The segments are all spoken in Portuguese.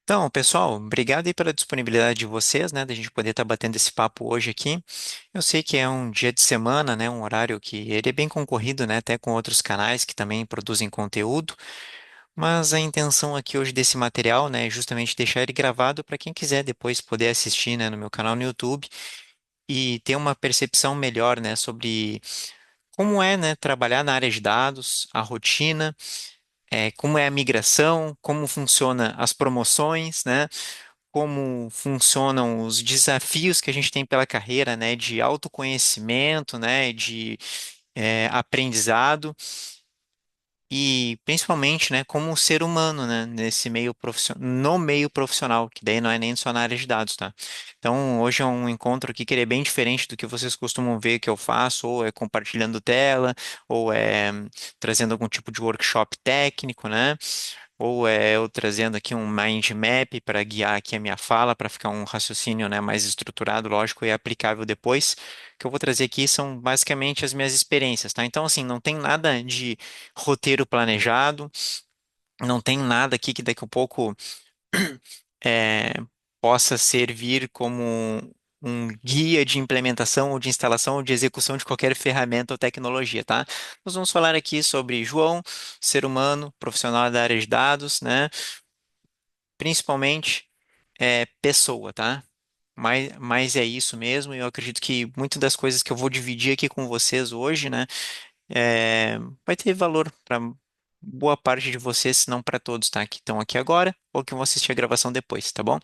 Então, pessoal, obrigado aí pela disponibilidade de vocês, né, da gente poder estar batendo esse papo hoje aqui. Eu sei que é um dia de semana, né, um horário que ele é bem concorrido, né, até com outros canais que também produzem conteúdo, mas a intenção aqui hoje desse material, né, é justamente deixar ele gravado para quem quiser depois poder assistir, né, no meu canal no YouTube e ter uma percepção melhor, né, sobre como é, né, trabalhar na área de dados, a rotina, como é a migração, como funciona as promoções, né? Como funcionam os desafios que a gente tem pela carreira, né, de autoconhecimento, né, de aprendizado e principalmente, né, como ser humano, né, nesse meio profissional, no meio profissional, que daí não é nem só na área de dados, tá? Então, hoje é um encontro aqui que ele é bem diferente do que vocês costumam ver que eu faço, ou é compartilhando tela, ou é trazendo algum tipo de workshop técnico, né? Ou é eu trazendo aqui um mind map para guiar aqui a minha fala, para ficar um raciocínio, né, mais estruturado, lógico, e aplicável depois. O que eu vou trazer aqui são basicamente as minhas experiências, tá? Então, assim, não tem nada de roteiro planejado, não tem nada aqui que daqui a pouco é, possa servir como um guia de implementação ou de instalação ou de execução de qualquer ferramenta ou tecnologia, tá? Nós vamos falar aqui sobre João, ser humano, profissional da área de dados, né? Principalmente pessoa, tá? Mas é isso mesmo, e eu acredito que muitas das coisas que eu vou dividir aqui com vocês hoje, né, vai ter valor para boa parte de vocês, se não para todos, tá? Que estão aqui agora ou que vão assistir a gravação depois, tá bom?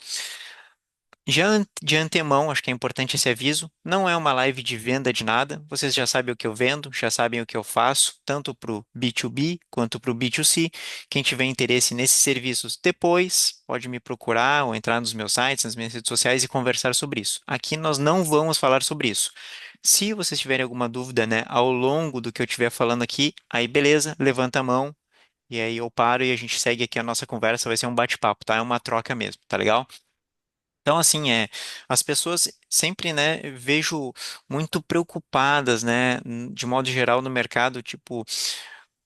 De antemão, acho que é importante esse aviso. Não é uma live de venda de nada. Vocês já sabem o que eu vendo, já sabem o que eu faço, tanto para o B2B quanto para o B2C. Quem tiver interesse nesses serviços depois, pode me procurar ou entrar nos meus sites, nas minhas redes sociais e conversar sobre isso. Aqui nós não vamos falar sobre isso. Se vocês tiverem alguma dúvida, né, ao longo do que eu estiver falando aqui, aí beleza, levanta a mão e aí eu paro e a gente segue aqui a nossa conversa. Vai ser um bate-papo, tá? É uma troca mesmo, tá legal? Então, assim, as pessoas sempre, né, vejo muito preocupadas, né, de modo geral no mercado, tipo,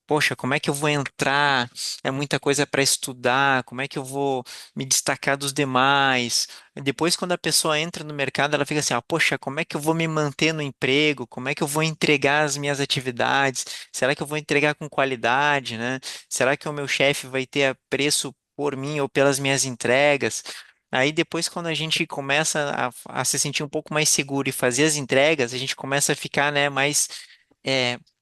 poxa, como é que eu vou entrar? É muita coisa para estudar, como é que eu vou me destacar dos demais? E depois, quando a pessoa entra no mercado, ela fica assim, ah, poxa, como é que eu vou me manter no emprego? Como é que eu vou entregar as minhas atividades? Será que eu vou entregar com qualidade, né? Será que o meu chefe vai ter apreço por mim ou pelas minhas entregas? Aí depois, quando a gente começa a se sentir um pouco mais seguro e fazer as entregas, a gente começa a ficar, né, mais,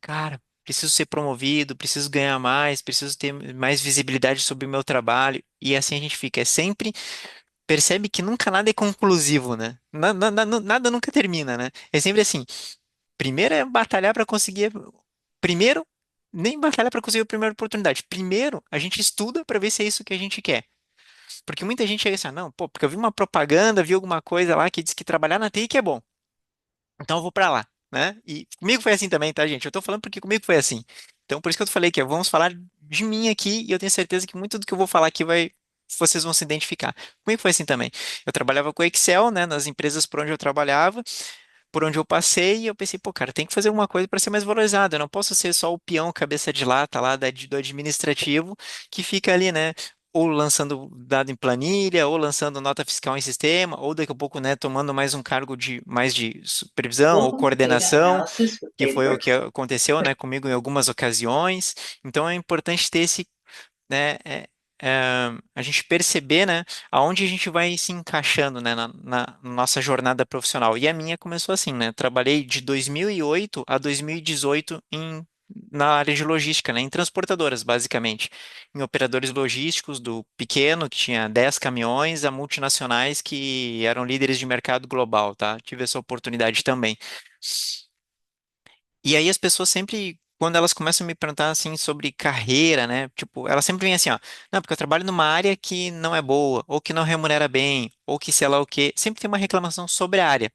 cara, preciso ser promovido, preciso ganhar mais, preciso ter mais visibilidade sobre o meu trabalho. E assim a gente fica. É sempre, percebe que nunca nada é conclusivo, né? Nada nunca termina, né? É sempre assim. Primeiro é batalhar para conseguir. Primeiro, nem batalhar para conseguir a primeira oportunidade. Primeiro, a gente estuda para ver se é isso que a gente quer. Porque muita gente chega assim, ah, não, pô, porque eu vi uma propaganda, vi alguma coisa lá que diz que trabalhar na TI que é bom. Então eu vou para lá, né? E comigo foi assim também, tá, gente? Eu tô falando porque comigo foi assim. Então por isso que eu falei que vamos falar de mim aqui e eu tenho certeza que muito do que eu vou falar aqui vocês vão se identificar. Comigo foi assim também. Eu trabalhava com Excel, né, nas empresas por onde eu trabalhava, por onde eu passei, e eu pensei, pô, cara, tem que fazer alguma coisa para ser mais valorizado. Eu não posso ser só o peão cabeça de lata lá do administrativo que fica ali, né? Ou lançando dado em planilha, ou lançando nota fiscal em sistema, ou daqui a pouco, né, tomando mais um cargo de mais de supervisão ou Quantitative coordenação, analysis with que foi o paper. que aconteceu, né, comigo em algumas ocasiões. Então é importante ter esse, né, a gente perceber, né, aonde a gente vai se encaixando, né, na nossa jornada profissional. E a minha começou assim, né, trabalhei de 2008 a 2018 na área de logística, né, em transportadoras, basicamente, em operadores logísticos do pequeno, que tinha 10 caminhões, a multinacionais que eram líderes de mercado global, tá? Tive essa oportunidade também. E aí as pessoas sempre, quando elas começam a me perguntar assim sobre carreira, né? Tipo, elas sempre vêm assim, ó, não, porque eu trabalho numa área que não é boa, ou que não remunera bem, ou que sei lá o quê. Sempre tem uma reclamação sobre a área.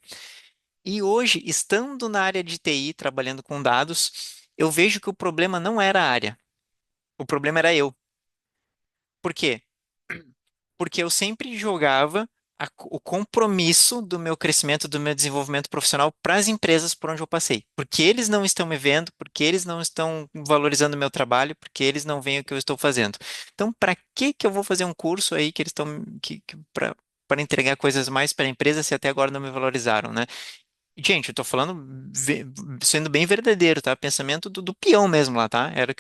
E hoje, estando na área de TI, trabalhando com dados, eu vejo que o problema não era a área, o problema era eu. Por quê? Porque eu sempre jogava o compromisso do meu crescimento, do meu desenvolvimento profissional para as empresas por onde eu passei. Porque eles não estão me vendo, porque eles não estão valorizando o meu trabalho, porque eles não veem o que eu estou fazendo. Então, para que que eu vou fazer um curso aí que eles estão para entregar coisas mais para a empresa se até agora não me valorizaram, né? Gente, eu tô falando sendo bem verdadeiro, tá? Pensamento do peão mesmo lá, tá? Era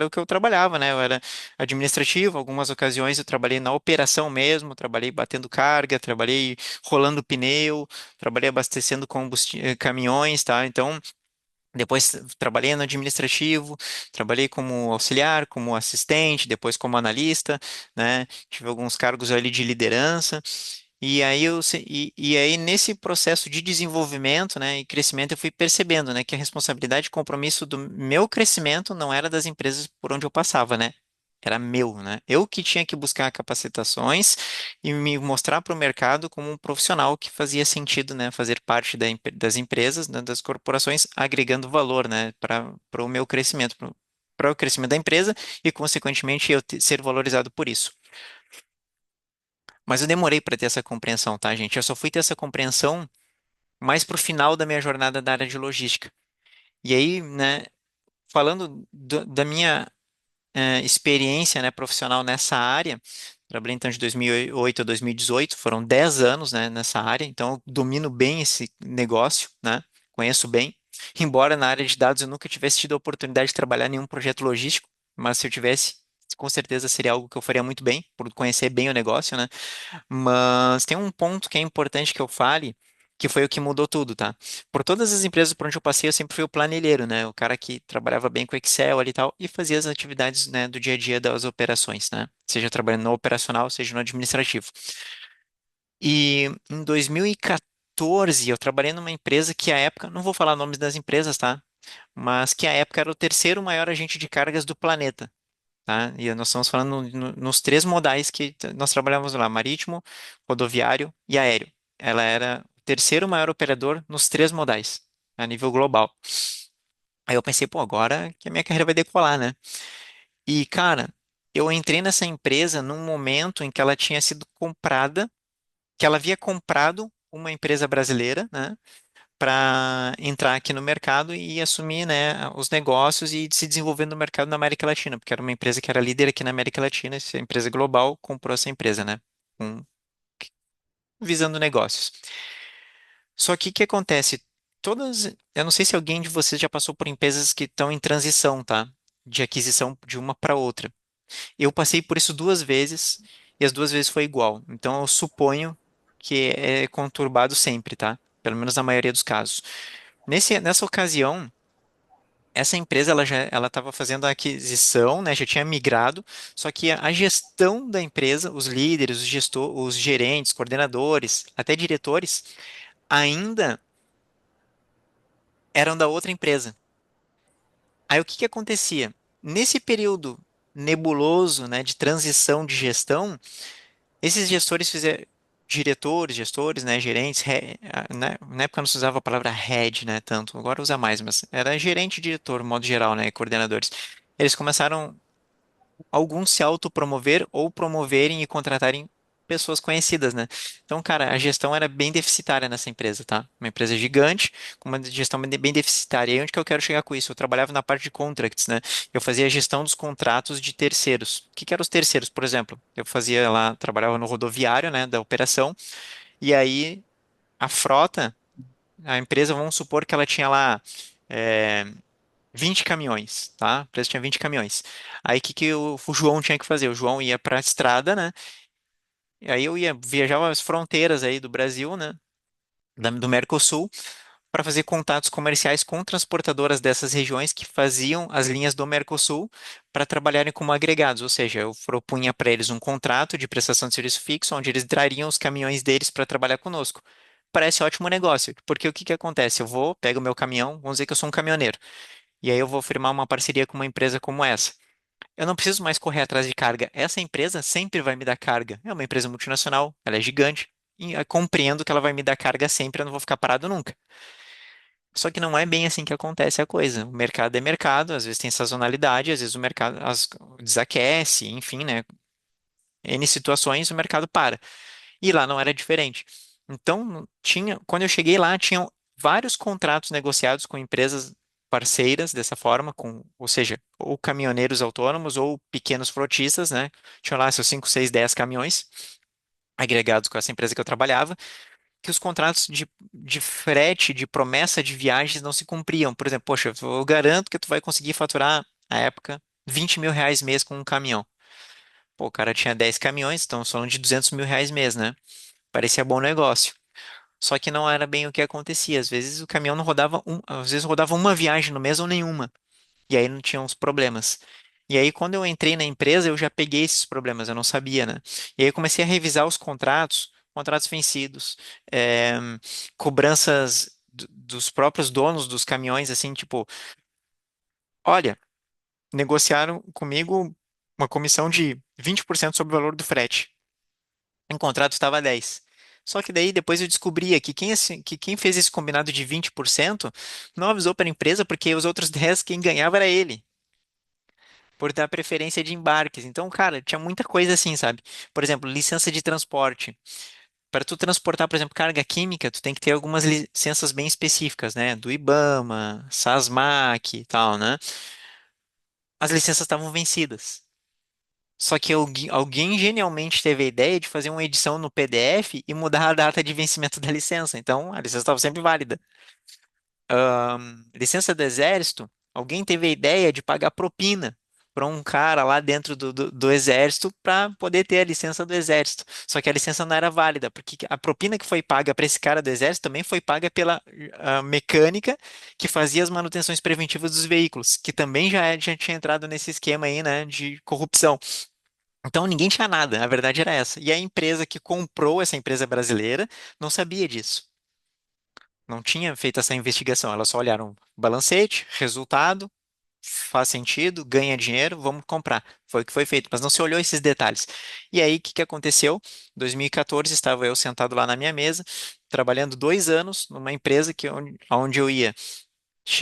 o que eu trabalhava, né? Eu era administrativo, algumas ocasiões eu trabalhei na operação mesmo, trabalhei batendo carga, trabalhei rolando pneu, trabalhei abastecendo caminhões, tá? Então, depois trabalhei no administrativo, trabalhei como auxiliar, como assistente, depois como analista, né? Tive alguns cargos ali de liderança. E aí nesse processo de desenvolvimento, né, e crescimento, eu fui percebendo, né, que a responsabilidade e compromisso do meu crescimento não era das empresas por onde eu passava, né? Era meu, né? Eu que tinha que buscar capacitações e me mostrar para o mercado como um profissional que fazia sentido, né, fazer parte das empresas, né, das corporações, agregando valor, né, para o meu crescimento, para o crescimento da empresa e, consequentemente, eu ser valorizado por isso. Mas eu demorei para ter essa compreensão, tá, gente? Eu só fui ter essa compreensão mais pro final da minha jornada da área de logística. E aí, né, falando da minha experiência, né, profissional nessa área, trabalhei então de 2008 a 2018, foram 10 anos, né, nessa área, então eu domino bem esse negócio, né, conheço bem. Embora na área de dados eu nunca tivesse tido a oportunidade de trabalhar em nenhum projeto logístico, mas se eu tivesse, com certeza seria algo que eu faria muito bem, por conhecer bem o negócio, né? Mas tem um ponto que é importante que eu fale, que foi o que mudou tudo, tá? Por todas as empresas por onde eu passei, eu sempre fui o planilheiro, né? O cara que trabalhava bem com Excel ali e tal, e fazia as atividades, né, do dia a dia das operações, né? Seja trabalhando no operacional, seja no administrativo. E em 2014, eu trabalhei numa empresa que à época, não vou falar nomes das empresas, tá? Mas que à época era o terceiro maior agente de cargas do planeta, tá? E nós estamos falando nos três modais que nós trabalhamos lá, marítimo, rodoviário e aéreo. Ela era o terceiro maior operador nos três modais, a nível global. Aí eu pensei, pô, agora que a minha carreira vai decolar, né? E, cara, eu entrei nessa empresa num momento em que ela tinha sido comprada, que ela havia comprado uma empresa brasileira, né? Para entrar aqui no mercado e assumir, né, os negócios e se desenvolver no mercado na América Latina, porque era uma empresa que era líder aqui na América Latina, essa empresa global comprou essa empresa, né, com- visando negócios. Só que o que acontece? Eu não sei se alguém de vocês já passou por empresas que estão em transição, tá? De aquisição de uma para outra. Eu passei por isso duas vezes e as duas vezes foi igual. Então eu suponho que é conturbado sempre, tá? Pelo menos na maioria dos casos. Nessa ocasião, essa empresa ela estava fazendo a aquisição, né, já tinha migrado, só que a gestão da empresa, os líderes, os gerentes, coordenadores, até diretores, ainda eram da outra empresa. Aí o que que acontecia? Nesse período nebuloso, né, de transição de gestão, esses gestores fizeram gestores, né, gerentes, na época não se usava a palavra head, né, tanto, agora usa mais, mas era gerente, diretor, no modo geral, né, coordenadores. Eles começaram alguns se autopromover ou promoverem e contratarem pessoas conhecidas, né? Então, cara, a gestão era bem deficitária nessa empresa, tá? Uma empresa gigante, com uma gestão bem deficitária. E aí, onde que eu quero chegar com isso? Eu trabalhava na parte de contracts, né? Eu fazia a gestão dos contratos de terceiros. O que que eram os terceiros, por exemplo? Eu fazia lá, trabalhava no rodoviário, né, da operação, e aí a frota, a empresa, vamos supor que ela tinha lá 20 caminhões, tá? A empresa tinha 20 caminhões. Aí o que que o João tinha que fazer? O João ia para a estrada, né? E aí eu ia viajava as fronteiras aí do Brasil, né? Do Mercosul, para fazer contatos comerciais com transportadoras dessas regiões que faziam as linhas do Mercosul para trabalharem como agregados, ou seja, eu propunha para eles um contrato de prestação de serviço fixo, onde eles trariam os caminhões deles para trabalhar conosco. Parece ótimo negócio, porque o que que acontece? Eu vou, pego o meu caminhão, vamos dizer que eu sou um caminhoneiro. E aí eu vou firmar uma parceria com uma empresa como essa. Eu não preciso mais correr atrás de carga. Essa empresa sempre vai me dar carga. É uma empresa multinacional, ela é gigante. E eu compreendo que ela vai me dar carga sempre, eu não vou ficar parado nunca. Só que não é bem assim que acontece a coisa. O mercado é mercado, às vezes tem sazonalidade, às vezes o mercado desaquece, enfim, né? N situações o mercado para. E lá não era diferente. Então, quando eu cheguei lá, tinham vários contratos negociados com empresas parceiras dessa forma, ou seja, ou caminhoneiros autônomos ou pequenos frotistas, né? Tinham lá seus 5, 6, 10 caminhões agregados com essa empresa que eu trabalhava, que os contratos de frete, de promessa de viagens não se cumpriam. Por exemplo, poxa, eu garanto que tu vai conseguir faturar, na época, R$ 20.000 mês com um caminhão. Pô, o cara tinha 10 caminhões, então falando de R$ 200.000 mês, né? Parecia bom negócio. Só que não era bem o que acontecia. Às vezes o caminhão não rodava às vezes rodava uma viagem no mês ou nenhuma. E aí não tinha uns problemas. E aí, quando eu entrei na empresa, eu já peguei esses problemas, eu não sabia, né? E aí eu comecei a revisar os contratos, contratos vencidos, eh, cobranças dos próprios donos dos caminhões, assim, tipo, olha, negociaram comigo uma comissão de 20% sobre o valor do frete. Em contrato estava 10. Só que daí depois eu descobria que quem fez esse combinado de 20% não avisou para a empresa porque os outros 10 quem ganhava era ele, por dar preferência de embarques. Então, cara, tinha muita coisa assim, sabe? Por exemplo, licença de transporte. Para tu transportar, por exemplo, carga química, tu tem que ter algumas licenças bem específicas, né? Do IBAMA, SASMAC e tal, né? As licenças estavam vencidas. Só que alguém genialmente teve a ideia de fazer uma edição no PDF e mudar a data de vencimento da licença. Então, a licença estava sempre válida. Licença do Exército, alguém teve a ideia de pagar propina para um cara lá dentro do Exército para poder ter a licença do Exército. Só que a licença não era válida, porque a propina que foi paga para esse cara do Exército também foi paga pela mecânica que fazia as manutenções preventivas dos veículos, que também já tinha entrado nesse esquema aí, né, de corrupção. Então ninguém tinha nada, a verdade era essa. E a empresa que comprou essa empresa brasileira não sabia disso. Não tinha feito essa investigação. Elas só olharam balancete, resultado, faz sentido, ganha dinheiro, vamos comprar. Foi o que foi feito, mas não se olhou esses detalhes. E aí, o que que aconteceu? Em 2014, estava eu sentado lá na minha mesa, trabalhando 2 anos numa empresa onde eu ia.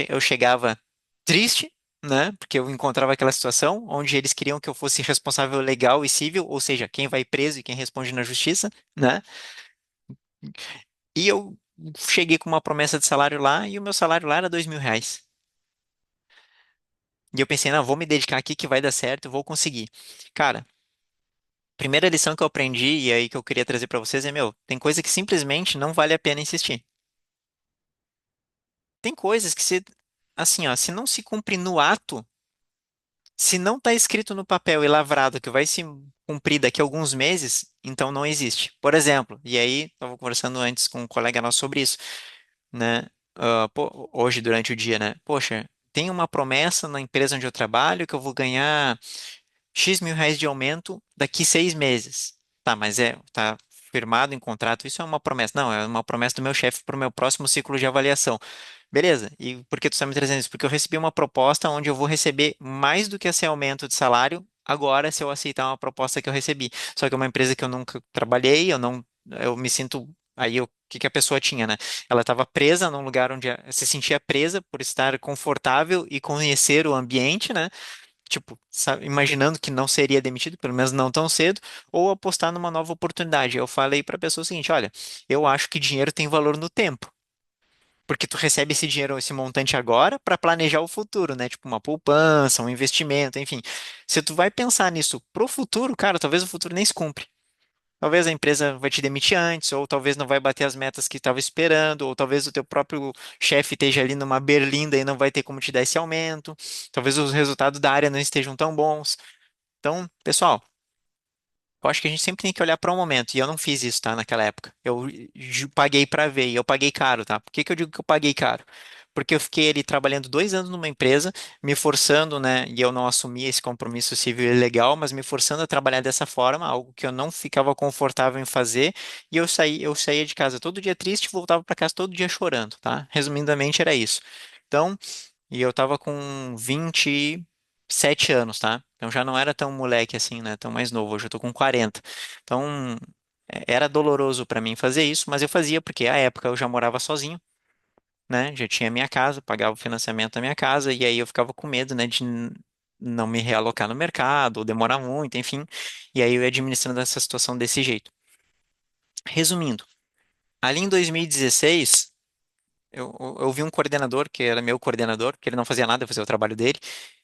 Eu chegava triste, né? Porque eu encontrava aquela situação onde eles queriam que eu fosse responsável legal e civil, ou seja, quem vai preso e quem responde na justiça, né? E eu cheguei com uma promessa de salário lá e o meu salário lá era R$ 2.000. E eu pensei, não, vou me dedicar aqui que vai dar certo, eu vou conseguir. Cara, primeira lição que eu aprendi e aí que eu queria trazer pra vocês é, meu, tem coisa que simplesmente não vale a pena insistir. Tem coisas que se, assim, ó, se não se cumpre no ato, se não tá escrito no papel e lavrado que vai se cumprir daqui a alguns meses, então não existe. Por exemplo, e aí, estava conversando antes com um colega nosso sobre isso, né? Hoje durante o dia, né? Poxa, tem uma promessa na empresa onde eu trabalho que eu vou ganhar X mil reais de aumento daqui 6 meses. Tá, mas tá firmado em contrato, isso é uma promessa. Não, é uma promessa do meu chefe para o meu próximo ciclo de avaliação. Beleza, e por que tu está me trazendo isso? Porque eu recebi uma proposta onde eu vou receber mais do que esse aumento de salário agora se eu aceitar uma proposta que eu recebi. Só que é uma empresa que eu nunca trabalhei, eu me sinto. O que que a pessoa tinha, né? Ela estava presa num lugar onde se sentia presa por estar confortável e conhecer o ambiente, né? Tipo, imaginando que não seria demitido, pelo menos não tão cedo, ou apostar numa nova oportunidade. Eu falei para a pessoa o seguinte: olha, eu acho que dinheiro tem valor no tempo. Porque tu recebe esse dinheiro, esse montante agora para planejar o futuro, né? Tipo uma poupança, um investimento, enfim. Se tu vai pensar nisso pro futuro, cara, talvez o futuro nem se cumpre. Talvez a empresa vai te demitir antes, ou talvez não vai bater as metas que estava esperando, ou talvez o teu próprio chefe esteja ali numa berlinda e não vai ter como te dar esse aumento. Talvez os resultados da área não estejam tão bons. Então, pessoal, eu acho que a gente sempre tem que olhar para o momento, e eu não fiz isso, tá, naquela época. Eu paguei para ver, e eu paguei caro, tá? Por que que eu digo que eu paguei caro? Porque eu fiquei ali trabalhando 2 anos numa empresa, me forçando, né, e eu não assumi esse compromisso civil e legal, mas me forçando a trabalhar dessa forma, algo que eu não ficava confortável em fazer, e eu saía de casa todo dia triste e voltava para casa todo dia chorando, tá? Resumidamente era isso. Então, e eu tava com 27 anos, tá? Então já não era tão moleque assim, né? Tão mais novo. Hoje eu tô com 40. Então era doloroso pra mim fazer isso, mas eu fazia porque à época eu já morava sozinho, né? Já tinha minha casa, pagava o financiamento da minha casa e aí eu ficava com medo, né, de não me realocar no mercado ou demorar muito, enfim. E aí eu ia administrando essa situação desse jeito. Resumindo, ali em 2016, eu vi um coordenador, que era meu coordenador, que ele não fazia nada, eu fazia o trabalho dele.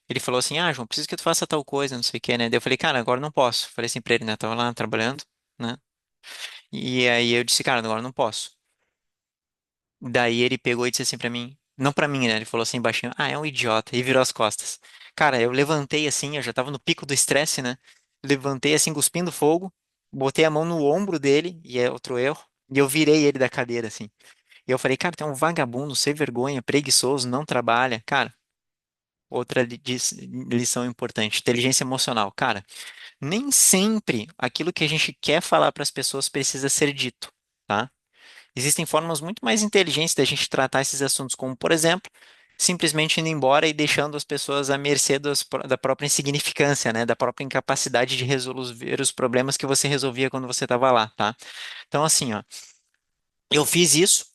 Ele falou assim: Ah, João, preciso que tu faça tal coisa, não sei o quê, né? Daí eu falei: Cara, agora não posso. Falei assim pra ele, né? Tava lá trabalhando, né? E aí eu disse: Cara, agora não posso. Daí ele pegou e disse assim pra mim, não pra mim, né? Ele falou assim baixinho: Ah, é um idiota. E virou as costas. Cara, eu levantei assim, eu já tava no pico do estresse, né? Levantei assim, cuspindo fogo, botei a mão no ombro dele, e é outro erro, e eu virei ele da cadeira, assim. E eu falei: Cara, tem um vagabundo, sem vergonha, preguiçoso, não trabalha. Cara, outra lição importante: inteligência emocional. Cara, nem sempre aquilo que a gente quer falar para as pessoas precisa ser dito, tá? Existem formas muito mais inteligentes da gente tratar esses assuntos, como, por exemplo, simplesmente indo embora e deixando as pessoas à mercê da própria insignificância, né? Da própria incapacidade de resolver os problemas que você resolvia quando você estava lá, tá? Então, assim, ó, eu fiz isso.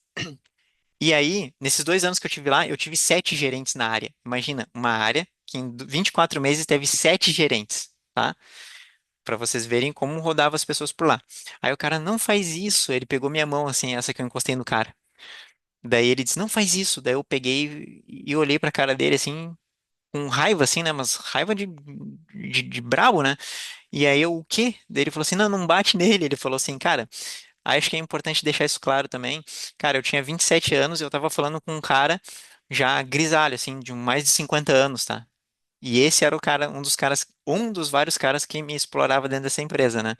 E aí, nesses 2 anos que eu tive lá, eu tive 7 gerentes na área. Imagina, uma área que em 24 meses teve 7 gerentes, tá? Para vocês verem como rodava as pessoas por lá. Aí o cara não faz isso. Ele pegou minha mão, assim, essa que eu encostei no cara. Daí ele disse, não faz isso. Daí eu peguei e olhei pra cara dele, assim, com raiva, assim, né? Mas raiva de brabo, né? E aí eu, o quê? Daí ele falou assim, não, não bate nele. Ele falou assim, cara, acho que é importante deixar isso claro também. Cara, eu tinha 27 anos e eu tava falando com um cara já grisalho, assim, de mais de 50 anos, tá? E esse era o cara, um dos vários caras que me explorava dentro dessa empresa, né?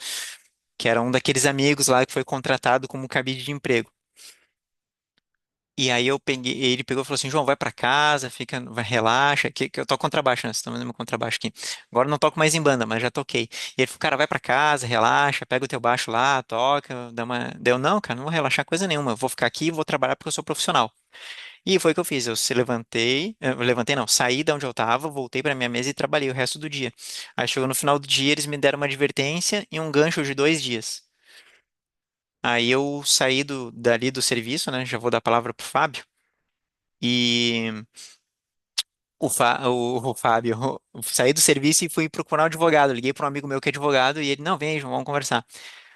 Que era um daqueles amigos lá que foi contratado como cabide de emprego. E aí eu peguei, ele pegou e falou assim, João, vai pra casa, fica, vai, relaxa, que eu toco contrabaixo, né? Você tá vendo meu contrabaixo aqui. Agora eu não toco mais em banda, mas já toquei. E ele falou, cara, vai pra casa, relaxa, pega o teu baixo lá, toca, dá uma... Deu, não, cara, não vou relaxar coisa nenhuma, eu vou ficar aqui e vou trabalhar porque eu sou profissional. E foi o que eu fiz, eu levantei não, saí da onde eu tava, voltei pra minha mesa e trabalhei o resto do dia. Aí chegou no final do dia, eles me deram uma advertência e um gancho de 2 dias. Aí eu saí dali do serviço, né? Já vou dar a palavra pro Fábio. E o Fábio, saí do serviço e fui procurar um advogado. Liguei para um amigo meu que é advogado e ele, não, vem aí, João, vamos conversar.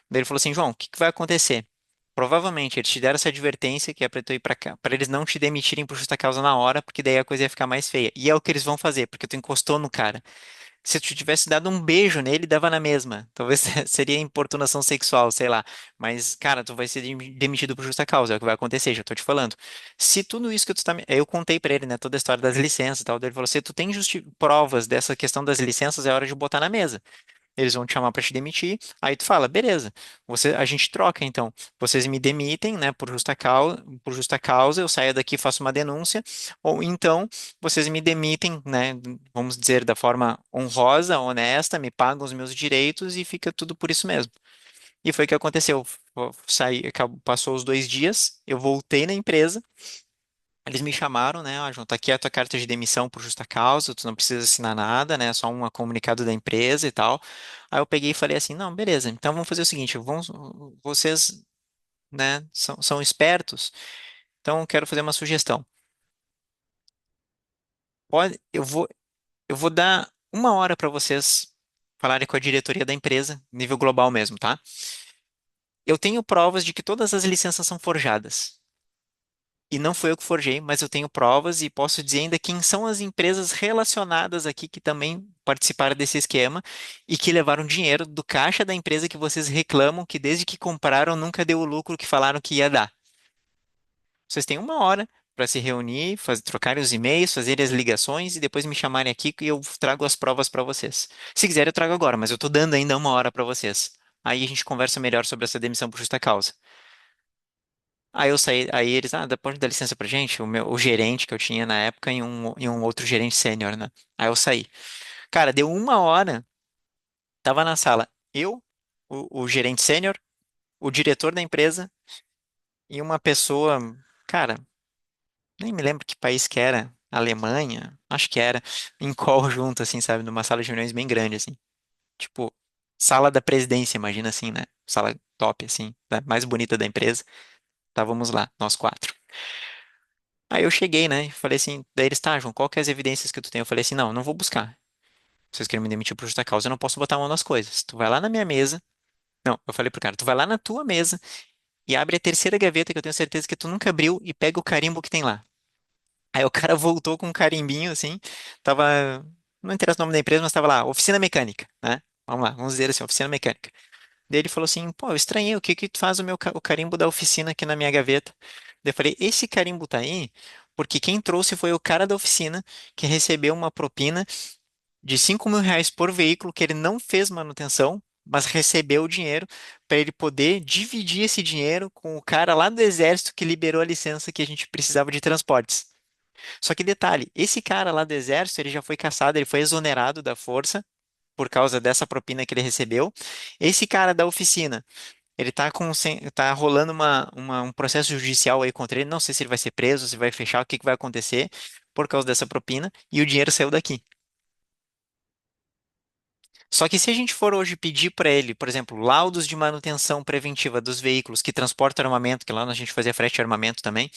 Daí ele falou assim, João, o que que vai acontecer? Provavelmente eles te deram essa advertência que é para tu ir para cá, para eles não te demitirem por justa causa na hora, porque daí a coisa ia ficar mais feia. E é o que eles vão fazer, porque tu encostou no cara. Se tu tivesse dado um beijo nele, dava na mesma. Talvez seria importunação sexual, sei lá. Mas, cara, tu vai ser demitido por justa causa, é o que vai acontecer, já tô te falando. Se tudo isso que tu tá. Eu contei pra ele, né, toda a história das licenças e tal. Daí ele falou: se tu tem provas dessa questão das licenças, é hora de botar na mesa. Eles vão te chamar para te demitir. Aí tu fala, beleza, a gente troca então. Vocês me demitem, né, por justa causa, eu saio daqui, e faço uma denúncia, ou então vocês me demitem, né, vamos dizer da forma honrosa, honesta, me pagam os meus direitos e fica tudo por isso mesmo. E foi o que aconteceu. Passou os 2 dias, eu voltei na empresa. Eles me chamaram, né? Ó, João, tá aqui a tua carta de demissão por justa causa, tu não precisa assinar nada, né? Só um comunicado da empresa e tal. Aí eu peguei e falei assim, não, beleza, então vamos fazer o seguinte, vocês, né, são espertos, então eu quero fazer uma sugestão. Pode, eu vou dar 1 hora para vocês falarem com a diretoria da empresa, nível global mesmo, tá? Eu tenho provas de que todas as licenças são forjadas. E não foi eu que forjei, mas eu tenho provas e posso dizer ainda quem são as empresas relacionadas aqui que também participaram desse esquema e que levaram dinheiro do caixa da empresa que vocês reclamam que desde que compraram nunca deu o lucro que falaram que ia dar. Vocês têm 1 hora para se reunir, trocarem os e-mails, fazerem as ligações e depois me chamarem aqui e eu trago as provas para vocês. Se quiser, eu trago agora, mas eu estou dando ainda 1 hora para vocês. Aí a gente conversa melhor sobre essa demissão por justa causa. Aí eu saí, aí eles, pode dar licença pra gente? O gerente que eu tinha na época e um outro gerente sênior, né? Aí eu saí. Cara, deu 1 hora, tava na sala. Eu, o gerente sênior, o diretor da empresa e uma pessoa, cara, nem me lembro que país que era. Alemanha, acho que era, em call junto, assim, sabe? Numa sala de reuniões bem grande, assim. Tipo, sala da presidência, imagina assim, né? Sala top, assim, mais bonita da empresa. Estávamos lá, nós quatro. Aí eu cheguei, né? E falei assim, daí eles, tá, João, qual que é as evidências que tu tem? Eu falei assim, não, não vou buscar. Vocês querem me demitir por justa causa, eu não posso botar a mão nas coisas. Tu vai lá na minha mesa, Não, eu falei pro cara, tu vai lá na tua mesa e abre a terceira gaveta que eu tenho certeza que tu nunca abriu e pega o carimbo que tem lá. Aí o cara voltou com um carimbinho assim, tava, não interessa o nome da empresa, mas tava lá, oficina mecânica, né? Vamos lá, vamos dizer assim, oficina mecânica. Daí ele falou assim, pô, eu estranhei, o que que tu faz o carimbo da oficina aqui na minha gaveta? Daí eu falei, esse carimbo tá aí porque quem trouxe foi o cara da oficina que recebeu uma propina de R$ 5.000 por veículo que ele não fez manutenção, mas recebeu o dinheiro para ele poder dividir esse dinheiro com o cara lá do exército que liberou a licença que a gente precisava de transportes. Só que detalhe, esse cara lá do exército, ele já foi cassado, ele foi exonerado da força por causa dessa propina que ele recebeu. Esse cara da oficina, ele tá tá rolando um processo judicial aí contra ele, não sei se ele vai ser preso, se vai fechar, o que que vai acontecer por causa dessa propina, e o dinheiro saiu daqui. Só que se a gente for hoje pedir para ele, por exemplo, laudos de manutenção preventiva dos veículos que transportam armamento, que lá a gente fazia frete de armamento também,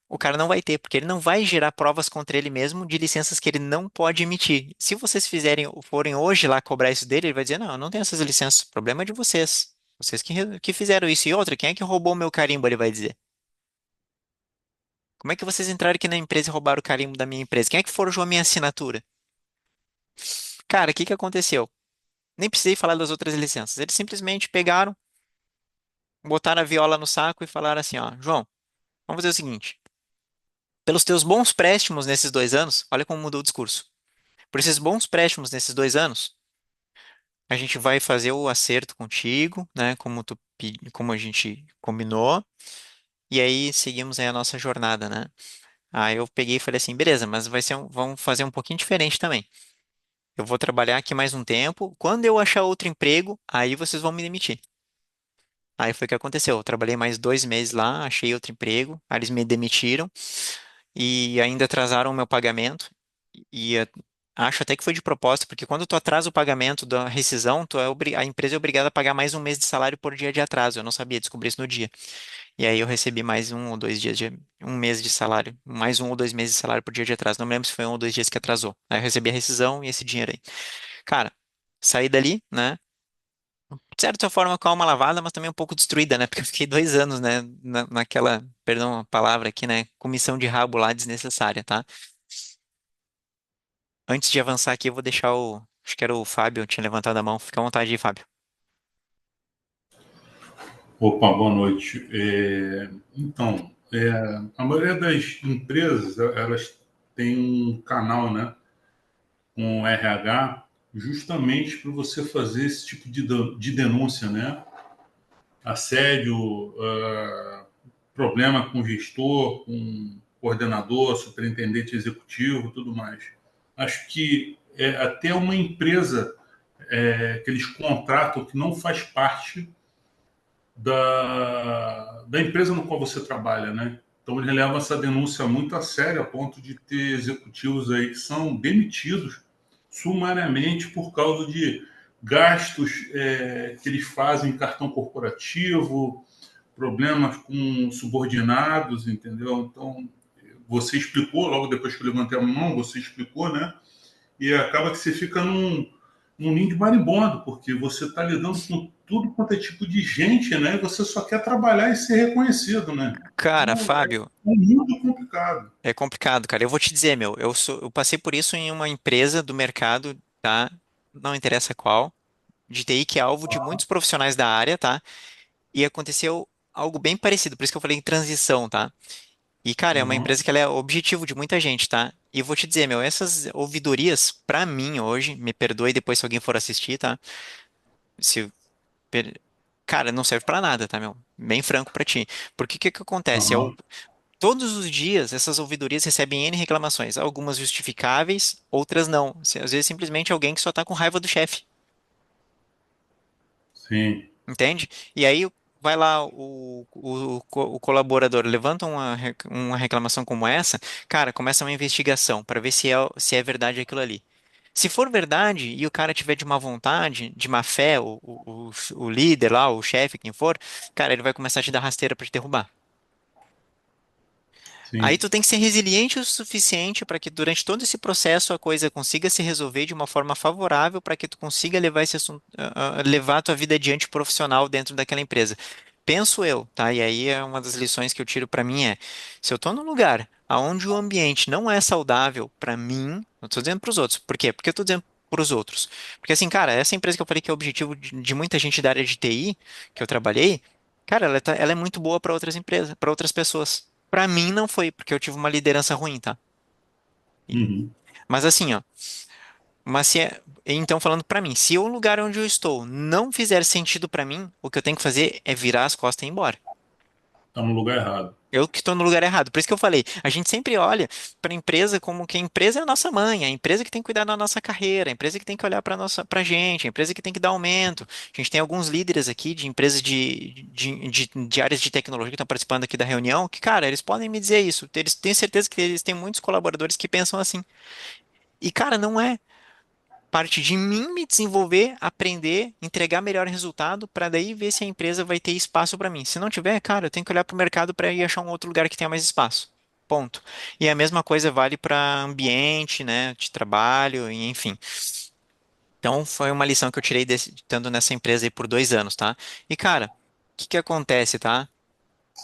o cara não vai ter, porque ele não vai gerar provas contra ele mesmo de licenças que ele não pode emitir. Se vocês forem hoje lá cobrar isso dele, ele vai dizer, não, eu não tenho essas licenças, o problema é de vocês. Vocês que fizeram isso. E outra, quem é que roubou o meu carimbo? Ele vai dizer. Como é que vocês entraram aqui na empresa e roubaram o carimbo da minha empresa? Quem é que forjou a minha assinatura? Cara, o que que aconteceu? Nem precisei falar das outras licenças. Eles simplesmente pegaram, botaram a viola no saco e falaram assim, ó, João, vamos fazer o seguinte. Pelos teus bons préstimos nesses 2 anos, olha como mudou o discurso. Por esses bons préstimos nesses 2 anos, a gente vai fazer o acerto contigo, né? Como a gente combinou, e aí seguimos aí a nossa jornada, né? Aí eu peguei e falei assim, beleza, mas vamos fazer um pouquinho diferente também. Eu vou trabalhar aqui mais um tempo. Quando eu achar outro emprego, aí vocês vão me demitir. Aí foi o que aconteceu. Eu trabalhei mais 2 meses lá, achei outro emprego, aí eles me demitiram e ainda atrasaram o meu pagamento. E acho até que foi de propósito, porque quando tu atrasa o pagamento da rescisão, a empresa é obrigada a pagar mais um mês de salário por dia de atraso. Eu não sabia, descobri isso no dia. E aí eu recebi mais 1 ou 2 dias de 1 mês de salário, mais 1 ou 2 meses de salário por dia de atraso. Não me lembro se foi 1 ou 2 dias que atrasou. Aí eu recebi a rescisão e esse dinheiro aí. Cara, saí dali, né? De certa forma com a alma lavada, mas também um pouco destruída, né? Porque eu fiquei 2 anos, né? Naquela, perdão a palavra aqui, né? Comissão de rabo lá desnecessária, tá? Antes de avançar aqui, eu vou deixar o. Acho que era o Fábio, tinha levantado a mão. Fica à vontade aí, Fábio. Opa, boa noite. Então, a maioria das empresas, elas têm um canal, né, com RH, justamente para você fazer esse tipo de denúncia, né? Assédio, problema com gestor, com coordenador, superintendente executivo, tudo mais. Acho que até uma empresa que eles contratam que não faz parte da empresa no qual você trabalha, né? Então ele leva essa denúncia muito a sério, a ponto de ter executivos aí que são demitidos sumariamente por causa de gastos que eles fazem em cartão corporativo, problemas com subordinados, entendeu? Então você explicou, logo depois que eu levantei a mão, você explicou, né? E acaba que você fica num ninho de marimbondo, porque você está lidando com tudo quanto é tipo de gente, né? E você só quer trabalhar e ser reconhecido, né? Cara, Então é Fábio, um mundo complicado. é complicado, cara. Eu vou te dizer, meu, eu passei por isso em uma empresa do mercado, tá? Não interessa qual, de TI, que é alvo de muitos profissionais da área, tá? E aconteceu algo bem parecido, por isso que eu falei em transição, tá? E, cara, é uma Uhum. empresa que ela é objetivo de muita gente, tá? E eu vou te dizer, meu, essas ouvidorias, pra mim hoje, me perdoe depois se alguém for assistir, tá? Se, per- Cara, não serve pra nada, tá, meu? Bem franco pra ti. Porque o que que acontece? Uhum. Todos os dias, essas ouvidorias recebem N reclamações, algumas justificáveis, outras não. Às vezes, simplesmente alguém que só tá com raiva do chefe. Sim. Entende? E aí vai lá o colaborador, levanta uma reclamação como essa, cara, começa uma investigação para ver se é verdade aquilo ali. Se for verdade e o cara tiver de má vontade, de má fé, o líder lá, o chefe, quem for, cara, ele vai começar a te dar rasteira para te derrubar. Aí sim. tu tem que ser resiliente o suficiente para que durante todo esse processo a coisa consiga se resolver de uma forma favorável para que tu consiga levar esse assunto, levar a tua vida adiante profissional dentro daquela empresa. Penso eu, tá? E aí é uma das lições que eu tiro para mim é, se eu tô num lugar onde o ambiente não é saudável para mim, não tô dizendo para os outros. Por quê? Porque eu tô dizendo para os outros. Porque assim, cara, essa empresa que eu falei que é o objetivo de muita gente da área de TI que eu trabalhei, cara, ela é muito boa para outras empresas, para outras pessoas. Pra mim não foi, porque eu tive uma liderança ruim, tá? Uhum. Mas assim, ó, mas se então falando pra mim, se o lugar onde eu estou não fizer sentido pra mim, o que eu tenho que fazer é virar as costas e ir embora. Tá no lugar errado. Eu que estou no lugar errado. Por isso que eu falei, a gente sempre olha para a empresa como que a empresa é a nossa mãe, a empresa que tem que cuidar da nossa carreira, a empresa que tem que olhar para nossa, para gente, a empresa que tem que dar aumento. A gente tem alguns líderes aqui de empresas de áreas de tecnologia que estão participando aqui da reunião, que, cara, eles podem me dizer isso. Eles têm certeza que eles têm muitos colaboradores que pensam assim. E, cara, não é parte de mim me desenvolver, aprender, entregar melhor resultado, para daí ver se a empresa vai ter espaço para mim. Se não tiver, cara, eu tenho que olhar para o mercado para ir achar um outro lugar que tenha mais espaço. Ponto. E a mesma coisa vale para ambiente, né, de trabalho, e enfim. Então, foi uma lição que eu tirei estando nessa empresa aí por 2 anos, tá? E, cara, o que que acontece, tá?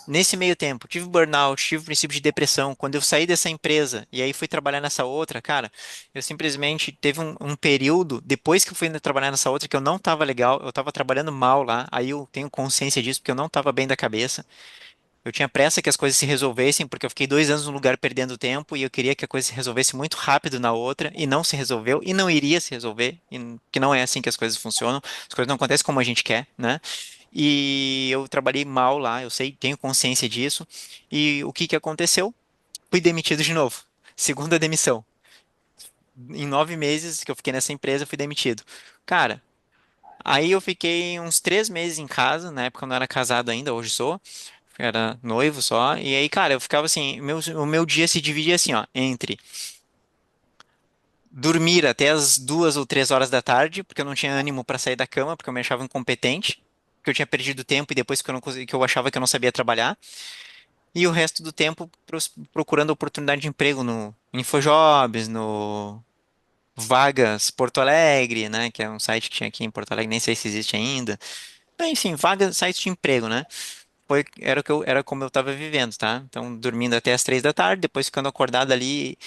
Nesse meio tempo, tive burnout, tive princípio de depressão. Quando eu saí dessa empresa e aí fui trabalhar nessa outra, cara, eu simplesmente teve um período, depois que eu fui trabalhar nessa outra, que eu não tava legal, eu tava trabalhando mal lá, aí eu tenho consciência disso, porque eu não tava bem da cabeça. Eu tinha pressa que as coisas se resolvessem, porque eu fiquei 2 anos no lugar perdendo tempo e eu queria que a coisa se resolvesse muito rápido na outra, e não se resolveu, e não iria se resolver, que não é assim que as coisas funcionam, as coisas não acontecem como a gente quer, né? E eu trabalhei mal lá, eu sei, tenho consciência disso. E o que que aconteceu? Fui demitido de novo. Segunda demissão. Em 9 meses que eu fiquei nessa empresa, eu fui demitido. Cara, aí eu fiquei uns 3 meses em casa, na época eu não era casado ainda, hoje sou. Era noivo só. E aí, cara, eu ficava assim, o meu dia se dividia assim, ó, entre dormir até as 2 ou 3 horas da tarde, porque eu não tinha ânimo para sair da cama, porque eu me achava incompetente, porque eu tinha perdido tempo e depois que eu não que eu achava que eu não sabia trabalhar. E o resto do tempo procurando oportunidade de emprego no InfoJobs, no Vagas Porto Alegre, né, que é um site que tinha aqui em Porto Alegre, nem sei se existe ainda. Enfim, vagas, sites de emprego, né? Era como eu estava vivendo, tá? Então, dormindo até as 3 da tarde, depois ficando acordado ali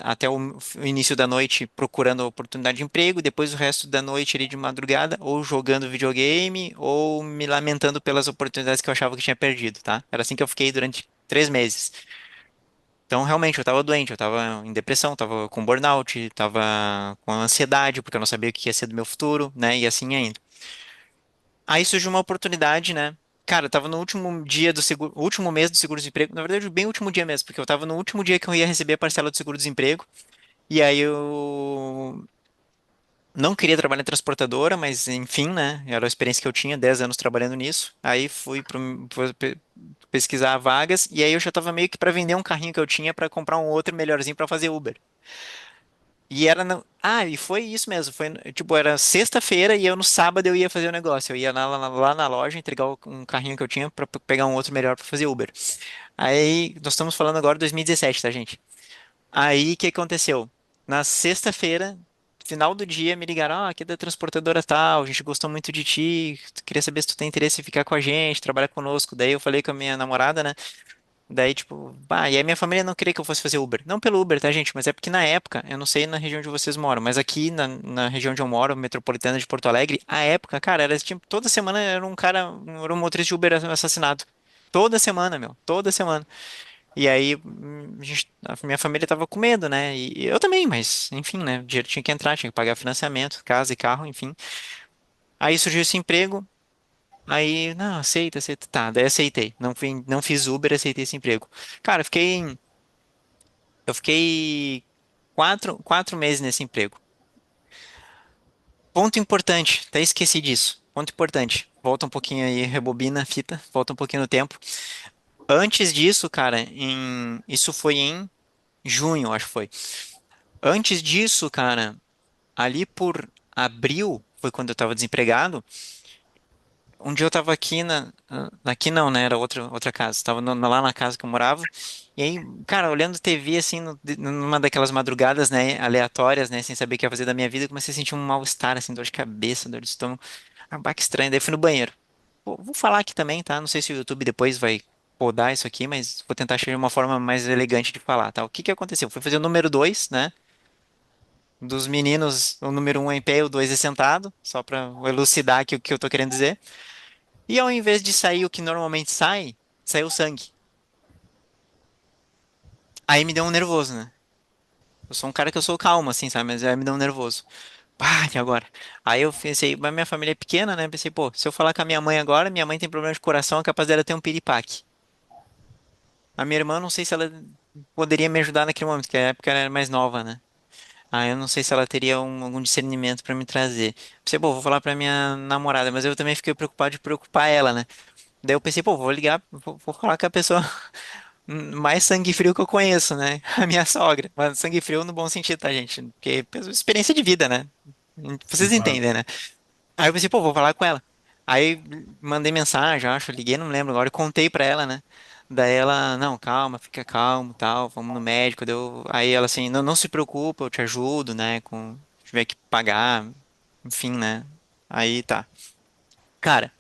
até o início da noite procurando oportunidade de emprego, depois o resto da noite ali de madrugada, ou jogando videogame, ou me lamentando pelas oportunidades que eu achava que tinha perdido, tá? Era assim que eu fiquei durante 3 meses. Então, realmente, eu estava doente, eu estava em depressão, estava com burnout, estava com ansiedade, porque eu não sabia o que ia ser do meu futuro, né? E assim ainda. Aí surgiu uma oportunidade, né? Cara, eu tava no último dia do seguro, último mês do seguro-desemprego, na verdade, bem último dia mesmo, porque eu tava no último dia que eu ia receber a parcela do seguro-desemprego, e aí eu não queria trabalhar em transportadora, mas enfim, né? Era a experiência que eu tinha, 10 anos trabalhando nisso. Aí fui pesquisar vagas, e aí eu já tava meio que para vender um carrinho que eu tinha para comprar um outro melhorzinho para fazer Uber. E era e foi isso mesmo. Foi, tipo, era sexta-feira e eu no sábado eu ia fazer o negócio. Eu ia lá na loja entregar um carrinho que eu tinha pra pegar um outro melhor pra fazer Uber. Aí, nós estamos falando agora de 2017, tá, gente? Aí, o que aconteceu? Na sexta-feira, final do dia, me ligaram: aqui é da transportadora tal, a gente gostou muito de ti, queria saber se tu tem interesse em ficar com a gente, trabalhar conosco. Daí eu falei com a minha namorada, né? Daí, tipo, e aí minha família não queria que eu fosse fazer Uber. Não pelo Uber, tá, gente? Mas é porque na época, eu não sei na região onde vocês moram, mas aqui na região onde eu moro, metropolitana de Porto Alegre, a época, cara, era tipo, toda semana era um cara, era um motorista de Uber assassinado. Toda semana, meu, toda semana. E aí, a minha família tava com medo, né? E eu também, mas, enfim, né? O dinheiro tinha que entrar, tinha que pagar financiamento, casa e carro, enfim. Aí surgiu esse emprego. Aí, não, aceita, aceita. Tá, daí aceitei. Não fiz Uber, aceitei esse emprego. Cara, eu fiquei 4 meses nesse emprego. Ponto importante, até esqueci disso. Ponto importante. Volta um pouquinho aí, rebobina a fita, volta um pouquinho no tempo. Antes disso, cara, isso foi em junho, acho que foi. Antes disso, cara, ali por abril, foi quando eu tava desempregado. um dia eu tava aqui não, né? Era outra casa. Tava lá na casa que eu morava. E aí, cara, olhando TV, assim, numa daquelas madrugadas, né? Aleatórias, né? Sem saber o que ia fazer da minha vida, eu comecei a sentir um mal-estar, assim, dor de cabeça, dor de estômago. Ah, bah, que estranho. Daí fui no banheiro. Pô, vou falar aqui também, tá? Não sei se o YouTube depois vai podar isso aqui, mas vou tentar achar uma forma mais elegante de falar, tá? O que que aconteceu? Fui fazer o número 2, né? Dos meninos, o número 1 é em pé e o 2 é sentado, só pra elucidar aqui o que eu tô querendo dizer. E ao invés de sair o que normalmente sai, saiu sangue. Aí me deu um nervoso, né? Eu sou um cara que eu sou calmo, assim, sabe? Mas aí me deu um nervoso. Pá, e agora? Aí eu pensei, mas minha família é pequena, né? Pensei, pô, se eu falar com a minha mãe agora, minha mãe tem problema de coração, é capaz dela ter um piripaque. A minha irmã, não sei se ela poderia me ajudar naquele momento, porque na época ela era mais nova, né? Ah, eu não sei se ela teria algum discernimento pra me trazer. Pensei, pô, vou falar pra minha namorada, mas eu também fiquei preocupado de preocupar ela, né? Daí eu pensei, pô, vou ligar, vou falar com a pessoa mais sangue frio que eu conheço, né? A minha sogra. Mas sangue frio no bom sentido, tá, gente? Porque experiência de vida, né? Vocês Claro. entendem, né? Aí eu pensei, pô, vou falar com ela. Aí mandei mensagem, acho, liguei, não lembro agora, e contei pra ela, né? Daí ela, não, calma, fica calmo, tal, vamos no médico. Aí ela assim, não, não se preocupa, eu te ajudo, né? Com se tiver que pagar, enfim, né? Aí tá. Cara,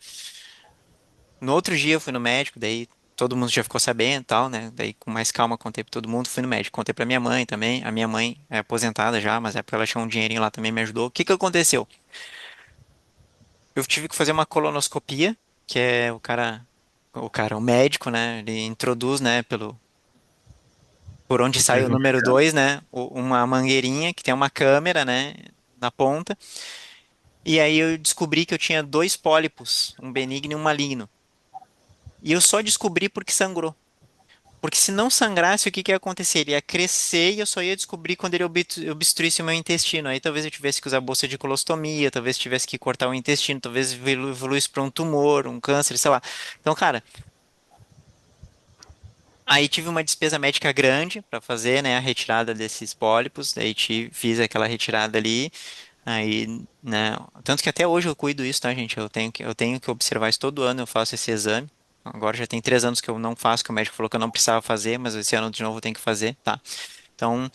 no outro dia eu fui no médico, daí todo mundo já ficou sabendo, e tal, né? Daí com mais calma contei pra todo mundo, fui no médico, contei pra minha mãe também. A minha mãe é aposentada já, mas é porque ela tinha um dinheirinho lá também me ajudou. O que que aconteceu? Eu tive que fazer uma colonoscopia, que é o médico, né? Ele introduz, né, por onde sai Fez o um número 2, né? Uma mangueirinha que tem uma câmera, né, na ponta. E aí eu descobri que eu tinha dois pólipos, um benigno e um maligno. E eu só descobri porque sangrou. Porque se não sangrasse, o que que ia acontecer? Ele ia crescer e eu só ia descobrir quando ele obstruísse o meu intestino. Aí talvez eu tivesse que usar bolsa de colostomia, talvez tivesse que cortar o intestino, talvez evoluísse para um tumor, um câncer, sei lá. Então, cara, aí tive uma despesa médica grande para fazer, né, a retirada desses pólipos. Daí fiz aquela retirada ali. Aí, né, tanto que até hoje eu cuido isso, tá, gente? Eu tenho que observar isso todo ano, eu faço esse exame. Agora já tem 3 anos que eu não faço, que o médico falou que eu não precisava fazer, mas esse ano de novo eu tenho que fazer, tá? Então,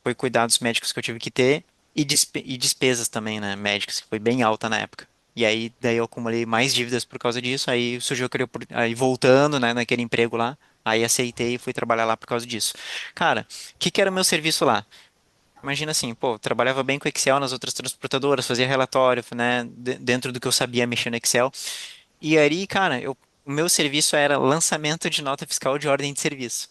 foi cuidados médicos que eu tive que ter e despesas também, né, médicas, que foi bem alta na época. E aí, daí eu acumulei mais dívidas por causa disso, aí surgiu aí voltando, né, naquele emprego lá, aí aceitei e fui trabalhar lá por causa disso. Cara, o que que era o meu serviço lá? Imagina assim, pô, trabalhava bem com Excel nas outras transportadoras, fazia relatório, né, dentro do que eu sabia mexer no Excel. E aí, cara, o meu serviço era lançamento de nota fiscal de ordem de serviço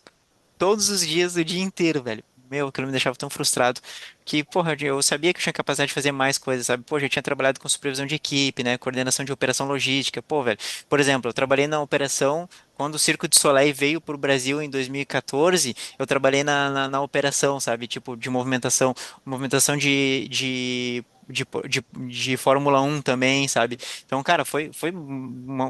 todos os dias, o dia inteiro, velho. Meu, aquilo me deixava tão frustrado que, porra, eu sabia que eu tinha capacidade de fazer mais coisas, sabe? Pô, já tinha trabalhado com supervisão de equipe, né? Coordenação de operação logística. Pô, velho. Por exemplo, eu trabalhei na operação quando o Circo de Soleil veio para o Brasil em 2014. Eu trabalhei na operação, sabe? Tipo, de movimentação de Fórmula 1 também, sabe? Então, cara, foi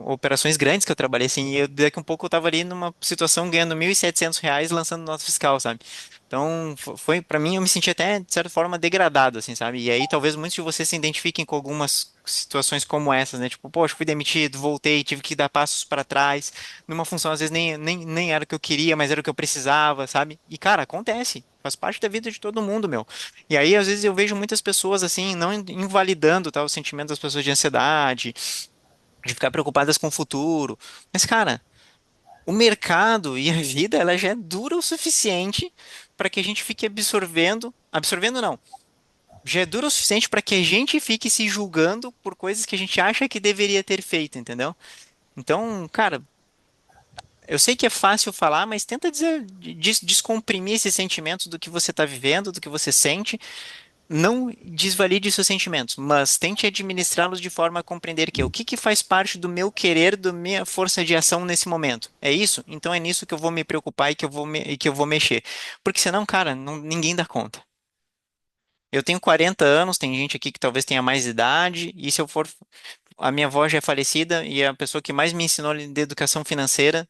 operações grandes que eu trabalhei, assim, e daqui a um pouco eu tava ali numa situação ganhando R$ 1.700 lançando nota fiscal, sabe? Então, foi, para mim, eu me senti até, de certa forma, degradado, assim, sabe? E aí, talvez muitos de vocês se identifiquem com algumas situações como essas, né? Tipo, poxa, fui demitido, voltei, tive que dar passos para trás, numa função, às vezes, nem era o que eu queria, mas era o que eu precisava, sabe? E, cara, acontece. Faz parte da vida de todo mundo, meu. E aí, às vezes, eu vejo muitas pessoas, assim, não invalidando, tá, o sentimento das pessoas de ansiedade, de ficar preocupadas com o futuro. Mas, cara, o mercado e a vida, ela já é dura o suficiente para que a gente fique absorvendo não, já é dura o suficiente para que a gente fique se julgando por coisas que a gente acha que deveria ter feito, entendeu? Então, cara, eu sei que é fácil falar, mas tenta descomprimir esses sentimentos do que você está vivendo, do que você sente. Não desvalide seus sentimentos, mas tente administrá-los de forma a compreender que o que que faz parte do meu querer, da minha força de ação nesse momento. É isso? Então é nisso que eu vou me preocupar e que eu vou mexer. Porque senão, cara, ninguém dá conta. Eu tenho 40 anos, tem gente aqui que talvez tenha mais idade, e se eu for, a minha avó já é falecida e é a pessoa que mais me ensinou de educação financeira,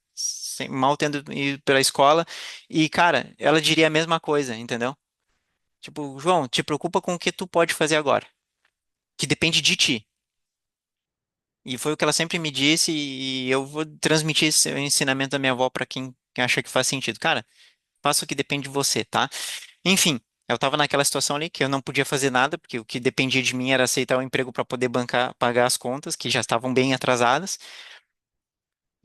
mal tendo ido pela escola, e cara, ela diria a mesma coisa, entendeu? Tipo, João, te preocupa com o que tu pode fazer agora, que depende de ti. E foi o que ela sempre me disse, e eu vou transmitir esse ensinamento da minha avó para quem acha que faz sentido. Cara, faça o que depende de você, tá? Enfim, eu tava naquela situação ali que eu não podia fazer nada, porque o que dependia de mim era aceitar o emprego para poder bancar, pagar as contas, que já estavam bem atrasadas.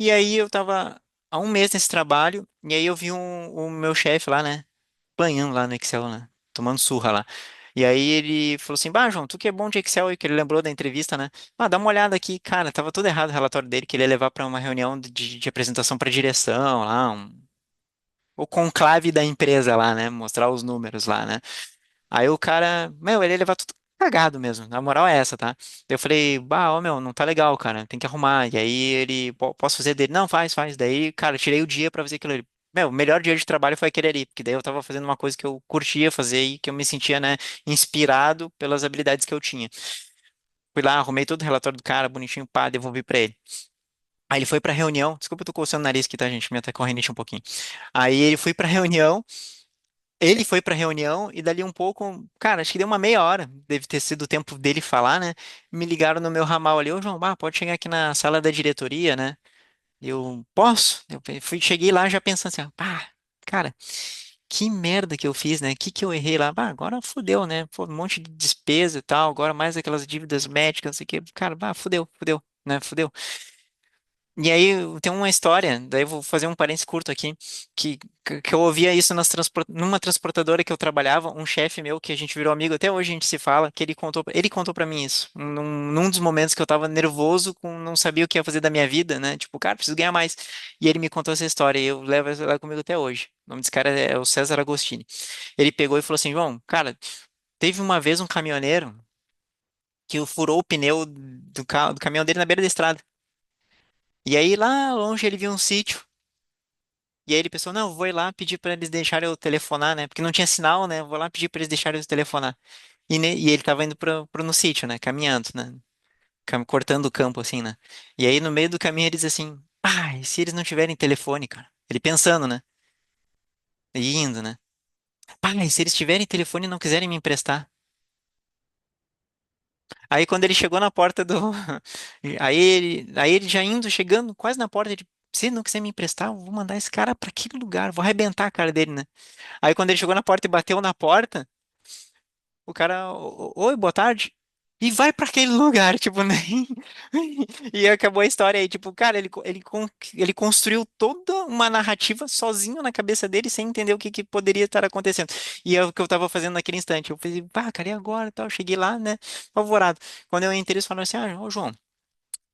E aí eu tava há um mês nesse trabalho, e aí eu vi o meu chefe lá, né, apanhando lá no Excel, né, tomando surra lá. E aí ele falou assim, bah, João, tu que é bom de Excel, e que ele lembrou da entrevista, né? Ah, dá uma olhada aqui, cara, tava tudo errado o relatório dele, que ele ia levar para uma reunião de apresentação para direção lá, o conclave da empresa lá, né, mostrar os números lá, né? Aí o cara, meu, ele ia levar tudo cagado mesmo. Na moral é essa, tá? Eu falei, bah, ó, meu, não tá legal, cara. Tem que arrumar. E aí ele, posso fazer dele? Não, faz, faz. Daí, cara, eu tirei o dia pra fazer aquilo ali. Meu, o melhor dia de trabalho foi aquele ali, porque daí eu tava fazendo uma coisa que eu curtia fazer e que eu me sentia, né, inspirado pelas habilidades que eu tinha. Fui lá, arrumei todo o relatório do cara, bonitinho, pá, devolvi pra ele. Aí ele foi pra reunião. Desculpa, eu tô coçando o nariz aqui, tá, gente? Minha tá correndo um pouquinho. Aí ele foi pra reunião. Ele foi pra reunião e dali um pouco, cara, acho que deu uma meia hora, deve ter sido o tempo dele falar, né? Me ligaram no meu ramal ali, ô João, pode chegar aqui na sala da diretoria, né? Eu posso? Cheguei lá já pensando assim, pá, cara, que merda que eu fiz, né? Que eu errei lá? Agora fudeu, né? Pô, um monte de despesa e tal, agora mais aquelas dívidas médicas, não sei o quê. Cara, fudeu, né? Fudeu. E aí tem uma história, daí eu vou fazer um parênteses curto aqui, que eu ouvia isso numa transportadora que eu trabalhava, um chefe meu que a gente virou amigo, até hoje a gente se fala, que ele contou para mim isso, num dos momentos que eu tava nervoso, não sabia o que ia fazer da minha vida, né? Tipo, cara, preciso ganhar mais. E ele me contou essa história e eu levo ela comigo até hoje. O nome desse cara é o César Agostini. Ele pegou e falou assim, João, cara, teve uma vez um caminhoneiro que furou o pneu do caminhão dele na beira da estrada. E aí lá longe ele viu um sítio. E aí ele pensou, não, vou ir lá pedir para eles deixarem eu telefonar, né? Porque não tinha sinal, né? Vou lá pedir para eles deixarem eu telefonar. E ele tava indo no sítio, né? Caminhando, né? Cortando o campo, assim, né? E aí no meio do caminho ele diz assim, e se eles não tiverem telefone, cara? Ele pensando, né? E indo, né? E se eles tiverem telefone e não quiserem me emprestar? Aí quando ele chegou na porta do... Aí ele já indo, chegando quase na porta, ele... Se ele não quiser me emprestar, eu vou mandar esse cara para aquele lugar, vou arrebentar a cara dele, né? Aí quando ele chegou na porta e bateu na porta, o cara, oi, boa tarde. E vai pra aquele lugar, tipo, nem. E acabou a história aí, tipo, cara, ele construiu toda uma narrativa sozinho na cabeça dele, sem entender o que poderia estar acontecendo. E é o que eu tava fazendo naquele instante. Eu falei, cara, e agora? E tal. Eu cheguei lá, né, apavorado. Quando eu entrei, eles falaram assim, ô, João,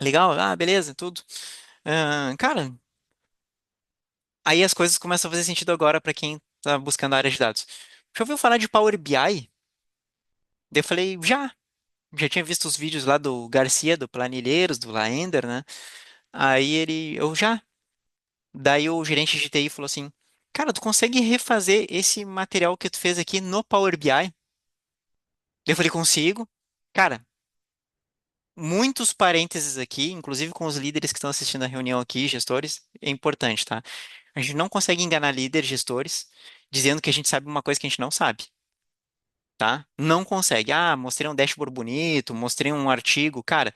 legal, beleza, tudo. Cara, aí as coisas começam a fazer sentido agora pra quem tá buscando a área de dados. Já ouviu falar de Power BI? Daí eu falei, já tinha visto os vídeos lá do Garcia, do Planilheiros, do Laender, né? Aí eu já. Daí o gerente de TI falou assim: cara, tu consegue refazer esse material que tu fez aqui no Power BI? Daí eu falei: consigo. Cara, muitos parênteses aqui, inclusive com os líderes que estão assistindo a reunião aqui, gestores, é importante, tá? A gente não consegue enganar líderes, gestores, dizendo que a gente sabe uma coisa que a gente não sabe. Tá? Não consegue. Mostrei um dashboard bonito, mostrei um artigo. Cara,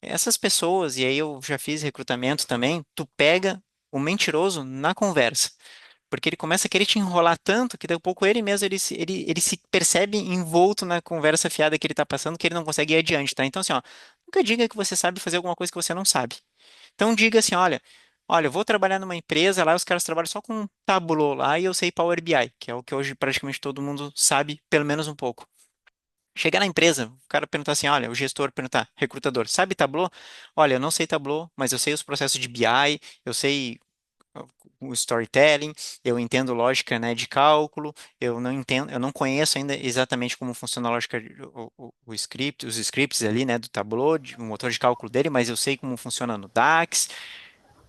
essas pessoas, e aí eu já fiz recrutamento também, tu pega o mentiroso na conversa. Porque ele começa a querer te enrolar tanto que daqui a pouco ele mesmo ele se percebe envolto na conversa fiada que ele tá passando que ele não consegue ir adiante, tá? Então, assim, ó, nunca diga que você sabe fazer alguma coisa que você não sabe. Então, diga assim, olha, eu vou trabalhar numa empresa, lá os caras trabalham só com Tableau lá e eu sei Power BI, que é o que hoje praticamente todo mundo sabe, pelo menos um pouco. Chegar na empresa, o cara perguntar assim, olha, o gestor perguntar, recrutador, sabe Tableau? Olha, eu não sei Tableau, mas eu sei os processos de BI, eu sei o storytelling, eu entendo lógica, né, de cálculo, eu não conheço ainda exatamente como funciona a lógica, o script, os scripts ali, né, do Tableau, o motor de cálculo dele, mas eu sei como funciona no DAX,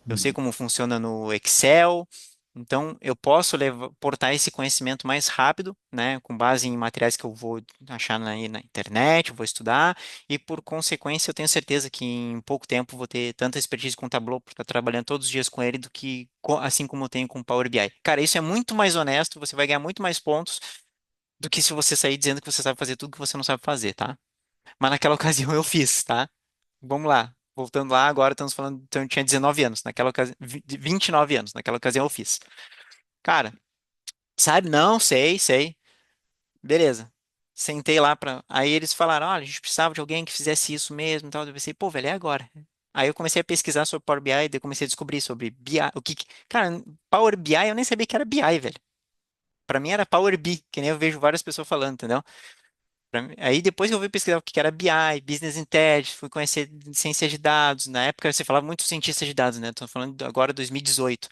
eu sei como funciona no Excel, então eu posso portar esse conhecimento mais rápido, né, com base em materiais que eu vou achar na internet, eu vou estudar, e por consequência eu tenho certeza que em pouco tempo vou ter tanta expertise com o Tableau, por estar trabalhando todos os dias com ele, do que assim como eu tenho com o Power BI. Cara, isso é muito mais honesto, você vai ganhar muito mais pontos do que se você sair dizendo que você sabe fazer tudo que você não sabe fazer, tá? Mas naquela ocasião eu fiz, tá? Vamos lá. voltando lá, agora estamos falando, então eu tinha 19 anos, naquela ocasião, 29 anos, naquela ocasião eu fiz. Cara, sabe? Não, sei, sei. Beleza. Sentei lá pra. Aí eles falaram: olha, a gente precisava de alguém que fizesse isso mesmo e tal. Eu pensei, pô, velho, é agora. Aí eu comecei a pesquisar sobre Power BI, daí eu comecei a descobrir sobre BI. Cara, Power BI eu nem sabia que era BI, velho. Pra mim era Power BI, que nem eu vejo várias pessoas falando, entendeu? Aí depois que eu fui pesquisar o que era BI, Business Intelligence, fui conhecer ciência de dados. Na época você falava muito cientista de dados, né? Tô falando agora 2018.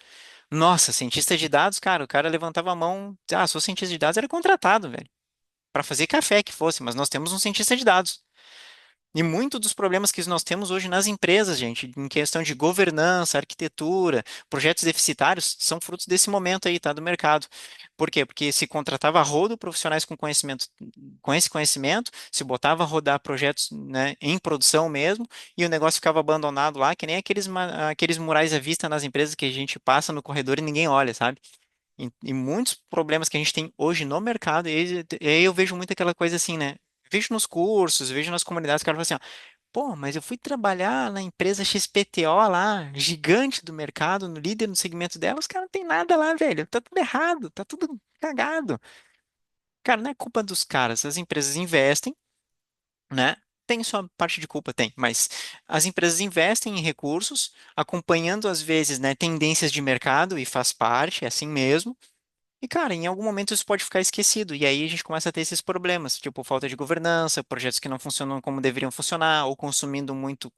Nossa, cientista de dados, cara, o cara levantava a mão, ah, sou cientista de dados, era contratado, velho, para fazer café que fosse, mas nós temos um cientista de dados. E muito dos problemas que nós temos hoje nas empresas, gente, em questão de governança, arquitetura, projetos deficitários, são frutos desse momento aí, tá, do mercado. Por quê? Porque se contratava a rodo profissionais com esse conhecimento, se botava a rodar projetos, né, em produção mesmo, e o negócio ficava abandonado lá, que nem aqueles murais à vista nas empresas que a gente passa no corredor e ninguém olha, sabe? E muitos problemas que a gente tem hoje no mercado, e aí eu vejo muito aquela coisa assim, né? Vejo nos cursos, vejo nas comunidades, o cara fala assim, ó, pô, mas eu fui trabalhar na empresa XPTO lá, gigante do mercado, no líder no segmento dela, os caras não tem nada lá, velho. Tá tudo errado, tá tudo cagado. Cara, não é culpa dos caras, as empresas investem, né? Tem sua parte de culpa, tem, mas as empresas investem em recursos, acompanhando às vezes, né, tendências de mercado e faz parte, é assim mesmo. E, cara, em algum momento isso pode ficar esquecido, e aí a gente começa a ter esses problemas, tipo falta de governança, projetos que não funcionam como deveriam funcionar, ou consumindo muito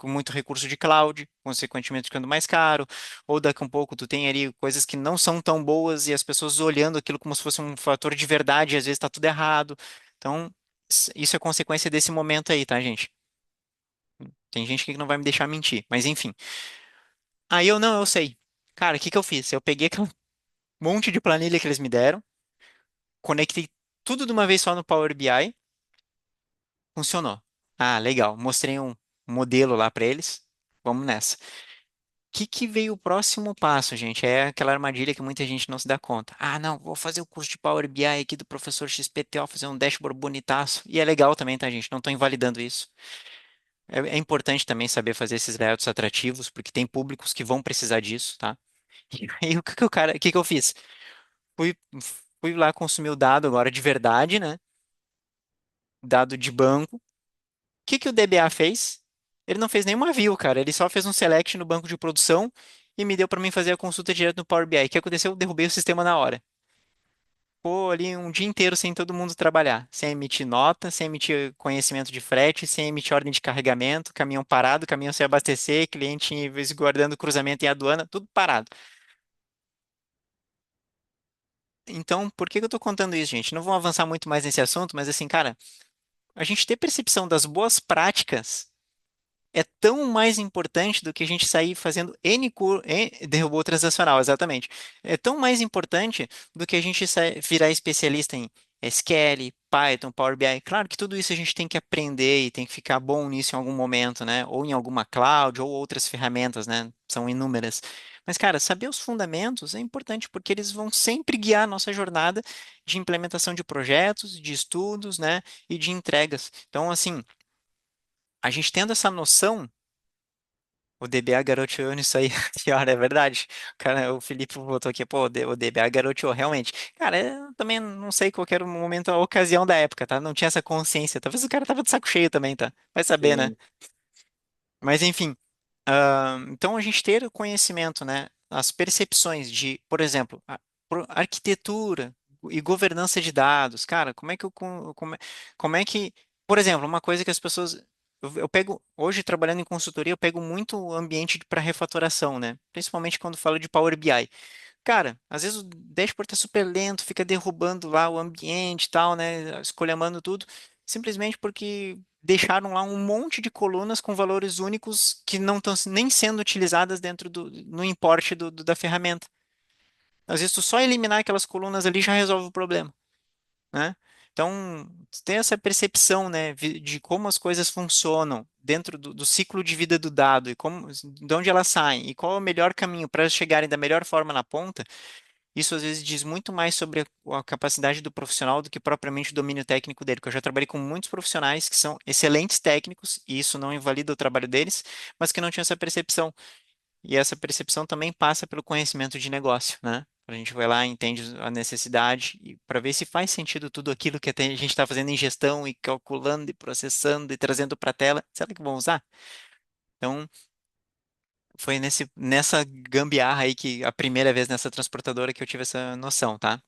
muito recurso de cloud, consequentemente ficando mais caro, ou daqui a um pouco tu tem ali coisas que não são tão boas e as pessoas olhando aquilo como se fosse um fator de verdade, e às vezes está tudo errado. Então, isso é consequência desse momento aí, tá, gente? Tem gente que não vai me deixar mentir, mas enfim. Aí eu não, eu sei. Cara, o que que eu fiz? Eu peguei aquele monte de planilha que eles me deram, conectei tudo de uma vez só no Power BI, funcionou. Ah, legal. Mostrei um modelo lá para eles. Vamos nessa. O que veio o próximo passo, gente? É aquela armadilha que muita gente não se dá conta. Ah, não, vou fazer o curso de Power BI aqui do professor XPTO, fazer um dashboard bonitaço. E é legal também, tá, gente? Não estou invalidando isso. É importante também saber fazer esses layouts atrativos, porque tem públicos que vão precisar disso, tá? E aí o que que eu fiz? Fui, fui lá consumir o dado agora de verdade, né? Dado de banco. Que o DBA fez? Ele não fez nenhuma view, cara. Ele só fez um select no banco de produção e me deu para mim fazer a consulta direto no Power BI. O que aconteceu? Eu derrubei o sistema na hora. Pô, ali um dia inteiro sem todo mundo trabalhar, sem emitir nota, sem emitir conhecimento de frete, sem emitir ordem de carregamento, caminhão parado, caminhão sem abastecer, cliente guardando cruzamento em aduana, tudo parado. Então, por que que eu tô contando isso, gente? Não vou avançar muito mais nesse assunto, mas assim, cara, a gente ter percepção das boas práticas é tão mais importante do que a gente sair fazendo derrubou transacional, exatamente. É tão mais importante do que a gente virar especialista em SQL, Python, Power BI. Claro que tudo isso a gente tem que aprender e tem que ficar bom nisso em algum momento, né? Ou em alguma cloud ou outras ferramentas, né? São inúmeras. Mas, cara, saber os fundamentos é importante porque eles vão sempre guiar a nossa jornada de implementação de projetos, de estudos, né? E de entregas. Então, assim, a gente tendo essa noção, o DBA garoteou nisso aí, pior, é verdade. Cara, o Felipe botou aqui, pô, o DBA garoteou, realmente. Cara, eu também não sei qual que era o momento, a ocasião da época, tá? Não tinha essa consciência. Talvez o cara tava de saco cheio também, tá? Vai saber, né? Sim. Mas enfim, então a gente ter o conhecimento, né? As percepções de, por exemplo, arquitetura e governança de dados. Cara, como é que como é que, por exemplo, uma coisa que as pessoas eu pego hoje trabalhando em consultoria, eu pego muito o ambiente para refatoração, né? Principalmente quando falo de Power BI. Cara, às vezes o dashboard tá super lento, fica derrubando lá o ambiente e tal, né? Escolhendo tudo, simplesmente porque deixaram lá um monte de colunas com valores únicos que não estão nem sendo utilizadas no import da ferramenta. Às vezes, tu só eliminar aquelas colunas ali já resolve o problema, né? Então, ter essa percepção, né, de como as coisas funcionam dentro do ciclo de vida do dado e como, de onde elas saem e qual é o melhor caminho para elas chegarem da melhor forma na ponta, Isso às vezes diz muito mais sobre a capacidade do profissional do que propriamente o domínio técnico dele, porque eu já trabalhei com muitos profissionais que são excelentes técnicos, e isso não invalida o trabalho deles, mas que não tinham essa percepção. E essa percepção também passa pelo conhecimento de negócio, né? A gente vai lá, entende a necessidade para ver se faz sentido tudo aquilo que a gente está fazendo em gestão e calculando e processando e trazendo para a tela. Será que vão usar? Então, foi nessa gambiarra aí que a primeira vez nessa transportadora que eu tive essa noção, tá?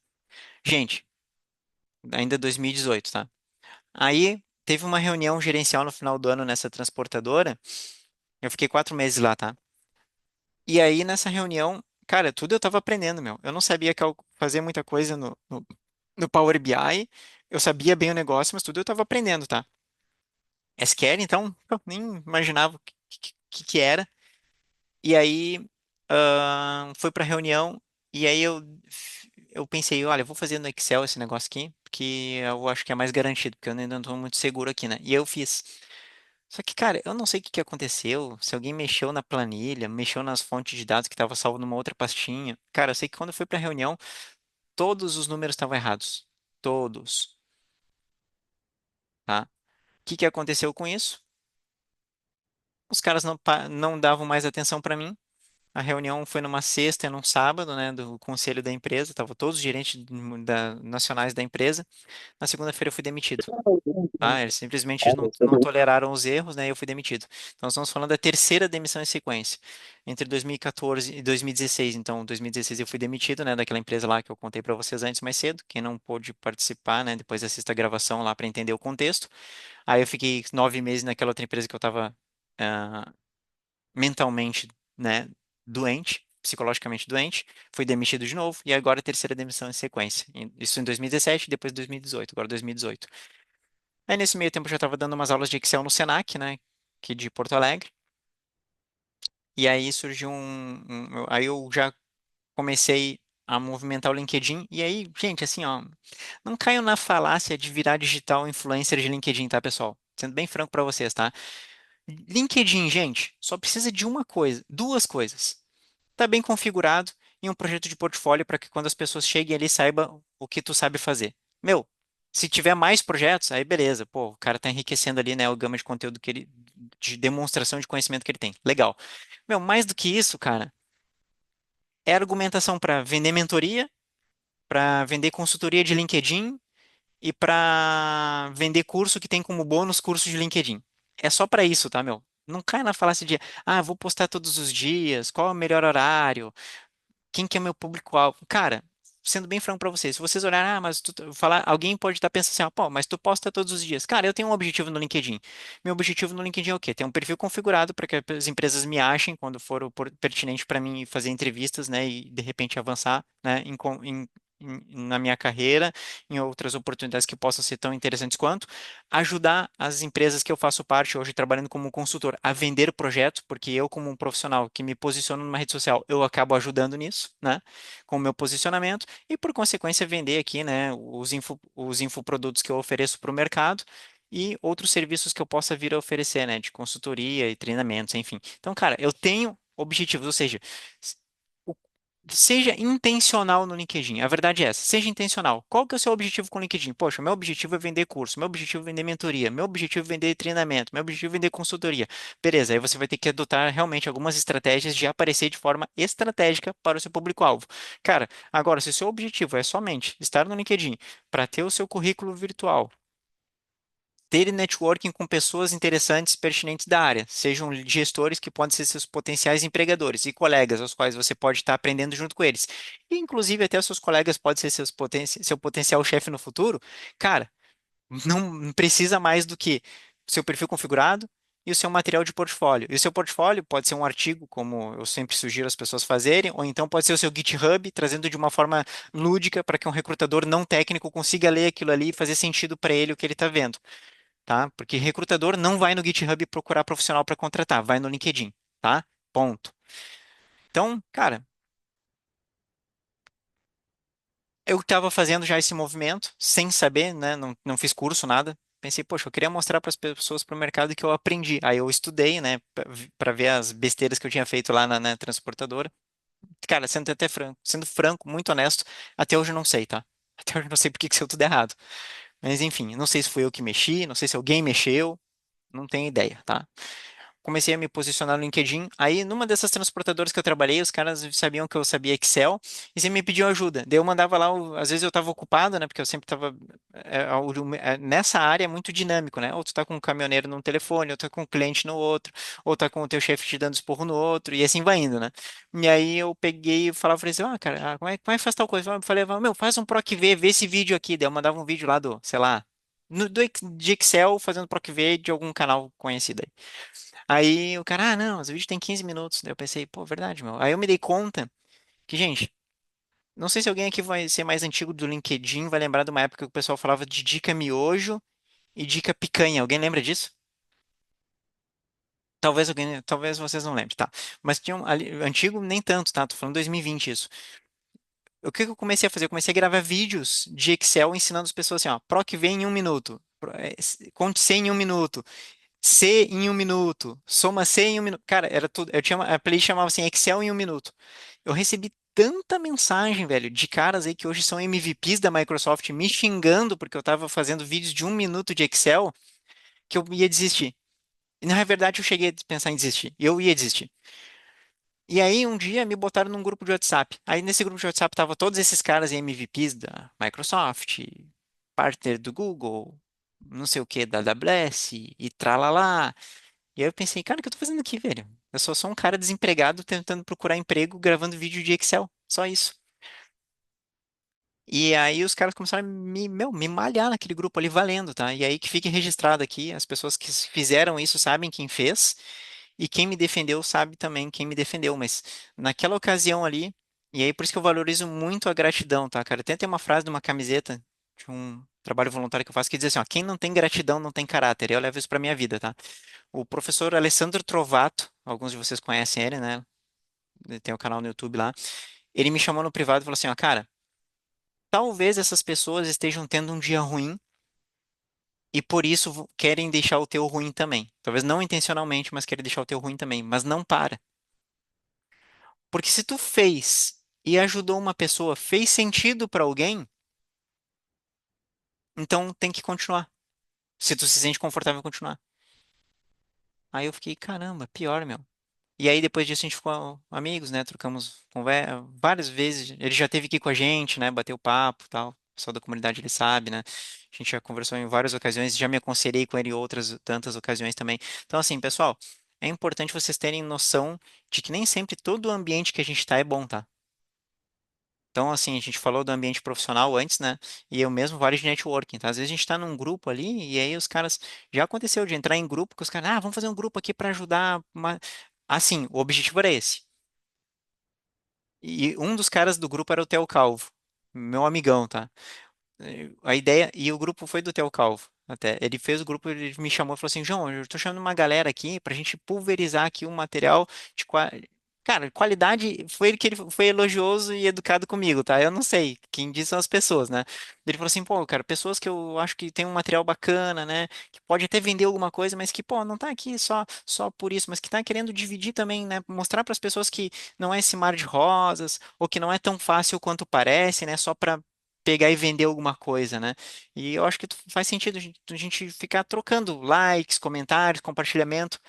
Gente, ainda 2018, tá? Aí teve uma reunião gerencial no final do ano nessa transportadora. Eu fiquei 4 meses lá, tá? E aí nessa reunião, cara, tudo eu tava aprendendo, meu. Eu não sabia fazer muita coisa no Power BI. Eu sabia bem o negócio, mas tudo eu tava aprendendo, tá? SQL, então, eu nem imaginava o que era. E aí, fui pra reunião e aí eu pensei, olha, eu vou fazer no Excel esse negócio aqui, porque eu acho que é mais garantido, porque eu ainda não estou muito seguro aqui, né? E eu fiz. Só que, cara, eu não sei o que que aconteceu, se alguém mexeu na planilha, mexeu nas fontes de dados que estava salvo numa outra pastinha. Cara, eu sei que quando eu fui pra reunião, todos os números estavam errados. Todos, tá? O que que aconteceu com isso? Os caras não davam mais atenção para mim. A reunião foi numa sexta e num sábado, né, do conselho da empresa. Tava todos os gerentes nacionais da empresa. Na segunda-feira eu fui demitido. Ah, eles simplesmente não toleraram os erros, né? E eu fui demitido. Então, nós estamos falando da terceira demissão em sequência. Entre 2014 e 2016. Então, 2016 eu fui demitido, né? Daquela empresa lá que eu contei para vocês antes mais cedo. Quem não pôde participar, né? Depois assista a gravação lá para entender o contexto. Aí eu fiquei 9 meses naquela outra empresa que eu estava mentalmente, né? Doente. Psicologicamente doente, fui demitido de novo e agora a terceira demissão em sequência. Isso em 2017, depois 2018, agora 2018. Aí nesse meio tempo eu já estava dando umas aulas de Excel no Senac, né, aqui de Porto Alegre. E aí surgiu aí eu já comecei a movimentar o LinkedIn. E aí, gente, assim, ó, não caio na falácia de virar digital influencer de LinkedIn, tá, pessoal? Sendo bem franco para vocês, tá? LinkedIn, gente, só precisa de uma coisa, duas coisas. Tá bem configurado e um projeto de portfólio para que quando as pessoas cheguem ali saibam o que tu sabe fazer. Meu, se tiver mais projetos, aí beleza, pô, o cara tá enriquecendo ali, né, o gama de conteúdo de demonstração de conhecimento que ele tem. Legal. Meu, mais do que isso, cara, é argumentação para vender mentoria, para vender consultoria de LinkedIn e para vender curso que tem como bônus curso de LinkedIn. É só para isso, tá, meu? Não cai na falácia de, vou postar todos os dias, qual é o melhor horário, quem que é meu público-alvo? Cara, sendo bem franco pra vocês, se vocês olharem, mas falar, alguém pode estar pensando assim, pô, mas tu posta todos os dias. Cara, eu tenho um objetivo no LinkedIn. Meu objetivo no LinkedIn é o quê? Ter um perfil configurado para que as empresas me achem quando for pertinente para mim fazer entrevistas, né, e de repente avançar, né, na minha carreira, em outras oportunidades que possam ser tão interessantes quanto, ajudar as empresas que eu faço parte hoje, trabalhando como consultor, a vender projetos, porque eu, como um profissional que me posiciono numa rede social, eu acabo ajudando nisso, né? Com o meu posicionamento, e por consequência vender aqui, né? Os infoprodutos que eu ofereço para o mercado. E outros serviços que eu possa vir a oferecer, né? De consultoria e treinamentos, enfim. Então, cara, eu tenho objetivos, ou seja, o- seja intencional no LinkedIn. A verdade é essa, seja intencional. Qual que é o seu objetivo com o LinkedIn? Poxa, meu objetivo é vender curso, meu objetivo é vender mentoria, meu objetivo é vender treinamento, meu objetivo é vender consultoria. Beleza, aí você vai ter que adotar realmente algumas estratégias de aparecer de forma estratégica para o seu público-alvo. Cara, agora, se o seu objetivo é somente estar no LinkedIn para ter o seu currículo virtual, ter networking com pessoas interessantes, pertinentes da área, sejam gestores que podem ser seus potenciais empregadores e colegas, aos quais você pode estar aprendendo junto com eles. E, inclusive, até os seus colegas podem ser seu potencial chefe no futuro. Cara, não precisa mais do que o seu perfil configurado e o seu material de portfólio. E o seu portfólio pode ser um artigo, como eu sempre sugiro as pessoas fazerem, ou então pode ser o seu GitHub, trazendo de uma forma lúdica para que um recrutador não técnico consiga ler aquilo ali e fazer sentido para ele o que ele está vendo, tá? Porque recrutador não vai no GitHub procurar profissional para contratar, vai no LinkedIn, tá? Ponto. Então, cara, eu estava fazendo já esse movimento sem saber, né? Não fiz curso, nada. Pensei, poxa, eu queria mostrar para as pessoas, para o mercado que eu aprendi. Aí eu estudei, né, para ver as besteiras que eu tinha feito lá na transportadora. Cara, sendo franco, muito honesto, até hoje eu não sei, tá? Até hoje eu não sei por que que saiu tudo errado. Mas enfim, não sei se foi eu que mexi, não sei se alguém mexeu, não tenho ideia, tá? Comecei a me posicionar no LinkedIn. Aí, numa dessas transportadoras que eu trabalhei, os caras sabiam que eu sabia Excel e sempre me pediam ajuda. Daí eu mandava lá, às vezes eu estava ocupado, né? Porque eu sempre estava nessa área é muito dinâmico, né? Ou tu tá com um caminhoneiro num telefone, ou tá com um cliente no outro, ou tá com o teu chefe te dando esporro no outro, e assim vai indo, né? E aí eu peguei e falava pra eles, ah, cara, como é que faz tal coisa? Eu falei, meu, faz um PROC V, vê esse vídeo aqui. Daí eu mandava um vídeo lá do, sei lá, de Excel fazendo PROC V de algum canal conhecido aí. Aí o cara, ah, não, os vídeos tem 15 minutos. Daí eu pensei, pô, verdade, meu. Aí eu me dei conta que, gente, não sei se alguém aqui vai ser mais antigo do LinkedIn, vai lembrar de uma época que o pessoal falava de dica miojo e dica picanha. Alguém lembra disso? Talvez alguém, talvez vocês não lembrem, tá? Mas tinha um ali, antigo nem tanto, tá? Tô falando 2020 isso. O que que eu comecei a fazer? Eu comecei a gravar vídeos de Excel ensinando as pessoas assim, ó, PROC V em um minuto, conte C em um minuto, C em um minuto, soma C em um minuto. Cara, era tudo. Eu tinha a playlist chamava assim Excel em um minuto. Eu recebi tanta mensagem, velho, de caras aí que hoje são MVPs da Microsoft me xingando porque eu tava fazendo vídeos de um minuto de Excel que eu ia desistir. E na verdade eu cheguei a pensar em desistir. Eu ia desistir. E aí um dia me botaram num grupo de WhatsApp. Aí nesse grupo de WhatsApp tava todos esses caras MVPs da Microsoft, partner do Google, não sei o que da AWS e tralalá. E aí eu pensei, cara, o que eu tô fazendo aqui, velho? Eu sou só um cara desempregado tentando procurar emprego, gravando vídeo de Excel. Só isso. E aí os caras começaram a me malhar naquele grupo ali valendo, tá? E aí que fique registrado aqui, as pessoas que fizeram isso sabem quem fez, e quem me defendeu sabe também quem me defendeu. Mas naquela ocasião ali, e aí por isso que eu valorizo muito a gratidão, tá, cara? Até tem uma frase de uma camiseta de um trabalho voluntário que eu faço que diz assim, ó, quem não tem gratidão não tem caráter. Eu levo isso pra minha vida, tá? O professor Alessandro Trovato, alguns de vocês conhecem ele, né? Ele tem o canal no YouTube lá. Ele me chamou no privado e falou assim: ó, cara, talvez essas pessoas estejam tendo um dia ruim e por isso querem deixar o teu ruim também. Talvez não intencionalmente, mas querem deixar o teu ruim também. Mas não para. Porque se tu fez e ajudou uma pessoa, fez sentido para alguém, então tem que continuar. Se tu se sente confortável em continuar. Aí eu fiquei, caramba, pior, meu. E aí depois disso a gente ficou amigos, né? Trocamos conversa várias vezes. Ele já esteve aqui com a gente, né? Bateu papo, tal. O pessoal da comunidade ele sabe, né? A gente já conversou em várias ocasiões, já me aconselhei com ele em outras tantas ocasiões também. Então assim, pessoal, é importante vocês terem noção de que nem sempre todo o ambiente que a gente está é bom, tá? Então, assim, a gente falou do ambiente profissional antes, né? E eu mesmo vale de networking, tá? Às vezes a gente tá num grupo ali e aí os caras. Já aconteceu de entrar em grupo que os caras, ah, vamos fazer um grupo aqui para ajudar. Assim, o objetivo era esse. E um dos caras do grupo era o Theo Calvo, meu amigão, tá? A ideia, e o grupo foi do Theo Calvo, até. Ele fez o grupo, ele me chamou e falou assim: João, eu tô chamando uma galera aqui pra gente pulverizar aqui um material de Cara, qualidade, foi ele que ele foi elogioso e educado comigo, tá? Eu não sei, quem diz são as pessoas, né? Ele falou assim, pô, cara, pessoas que eu acho que tem um material bacana, né? Que pode até vender alguma coisa, mas que, pô, não tá aqui só por isso, mas que tá querendo dividir também, né? Mostrar para as pessoas que não é esse mar de rosas, ou que não é tão fácil quanto parece, né? Só para pegar e vender alguma coisa, né? E eu acho que faz sentido a gente ficar trocando likes, comentários, compartilhamento.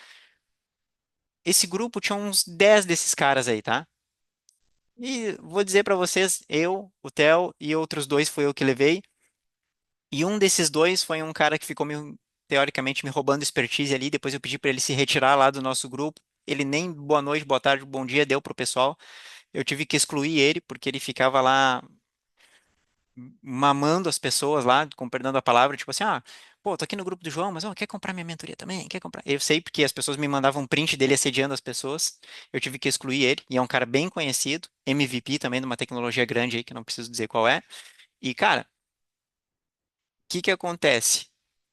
Esse grupo tinha uns 10 desses caras aí, tá? E vou dizer pra vocês, eu, o Theo e outros dois foi eu que levei. E um desses dois foi um cara que ficou teoricamente me roubando expertise ali. Depois eu pedi pra ele se retirar lá do nosso grupo. Ele nem boa noite, boa tarde, bom dia deu pro pessoal. Eu tive que excluir ele porque ele ficava lá mamando as pessoas lá, com perdão da palavra, tipo assim, ah, pô, tô aqui no grupo do João, mas ó, quer comprar minha mentoria também? Quer comprar? Eu sei porque as pessoas me mandavam um print dele assediando as pessoas. Eu tive que excluir ele, e é um cara bem conhecido, MVP também de uma tecnologia grande aí, que eu não preciso dizer qual é. E, cara, o que que acontece?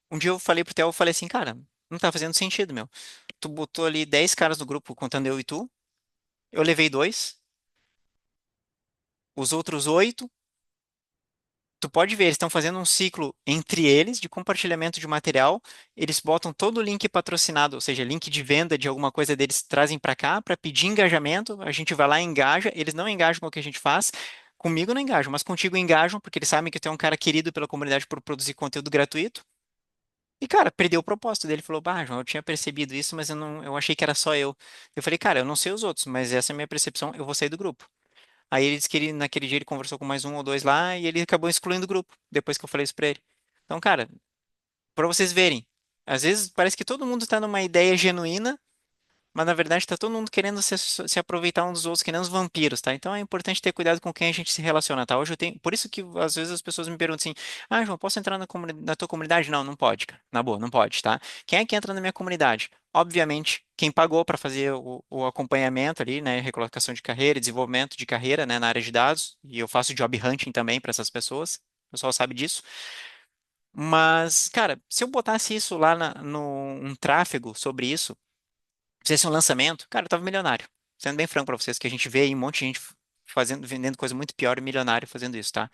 Um dia eu falei pro Theo, eu falei assim, cara, não tá fazendo sentido, meu. Tu botou ali 10 caras no grupo, contando eu e tu, eu levei dois, os outros oito tu pode ver, eles estão fazendo um ciclo entre eles de compartilhamento de material. Eles botam todo o link patrocinado, ou seja, link de venda de alguma coisa deles, trazem para cá para pedir engajamento. A gente vai lá e engaja. Eles não engajam com o que a gente faz. Comigo não engajam, mas contigo engajam, porque eles sabem que tu é um cara querido pela comunidade por produzir conteúdo gratuito. E, cara, perdeu o propósito dele. Falou, bah, João, eu tinha percebido isso, mas eu não, eu achei que era só eu. Eu falei, cara, eu não sei os outros, mas essa é a minha percepção, eu vou sair do grupo. Aí ele disse que ele, naquele dia ele conversou com mais um ou dois lá e ele acabou excluindo o grupo, depois que eu falei isso pra ele. Então, cara, pra vocês verem, às vezes parece que todo mundo tá numa ideia genuína, mas na verdade tá todo mundo querendo se aproveitar um dos outros, que nem os vampiros, tá? Então é importante ter cuidado com quem a gente se relaciona, tá? Hoje eu tenho, por isso que às vezes as pessoas me perguntam assim: "Ah, João, posso entrar na tua comunidade?" Não, não pode, cara. Na boa, não pode, tá? Quem é que entra na minha comunidade? Obviamente, quem pagou para fazer o acompanhamento ali, né, recolocação de carreira, desenvolvimento de carreira, né, na área de dados, e eu faço job hunting também para essas pessoas. O pessoal sabe disso. Mas, cara, se eu botasse isso lá no um tráfego sobre isso, fizesse um lançamento, cara, eu tava milionário. Sendo bem franco pra vocês, que a gente vê aí um monte de gente fazendo, vendendo coisa muito pior e milionário fazendo isso, tá?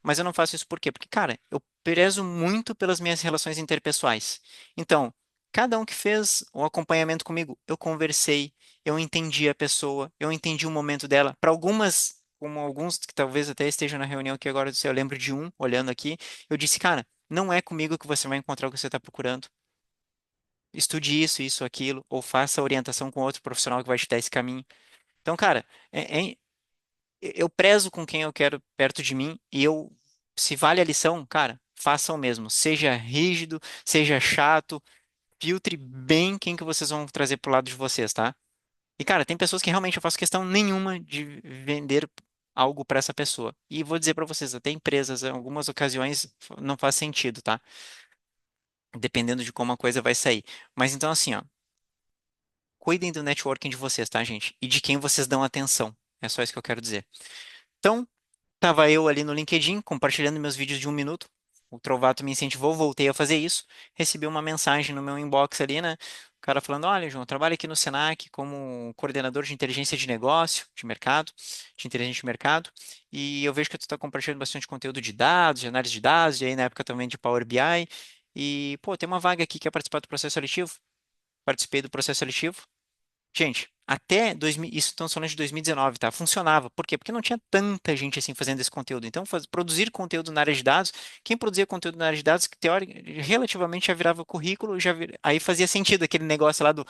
Mas eu não faço isso por quê? Porque, cara, eu prezo muito pelas minhas relações interpessoais. Então, cada um que fez o acompanhamento comigo, eu conversei, eu entendi a pessoa, eu entendi o momento dela. Para algumas, como alguns que talvez até estejam na reunião aqui agora, eu lembro de um olhando aqui, eu disse, cara, não é comigo que você vai encontrar o que você está procurando. Estude isso, isso, aquilo, ou faça orientação com outro profissional que vai te dar esse caminho. Então, cara, eu prezo com quem eu quero perto de mim e eu, se vale a lição, cara, faça o mesmo. Seja rígido, seja chato, filtre bem quem que vocês vão trazer pro lado de vocês, tá? E, cara, tem pessoas que realmente eu faço questão nenhuma de vender algo para essa pessoa. E vou dizer para vocês, até empresas, em algumas ocasiões não faz sentido, tá? Dependendo de como a coisa vai sair. Mas então, assim, ó, cuidem do networking de vocês, tá, gente? E de quem vocês dão atenção. É só isso que eu quero dizer. Então, tava eu ali no LinkedIn compartilhando meus vídeos de 1 minuto. O Trovato me incentivou, voltei a fazer isso. Recebi uma mensagem no meu inbox ali, né? O cara falando: Olha, João, eu trabalho aqui no Senac como coordenador de inteligência de negócio, de mercado, de inteligência de mercado. E eu vejo que tu está compartilhando bastante conteúdo de dados, de análise de dados, e aí na época também de Power BI. E, pô, tem uma vaga aqui que é participar do processo seletivo. Participei do processo seletivo. Gente, até 2000, isso estamos falando de 2019, tá? Funcionava. Por quê? Porque não tinha tanta gente assim fazendo esse conteúdo. Então, produzir conteúdo na área de dados, quem produzia conteúdo na área de dados, que relativamente já virava currículo, aí fazia sentido aquele negócio lá do,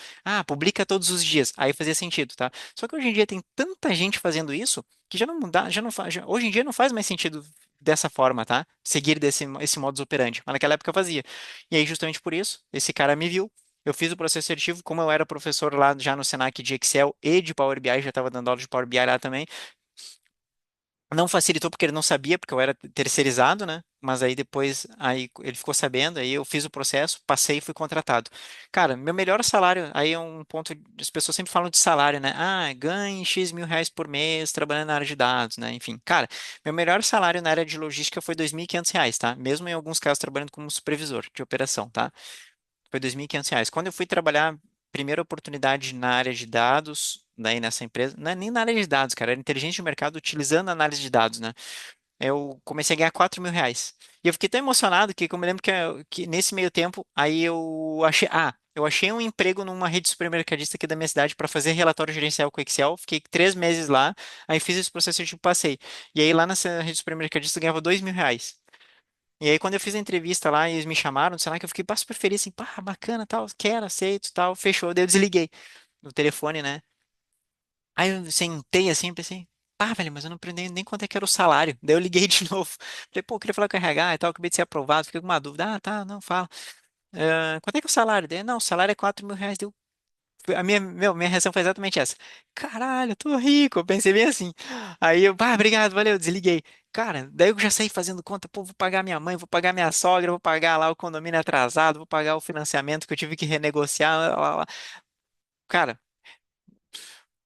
publica todos os dias. Aí fazia sentido, tá? Só que hoje em dia tem tanta gente fazendo isso que já não dá, já não faz, hoje em dia não faz mais sentido dessa forma, tá? Seguir esse modus operandi. Mas naquela época fazia. E aí, justamente por isso, esse cara me viu. Eu fiz o processo seletivo, como eu era professor lá já no Senac de Excel e de Power BI, já estava dando aula de Power BI lá também. Não facilitou porque ele não sabia, porque eu era terceirizado, né? Mas aí depois, aí ele ficou sabendo, aí eu fiz o processo, passei e fui contratado. Cara, meu melhor salário, aí é um ponto, as pessoas sempre falam de salário, né? Ah, ganhe X mil reais por mês trabalhando na área de dados, né? Enfim, cara, meu melhor salário na área de logística foi R$ 2.500, tá? Mesmo em alguns casos trabalhando como supervisor de operação, tá? Foi R$ 2.500. Quando eu fui trabalhar, primeira oportunidade na área de dados, daí nessa empresa, não é nem na área de dados, cara, era inteligência de mercado utilizando análise de dados, né? Eu comecei a ganhar R$ 4.000. E eu fiquei tão emocionado que eu me lembro que nesse meio tempo, aí eu achei um emprego numa rede supermercadista aqui da minha cidade para fazer relatório gerencial com Excel. Fiquei 3 meses lá, aí fiz esse processo de passei. E aí lá nessa rede supermercadista eu ganhava R$ 2.000. E aí, quando eu fiz a entrevista lá e eles me chamaram, sei lá, que eu fiquei super feliz, assim, pá, bacana, tal, quero, aceito, tal, fechou. Daí eu desliguei no telefone, né? Aí eu sentei assim, pensei, pá, velho, mas eu não aprendi nem quanto é que era o salário. Daí eu liguei de novo. Falei, pô, eu queria falar com o RH e tal, acabei de ser aprovado, fiquei com uma dúvida. Ah, tá, não, fala. Quanto é que é o salário? Daí, não, o salário é R$ 4.000. Minha reação foi exatamente essa. Caralho, eu tô rico. Eu pensei bem assim. Aí eu, obrigado, valeu, desliguei. Cara, daí eu já saí fazendo conta, pô, vou pagar minha mãe, vou pagar minha sogra, vou pagar lá o condomínio atrasado, vou pagar o financiamento que eu tive que renegociar. Lá, lá, lá. Cara,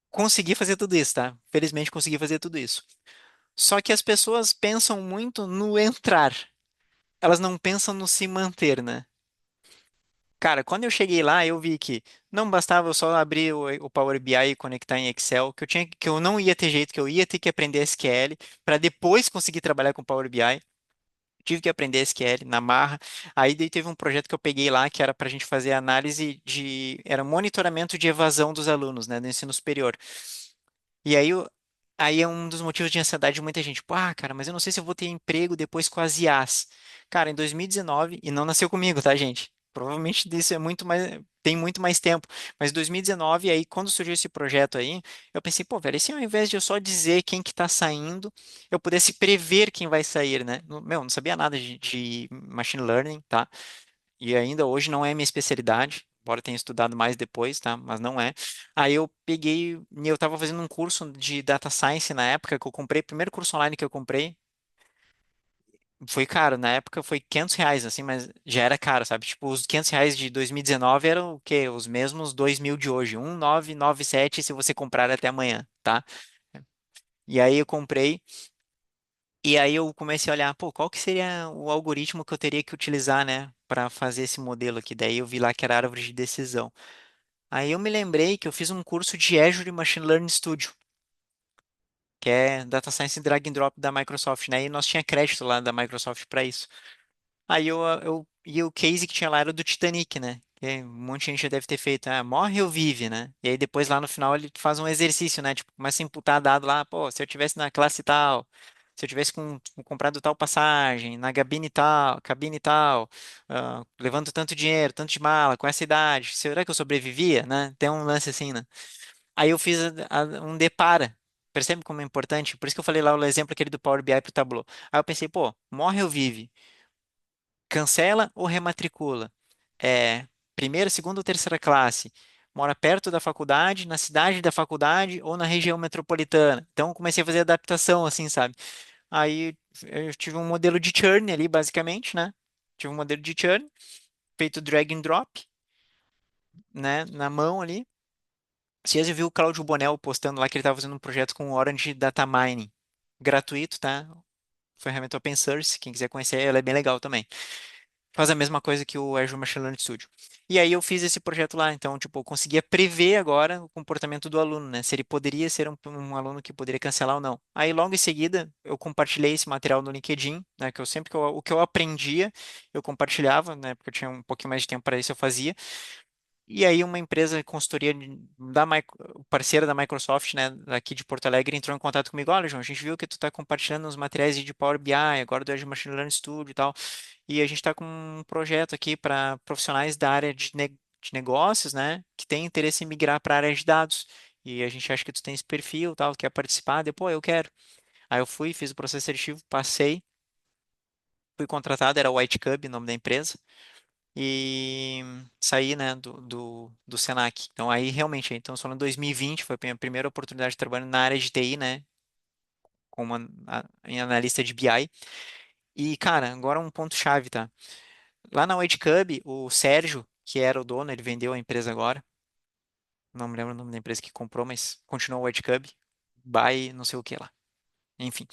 consegui fazer tudo isso, tá? Felizmente consegui fazer tudo isso. Só que as pessoas pensam muito no entrar. Elas não pensam no se manter, né? Cara, quando eu cheguei lá, eu vi que não bastava eu só abrir o Power BI e conectar em Excel, que eu não ia ter jeito, que eu ia ter que aprender SQL para depois conseguir trabalhar com Power BI. tive que aprender SQL na marra. Aí daí teve um projeto que eu peguei lá que era para a gente fazer análise era monitoramento de evasão dos alunos, né, do ensino superior. E aí é um dos motivos de ansiedade de muita gente. Tipo, cara, mas eu não sei se eu vou ter emprego depois com as IAs. Cara, em 2019, e não nasceu comigo, tá, gente? Provavelmente isso é muito mais, tem muito mais tempo. Mas 2019, aí, quando surgiu esse projeto aí, eu pensei, pô, velho, e se ao invés de eu só dizer quem que tá saindo, eu pudesse prever quem vai sair, né? Meu, não sabia nada de machine learning, tá? E ainda hoje não é minha especialidade, embora tenha estudado mais depois, tá? Mas não é. Aí eu peguei, eu estava fazendo um curso de data science na época que eu comprei, primeiro curso online que eu comprei, foi caro, na época foi R$ 500, assim, mas já era caro, sabe? Tipo, os R$ 500 de 2019 eram o quê? Os mesmos 2.000 de hoje, 1.997 se você comprar até amanhã, tá? E aí eu comprei. E aí eu comecei a olhar, pô, qual que seria o algoritmo que eu teria que utilizar, né, para fazer esse modelo aqui? Daí eu vi lá que era a árvore de decisão. Aí eu me lembrei que eu fiz um curso de Azure Machine Learning Studio, que é Data Science Drag and Drop da Microsoft, né? E nós tinha crédito lá da Microsoft para isso. Aí e o case que tinha lá era do Titanic, né? Que um monte de gente já deve ter feito, morre ou vive, né? E aí depois lá no final ele faz um exercício, né? Tipo, começa a imputar dado lá, pô, se eu tivesse na classe tal, se eu tivesse comprado tal passagem, na cabine tal, levando tanto dinheiro, tanto de mala, com essa idade, será que eu sobrevivia, né? Tem um lance assim, né? Aí eu fiz um depara. Percebe como é importante? Por isso que eu falei lá o exemplo aquele do Power BI pro Tableau. Aí eu pensei, pô, morre ou vive? Cancela ou rematricula? Primeira, segunda ou terceira classe? Mora perto da faculdade, na cidade da faculdade ou na região metropolitana? Então, eu comecei a fazer adaptação, assim, sabe? Aí, eu tive um modelo de churn ali, basicamente, né? Tive um modelo de churn, feito drag and drop, né? Na mão ali. Vocês já viu o Claudio Bonel postando lá que ele estava fazendo um projeto com o Orange Data Mining. Gratuito, tá? Ferramenta open source, quem quiser conhecer, ela é bem legal também. Faz a mesma coisa que o Azure Machine Learning Studio. E aí eu fiz esse projeto lá, então, tipo, eu conseguia prever agora o comportamento do aluno, né? Se ele poderia ser um aluno que poderia cancelar ou não. Aí logo em seguida eu compartilhei esse material no LinkedIn, né? Que eu sempre o que eu aprendia, eu compartilhava, né? Porque eu tinha um pouquinho mais de tempo para isso, eu fazia. E aí uma empresa de consultoria parceira da Microsoft, né, aqui de Porto Alegre, entrou em contato comigo. Olha, João, a gente viu que tu está compartilhando os materiais de Power BI, agora do Azure Machine Learning Studio e tal, e a gente está com um projeto aqui para profissionais da área de negócios, né, que tem interesse em migrar para a área de dados. E a gente acha que tu tem esse perfil, tal, quer participar? Depois eu quero. Aí eu fui, fiz o processo seletivo, passei, fui contratado, era White Cub, o nome da empresa e saí, né, do Senac. Então aí realmente, então só em 2020 foi a minha primeira oportunidade de trabalho na área de TI, né, como em analista de BI. E cara, agora um ponto chave, tá? Lá na White Cub, o Sérgio, que era o dono, ele vendeu a empresa agora. Não me lembro o nome da empresa que comprou, mas continuou o White Cub, by não sei o que lá. Enfim.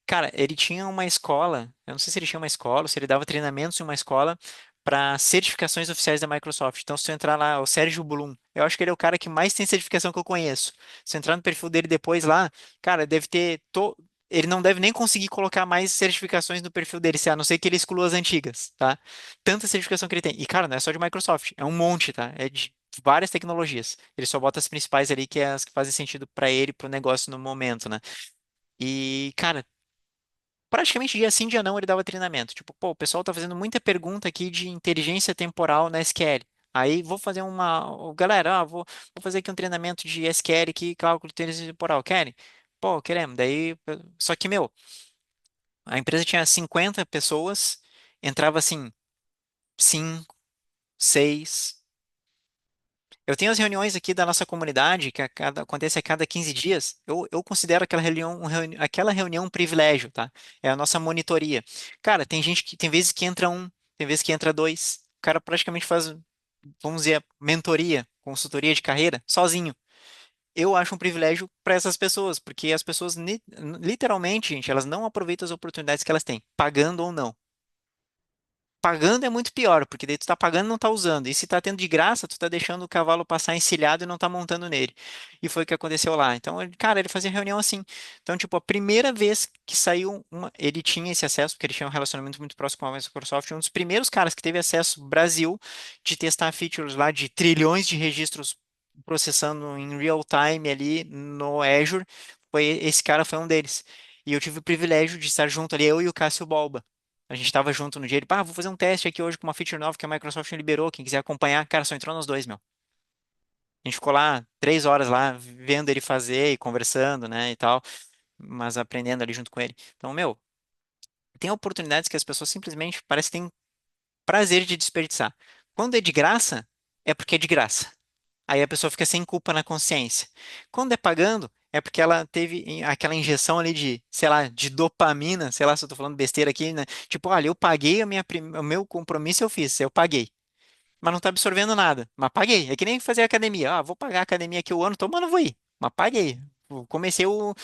Cara, ele tinha uma escola, eu não sei se ele tinha uma escola, ou se ele dava treinamentos em uma escola para certificações oficiais da Microsoft. Então, se tu entrar lá, o Sérgio Blum, eu acho que ele é o cara que mais tem certificação que eu conheço. Se tu entrar no perfil dele depois lá, cara, deve ter. Ele não deve nem conseguir colocar mais certificações no perfil dele, a não ser que ele exclua as antigas, tá? Tanta certificação que ele tem. E, cara, não é só de Microsoft, é um monte, tá? É de várias tecnologias. Ele só bota as principais ali, que é as que fazem sentido para ele, para o negócio no momento, né? E, cara, praticamente dia sim, dia não, ele dava treinamento. Tipo, pô, o pessoal tá fazendo muita pergunta aqui de inteligência temporal na SQL. Aí vou fazer galera, vou fazer aqui um treinamento de SQL aqui, cálculo de inteligência temporal. Querem? Pô, queremos. Daí, só que, meu, a empresa tinha 50 pessoas, entrava assim, 5, 6. Eu tenho as reuniões aqui da nossa comunidade, que acontece a cada 15 dias. Eu considero aquela reunião um privilégio, tá? É a nossa monitoria. Cara, tem vezes que entra um, tem vezes que entra dois. O cara praticamente faz, vamos dizer, mentoria, consultoria de carreira, sozinho. Eu acho um privilégio para essas pessoas, porque as pessoas, literalmente, gente, elas não aproveitam as oportunidades que elas têm, pagando ou não. Pagando é muito pior, porque daí tu tá pagando e não tá usando. E se tá tendo de graça, tu tá deixando o cavalo passar encilhado e não tá montando nele. E foi o que aconteceu lá. Então, cara, ele fazia reunião assim. Então, tipo, a primeira vez que saiu uma, ele tinha esse acesso, porque ele tinha um relacionamento muito próximo com a Microsoft, um dos primeiros caras que teve acesso Brasil de testar features lá de trilhões de registros processando em real time ali no Azure, esse cara foi um deles. E eu tive o privilégio de estar junto ali, eu e o Cássio Balba. A gente tava junto no dia, ele, pá, vou fazer um teste aqui hoje com uma feature nova que a Microsoft liberou, quem quiser acompanhar, cara, só entrou nós dois, meu. A gente ficou lá 3 horas lá, vendo ele fazer e conversando, né, e tal, mas aprendendo ali junto com ele. Então, meu, tem oportunidades que as pessoas simplesmente parece que têm prazer de desperdiçar. Quando é de graça, é porque é de graça. Aí a pessoa fica sem culpa na consciência. Quando é pagando, é porque ela teve aquela injeção ali de, sei lá, de dopamina, sei lá se eu tô falando besteira aqui, né? Tipo, olha, eu paguei o meu compromisso, eu fiz, eu paguei. Mas não tá absorvendo nada. Mas paguei. É que nem fazer academia. Ah, vou pagar a academia aqui o ano todo, mas não vou ir. Mas paguei. Eu comecei o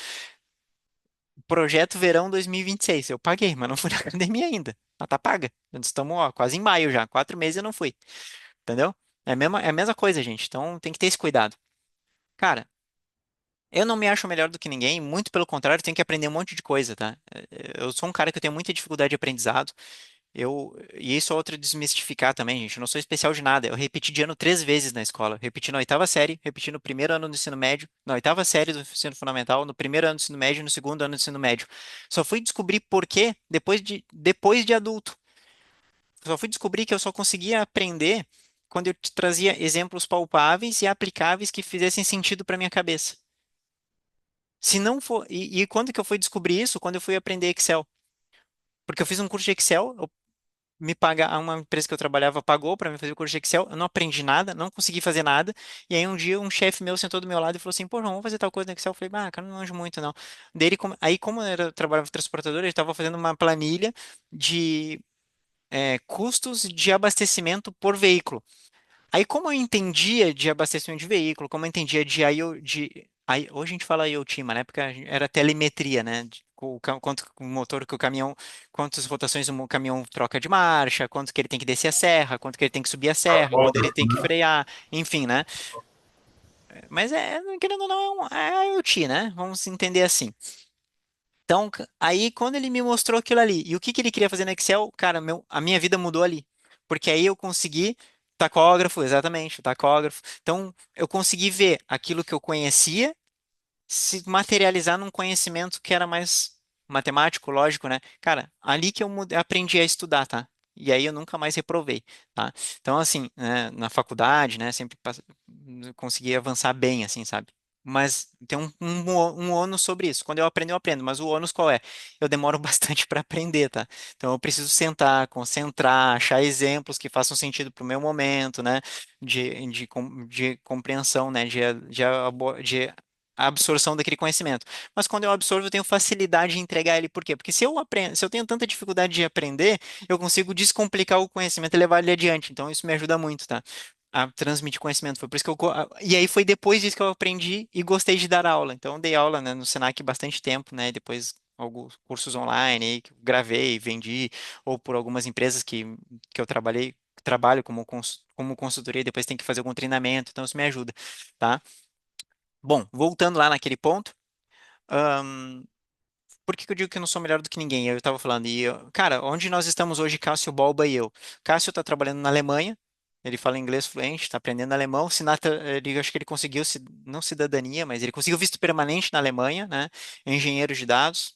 projeto Verão 2026. Eu paguei, mas não fui na academia ainda. Mas tá paga. Nós estamos, ó, quase em maio já. 4 meses eu não fui. Entendeu? É a mesma coisa, gente. Então tem que ter esse cuidado. Cara, eu não me acho melhor do que ninguém, muito pelo contrário, tenho que aprender um monte de coisa, tá? Eu sou um cara que eu tenho muita dificuldade de aprendizado. E isso é outro desmistificar também, gente. Eu não sou especial de nada. Eu repeti de ano 3 vezes na escola. Repeti na oitava série, repeti no primeiro ano do ensino médio, na oitava série do ensino fundamental, no primeiro ano do ensino médio e no segundo ano do ensino médio. Só fui descobrir por quê depois de adulto. Só fui descobrir que eu só conseguia aprender quando eu te trazia exemplos palpáveis e aplicáveis que fizessem sentido para minha cabeça. Se não for, e quando que eu fui descobrir isso? Quando eu fui aprender Excel. Porque eu fiz um curso de Excel, uma empresa que eu trabalhava pagou para mim fazer o curso de Excel, eu não aprendi nada, não consegui fazer nada. E aí um dia um chefe meu sentou do meu lado e falou assim: "Pô, não, vamos fazer tal coisa no Excel". Eu falei: "Ah, cara, não manjo muito não". Aí como eu trabalhava em transportadora, ele estava fazendo uma planilha de custos de abastecimento por veículo. Aí, como eu entendia de abastecimento de veículo, como eu entendia de hoje a gente fala IoT, mas na época era telemetria, né? Quanto o motor que o caminhão, quantas rotações o caminhão troca de marcha, quanto que ele tem que descer a serra, quanto que ele tem que subir a serra, quando ele tem que frear, enfim, né? Mas querendo ou não, é IoT, né? Vamos entender assim. Então, aí quando ele me mostrou aquilo ali, e o que que ele queria fazer no Excel, cara, a minha vida mudou ali. Porque aí eu consegui tacógrafo, exatamente, o tacógrafo. Então, eu consegui ver aquilo que eu conhecia se materializar num conhecimento que era mais matemático, lógico, né? Cara, ali que eu aprendi a estudar, tá? E aí eu nunca mais reprovei, tá? Então, assim, né, na faculdade, né, sempre consegui avançar bem, assim, sabe? Mas tem um ônus sobre isso. Quando eu aprendo. Mas o ônus qual é? Eu demoro bastante para aprender, tá? Então eu preciso sentar, concentrar, achar exemplos que façam sentido para o meu momento, né? De compreensão, né? De a absorção daquele conhecimento. Mas quando eu absorvo, eu tenho facilidade em entregar ele. Por quê? Porque se eu tenho tanta dificuldade de aprender, eu consigo descomplicar o conhecimento e levar ele adiante. Então, isso me ajuda muito, tá? A transmitir conhecimento. Foi por isso que e aí foi depois disso que eu aprendi e gostei de dar aula. Então, eu dei aula, né, no Senac bastante tempo, né? E depois alguns cursos online aí que eu gravei, vendi, ou por algumas empresas que eu trabalho como consultoria, e depois tem que fazer algum treinamento, então isso me ajuda, tá? Bom, voltando lá naquele ponto, ahn, por que que eu digo que eu não sou melhor do que ninguém? Eu estava falando, cara, onde nós estamos hoje, Cássio Balba e eu? Cássio está trabalhando na Alemanha, ele fala inglês fluente, está aprendendo alemão. Acho que ele conseguiu, não cidadania, mas ele conseguiu visto permanente na Alemanha, né? É engenheiro de dados,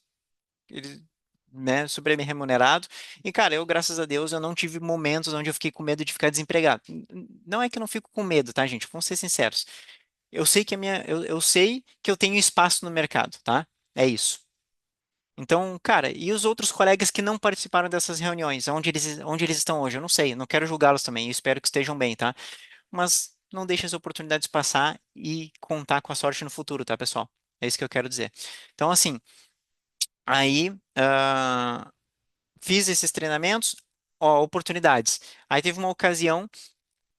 ele, né, super bem remunerado. E, cara, eu, graças a Deus, eu não tive momentos onde eu fiquei com medo de ficar desempregado. Não é que eu não fico com medo, tá, gente? Vamos ser sinceros. Eu sei que eu tenho espaço no mercado, tá? É isso. Então, cara, e os outros colegas que não participaram dessas reuniões, onde eles estão hoje? Eu não sei, não quero julgá-los também, eu espero que estejam bem, tá? Mas não deixe as oportunidades passar e contar com a sorte no futuro, tá, pessoal? É isso que eu quero dizer. Então, assim, aí fiz esses treinamentos, ó, oportunidades. Aí teve uma ocasião,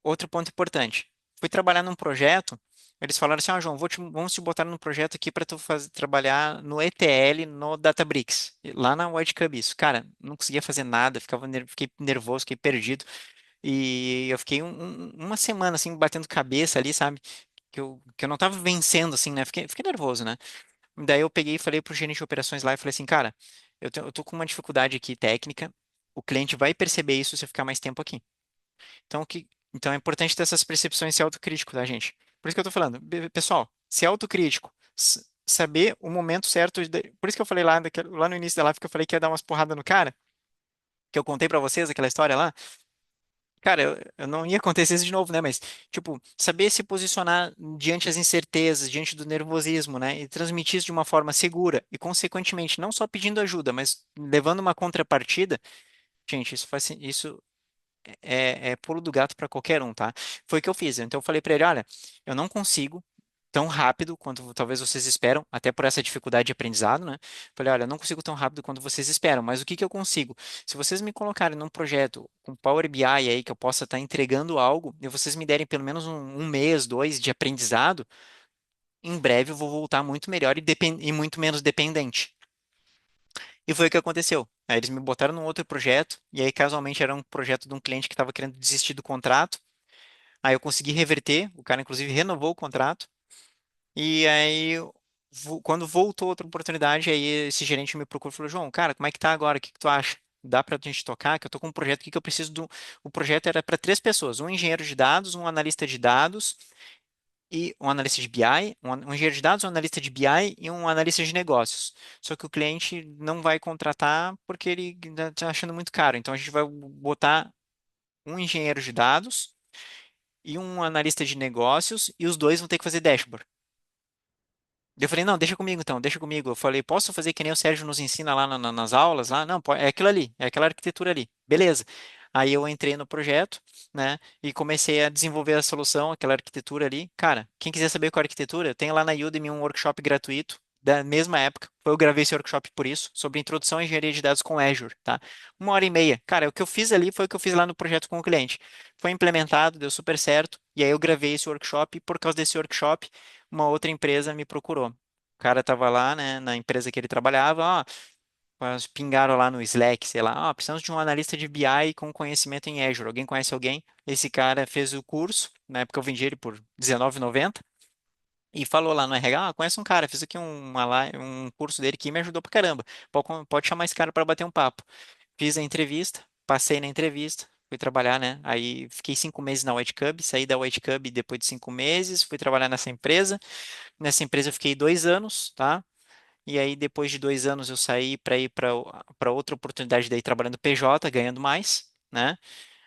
outro ponto importante. Fui trabalhar num projeto. Eles falaram assim, ó, João, vamos te botar num projeto aqui para tu trabalhar no ETL, no Databricks, lá na White Cube isso. Cara, não conseguia fazer nada, fiquei nervoso, fiquei perdido. E eu fiquei uma semana, assim, batendo cabeça ali, sabe? Que eu não tava vencendo, assim, né? Fiquei nervoso, né? Daí eu peguei e falei pro gerente de operações lá e falei assim, cara, eu tô com uma dificuldade aqui técnica, o cliente vai perceber isso se eu ficar mais tempo aqui. Então, então é importante ter essas percepções e ser autocrítico, tá, gente? Por isso que eu tô falando, pessoal, ser autocrítico, saber o momento certo. Por isso que eu falei lá no início da live que eu falei que ia dar umas porradas no cara, que eu contei pra vocês aquela história lá. Cara, eu não ia acontecer isso de novo, né? Mas, tipo, saber se posicionar diante das incertezas, diante do nervosismo, né? E transmitir isso de uma forma segura e, consequentemente, não só pedindo ajuda, mas levando uma contrapartida. Gente, isso é pulo do gato para qualquer um, tá? Foi o que eu fiz. Então eu falei para ele, olha, eu não consigo tão rápido quanto talvez vocês esperam, até por essa dificuldade de aprendizado, né? Falei, olha, eu não consigo tão rápido quanto vocês esperam, mas o que que eu consigo? Se vocês me colocarem num projeto com Power BI aí que eu possa estar entregando algo e vocês me derem pelo menos um mês, dois de aprendizado, em breve eu vou voltar muito melhor e muito menos dependente. E foi o que aconteceu. Aí eles me botaram num outro projeto, e aí casualmente era um projeto de um cliente que estava querendo desistir do contrato. Aí eu consegui reverter, o cara inclusive renovou o contrato. E aí, quando voltou outra oportunidade, aí esse gerente me procurou e falou: João, cara, como é que tá agora? O que que tu acha? Dá pra gente tocar? Que eu tô com um projeto aqui que eu preciso do. O projeto era para três pessoas: um engenheiro de dados, um analista de dados e um analista de BI, um engenheiro de dados, um analista de BI e um analista de negócios. Só que o cliente não vai contratar porque ele está achando muito caro. Então a gente vai botar um engenheiro de dados e um analista de negócios e os dois vão ter que fazer dashboard. Eu falei, não, deixa comigo então, deixa comigo. Eu falei, posso fazer que nem o Sérgio nos ensina lá nas aulas? Lá? Não, é aquilo ali, é aquela arquitetura ali. Beleza. Aí eu entrei no projeto, né, e comecei a desenvolver a solução, aquela arquitetura ali. Cara, quem quiser saber qual é a arquitetura, eu tenho lá na Udemy um workshop gratuito da mesma época. Eu gravei esse workshop por isso, sobre introdução à engenharia de dados com Azure, tá? 1 hora e meia. Cara, o que eu fiz ali foi o que eu fiz lá no projeto com o cliente. Foi implementado, deu super certo, e aí eu gravei esse workshop, e por causa desse workshop, uma outra empresa me procurou. O cara tava lá, né, na empresa que ele trabalhava, ó, pingaram lá no Slack, sei lá, ó, precisamos de um analista de BI com conhecimento em Azure. Alguém conhece alguém? Esse cara fez o curso, na época eu vendi ele por R$19,90 e falou lá no RH, conhece um cara, fiz aqui um curso dele que me ajudou pra caramba. Pode chamar esse cara para bater um papo. Fiz a entrevista, passei na entrevista, fui trabalhar, né? Aí fiquei 5 meses na White Cube, saí da White Cube depois de 5 meses, fui trabalhar nessa empresa. Nessa empresa eu fiquei 2 anos, tá? E aí depois de 2 anos eu saí para ir para outra oportunidade daí trabalhando PJ, ganhando mais, né?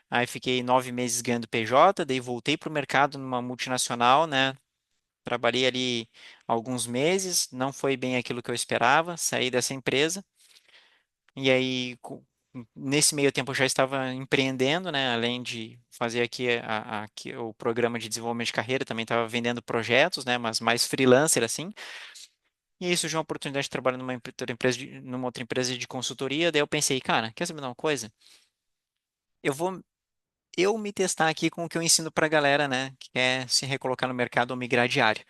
Aí fiquei 9 meses ganhando PJ, daí voltei para o mercado numa multinacional, né? Trabalhei ali alguns meses, não foi bem aquilo que eu esperava, saí dessa empresa. E aí, nesse meio tempo, eu já estava empreendendo, né? Além de fazer aqui o programa de desenvolvimento de carreira, também estava vendendo projetos, né? Mas mais freelancer, assim. E aí surgiu uma oportunidade de trabalhar numa outra empresa de consultoria. Daí eu pensei, cara, quer saber de uma coisa? Eu vou eu me testar aqui com o que eu ensino para a galera, né? Que é se recolocar no mercado ou migrar de área.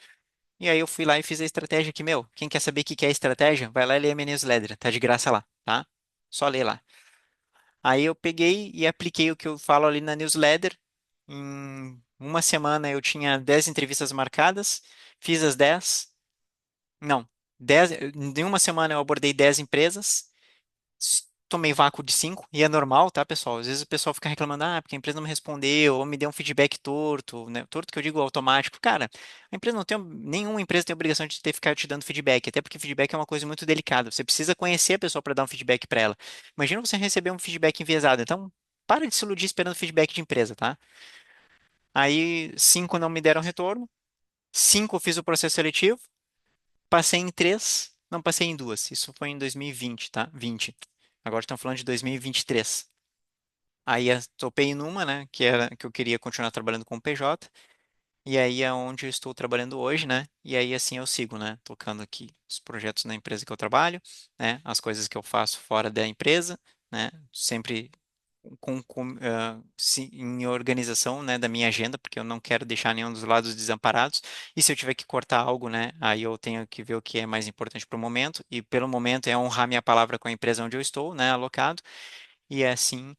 E aí eu fui lá e fiz a estratégia que, meu, quem quer saber o que que é estratégia, vai lá e lê a minha newsletter, tá de graça lá, tá? Só lê lá. Aí eu peguei e apliquei o que eu falo ali na newsletter. Em uma semana eu tinha 10 entrevistas marcadas, fiz as 10. Não, 10, em uma semana eu abordei 10 empresas, tomei vácuo de 5, e é normal, tá, pessoal? Às vezes o pessoal fica reclamando, porque a empresa não me respondeu, ou me deu um feedback torto, né? Torto que eu digo automático. Cara, a empresa não tem, nenhuma empresa tem obrigação de ficar te dando feedback, até porque feedback é uma coisa muito delicada. Você precisa conhecer a pessoa para dar um feedback para ela. Imagina você receber um feedback enviesado, então para de se iludir esperando feedback de empresa, tá? Aí 5 não me deram retorno, 5 eu fiz o processo seletivo, passei em 3, não passei em 2. Isso foi em 2020, tá? 20. Agora estamos falando de 2023. Aí topei numa, né, que era que eu queria continuar trabalhando com o PJ, e aí é onde eu estou trabalhando hoje, né? E aí assim eu sigo, né, tocando aqui os projetos na empresa que eu trabalho, né, as coisas que eu faço fora da empresa, né? Sempre em organização, né, da minha agenda, porque eu não quero deixar nenhum dos lados desamparados. E se eu tiver que cortar algo, né, aí eu tenho que ver o que é mais importante para o momento. E pelo momento é honrar minha palavra com a empresa onde eu estou, né, alocado. E é assim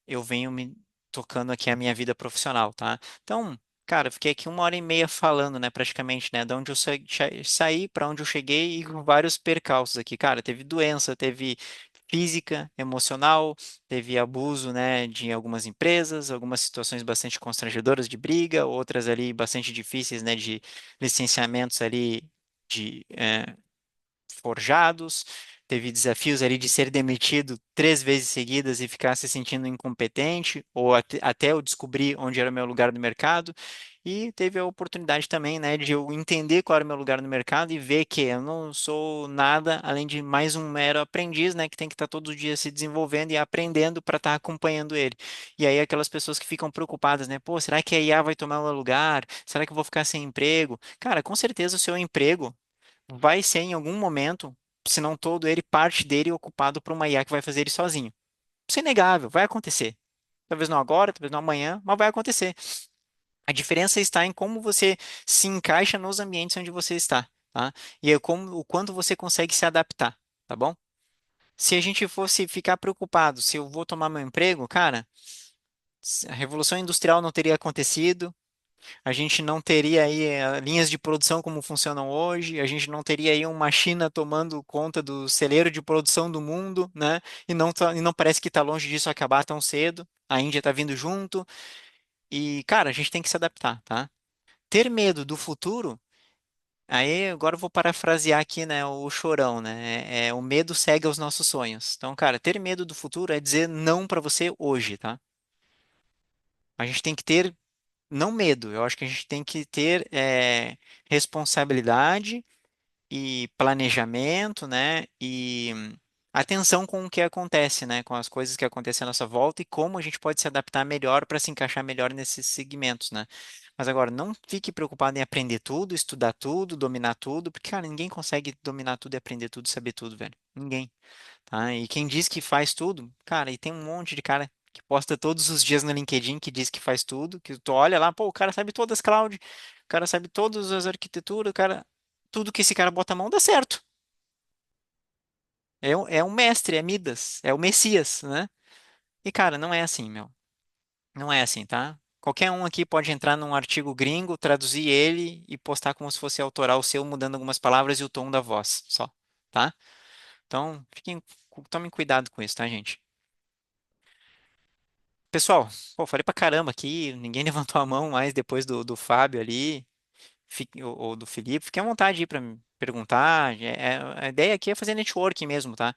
eu venho me tocando aqui a minha vida profissional, tá? Então, cara, eu fiquei aqui 1 hora e meia falando, né, praticamente, né, de onde eu saí, para onde eu cheguei e com vários percalços aqui. Cara, teve doença, teve física, emocional, teve abuso, né, de algumas empresas, algumas situações bastante constrangedoras de briga, outras ali bastante difíceis, né, de licenciamentos ali de forjados, teve desafios ali de ser demitido 3 vezes seguidas e ficar se sentindo incompetente, ou até eu descobrir onde era o meu lugar no mercado. E teve a oportunidade também, né, de eu entender qual era o meu lugar no mercado e ver que eu não sou nada além de mais um mero aprendiz, né, que tem que estar todo dia se desenvolvendo e aprendendo para estar acompanhando ele. E aí aquelas pessoas que ficam preocupadas, né, pô, será que a IA vai tomar o meu lugar? Será que eu vou ficar sem emprego? Cara, com certeza o seu emprego vai ser em algum momento, se não todo ele, parte dele ocupado por uma IA que vai fazer ele sozinho. Isso é inegável, vai acontecer. Talvez não agora, talvez não amanhã, mas vai acontecer. A diferença está em como você se encaixa nos ambientes onde você está, tá? E é como, o quanto você consegue se adaptar, tá bom? Se a gente fosse ficar preocupado se eu vou tomar meu emprego, cara, a Revolução Industrial não teria acontecido, a gente não teria aí linhas de produção como funcionam hoje, a gente não teria aí uma China tomando conta do celeiro de produção do mundo, né? E não parece que está longe disso acabar tão cedo. A Índia está vindo junto e, cara, a gente tem que se adaptar, tá? Ter medo do futuro, aí agora eu vou parafrasear aqui, né, o Chorão, né? O medo cega os nossos sonhos. Então, cara, ter medo do futuro é dizer não para você hoje, tá? A gente tem que ter não medo, eu acho que a gente tem que ter responsabilidade e planejamento, né? E atenção com o que acontece, né? Com as coisas que acontecem à nossa volta e como a gente pode se adaptar melhor para se encaixar melhor nesses segmentos, né? Mas agora, não fique preocupado em aprender tudo, estudar tudo, dominar tudo, porque, cara, ninguém consegue dominar tudo e aprender tudo, saber tudo, velho. Ninguém, tá? E quem diz que faz tudo, cara, e tem um monte de cara que posta todos os dias no LinkedIn que diz que faz tudo, que tu olha lá, pô, o cara sabe todas as cloud, o cara sabe todas as arquiteturas, o cara, tudo que esse cara bota a mão dá certo. É um mestre, é Midas, é o Messias, né? E, cara, não é assim, meu. Não é assim, tá? Qualquer um aqui pode entrar num artigo gringo, traduzir ele e postar como se fosse autoral seu, mudando algumas palavras e o tom da voz, só, tá? Então, tomem cuidado com isso, tá, gente? Pessoal, pô, falei pra caramba aqui, ninguém levantou a mão mais depois do Fábio ali, ou do Felipe. Fique à vontade aí pra me perguntar. A ideia aqui é fazer networking mesmo, tá?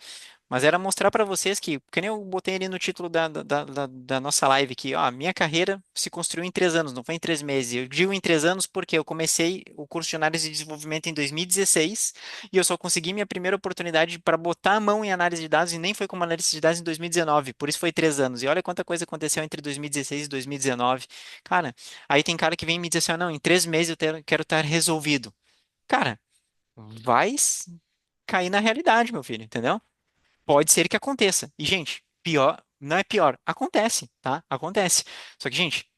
Mas era mostrar para vocês que nem eu botei ali no título da nossa live aqui, ó, a minha carreira se construiu em 3 anos, não foi em 3 meses. Eu digo em 3 anos porque eu comecei o curso de análise de desenvolvimento em 2016 e eu só consegui minha primeira oportunidade para botar a mão em análise de dados e nem foi como analista de dados em 2019, por isso foi 3 anos. E olha quanta coisa aconteceu entre 2016 e 2019. Cara, aí tem cara que vem me dizer assim, ah, não, em 3 meses quero estar resolvido. Cara, vai cair na realidade, meu filho, entendeu? Pode ser que aconteça. E, gente, pior, não é pior, acontece, tá? Acontece. Só que, gente,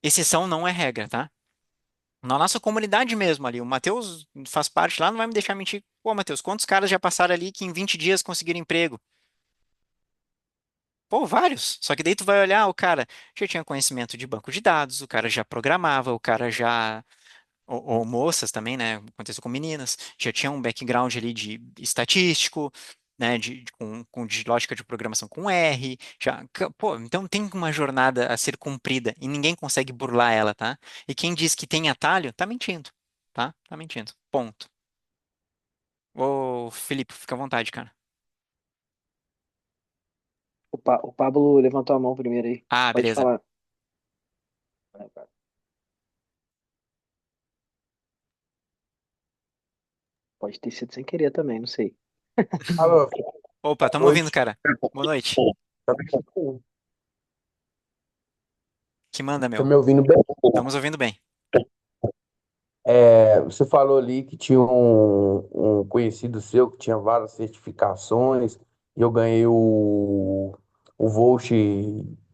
exceção não é regra, tá? Na nossa comunidade mesmo ali, o Matheus faz parte lá, não vai me deixar mentir. Pô, Matheus, quantos caras já passaram ali que em 20 dias conseguiram emprego? Pô, vários. Só que daí tu vai olhar, o cara já tinha conhecimento de banco de dados, o cara já programava, o cara já ou moças também, né? Aconteceu com meninas, já tinha um background ali de estatístico, né? De lógica de programação com R, já, pô, então tem uma jornada a ser cumprida e ninguém consegue burlar ela, tá? E quem diz que tem atalho, tá mentindo, tá? Tá mentindo. Ponto. Ô, Felipe, fica à vontade, cara. O Pablo levantou a mão primeiro aí. Ah, Pode beleza. falar. Pode ter sido sem querer também, não sei. Alô, Opa, boa tamo ouvindo, noite. cara. Boa noite. Que manda, Tá meu? me ouvindo bem? Estamos ouvindo bem. Você falou ali que tinha um conhecido seu que tinha várias certificações e eu ganhei o voucher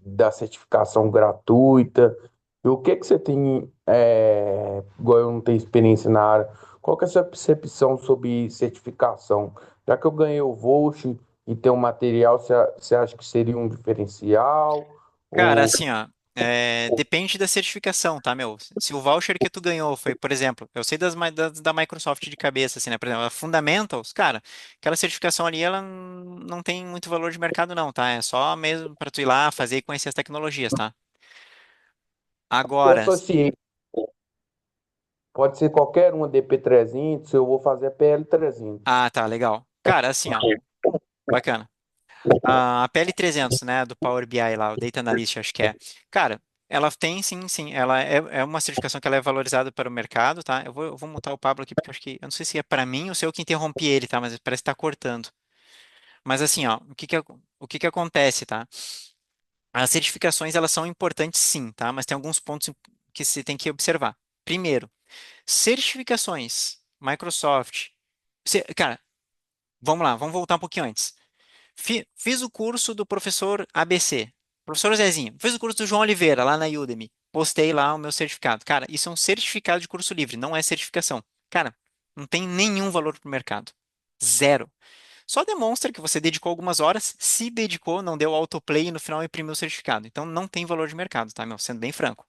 da certificação gratuita. E o que que você tem, igual eu não tenho experiência na área, qual que é a sua percepção sobre certificação? Já que eu ganhei o voucher e tem um material, você acha que seria um diferencial? Cara, Ou assim, ó, depende da certificação, tá, meu? Se o voucher que tu ganhou foi, por exemplo, eu sei da Microsoft de cabeça, assim, né? Por exemplo, a Fundamentals, cara, aquela certificação ali, ela não tem muito valor de mercado, não, tá? É só mesmo para tu ir lá fazer e conhecer as tecnologias, tá? eu Agora, associei, pode ser qualquer uma DP300, eu vou fazer a PL300. tá, legal. Cara, assim, ó, bacana. A PL300, né, do Power BI lá, o Data Analyst, acho que é. Cara, ela tem sim, ela é uma certificação que ela é valorizada para o mercado, tá? Eu vou mutar o Pablo aqui porque eu acho que, eu não sei se é para mim ou se eu que interrompi ele, tá? Mas parece que tá cortando. Mas assim, ó, o que que acontece, tá? As certificações, elas são importantes sim, tá? Mas tem alguns pontos que você tem que observar. Primeiro, certificações, Microsoft. Cara, vamos lá, vamos voltar um pouquinho antes. Fiz o curso do professor ABC, professor Zezinho. Fiz o curso do João Oliveira lá na Udemy. Postei lá o meu certificado. Cara, isso é um certificado de curso livre, não é certificação. Cara, não tem nenhum valor para o mercado. Zero. Só demonstra que você dedicou algumas horas, se dedicou, não deu autoplay e no final imprimiu o certificado. Então não tem valor de mercado, tá, meu? Sendo bem franco.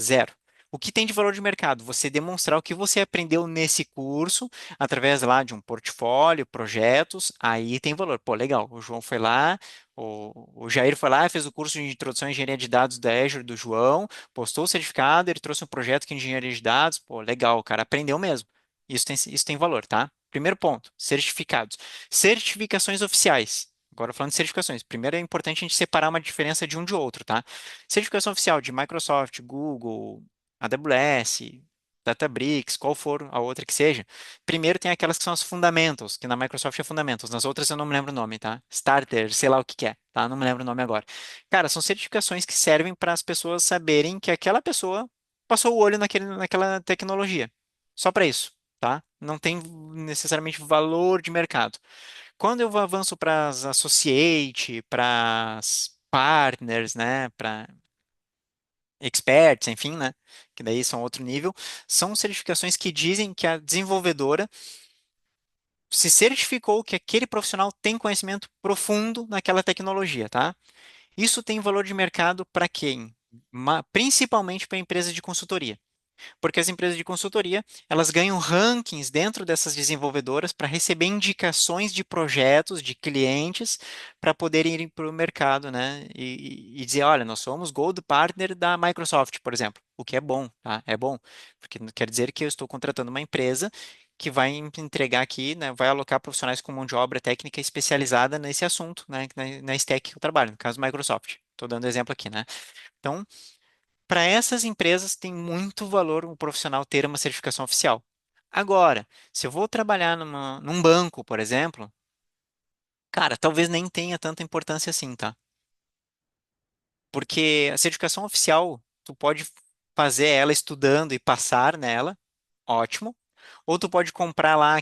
Zero. O que tem de valor de mercado? Você demonstrar o que você aprendeu nesse curso, através lá de um portfólio, projetos, aí tem valor. Pô, legal. O João foi lá, o Jair foi lá, fez o curso de introdução à engenharia de dados da Azure do João, postou o certificado, ele trouxe um projeto que é engenharia de dados. Pô, legal, o cara aprendeu mesmo. Isso tem valor, tá? Primeiro ponto, certificados. Certificações oficiais. Agora falando de certificações. Primeiro é importante a gente separar uma diferença de um de outro, tá? Certificação oficial de Microsoft, Google, AWS, Databricks, qual for a outra que seja. Primeiro tem aquelas que são as Fundamentals, que na Microsoft é Fundamentals. Nas outras eu não me lembro o nome, tá? Starter, sei lá o que que é, tá? Não me lembro o nome agora. Cara, são certificações que servem para as pessoas saberem que aquela pessoa passou o olho naquela tecnologia. Só para isso, tá? Não tem necessariamente valor de mercado. Quando eu avanço para as associate, para as partners, né, para experts, enfim, né, que daí são outro nível, são certificações que dizem que a desenvolvedora se certificou que aquele profissional tem conhecimento profundo naquela tecnologia, tá? Isso tem valor de mercado para quem? Principalmente para empresas de consultoria. Porque as empresas de consultoria, elas ganham rankings dentro dessas desenvolvedoras para receber indicações de projetos, de clientes, para poderem ir para o mercado, né? E dizer, olha, nós somos Gold Partner da Microsoft, por exemplo. O que é bom, tá? É bom, porque quer dizer que eu estou contratando uma empresa que vai entregar aqui, né, vai alocar profissionais com mão de obra técnica especializada nesse assunto, né, na stack que eu trabalho, no caso Microsoft. Estou dando exemplo aqui, né? Então, para essas empresas tem muito valor um profissional ter uma certificação oficial. Agora, se eu vou trabalhar num banco, por exemplo, cara, talvez nem tenha tanta importância assim, tá? Porque a certificação oficial, tu pode fazer ela estudando e passar nela, ótimo. Ou tu pode comprar lá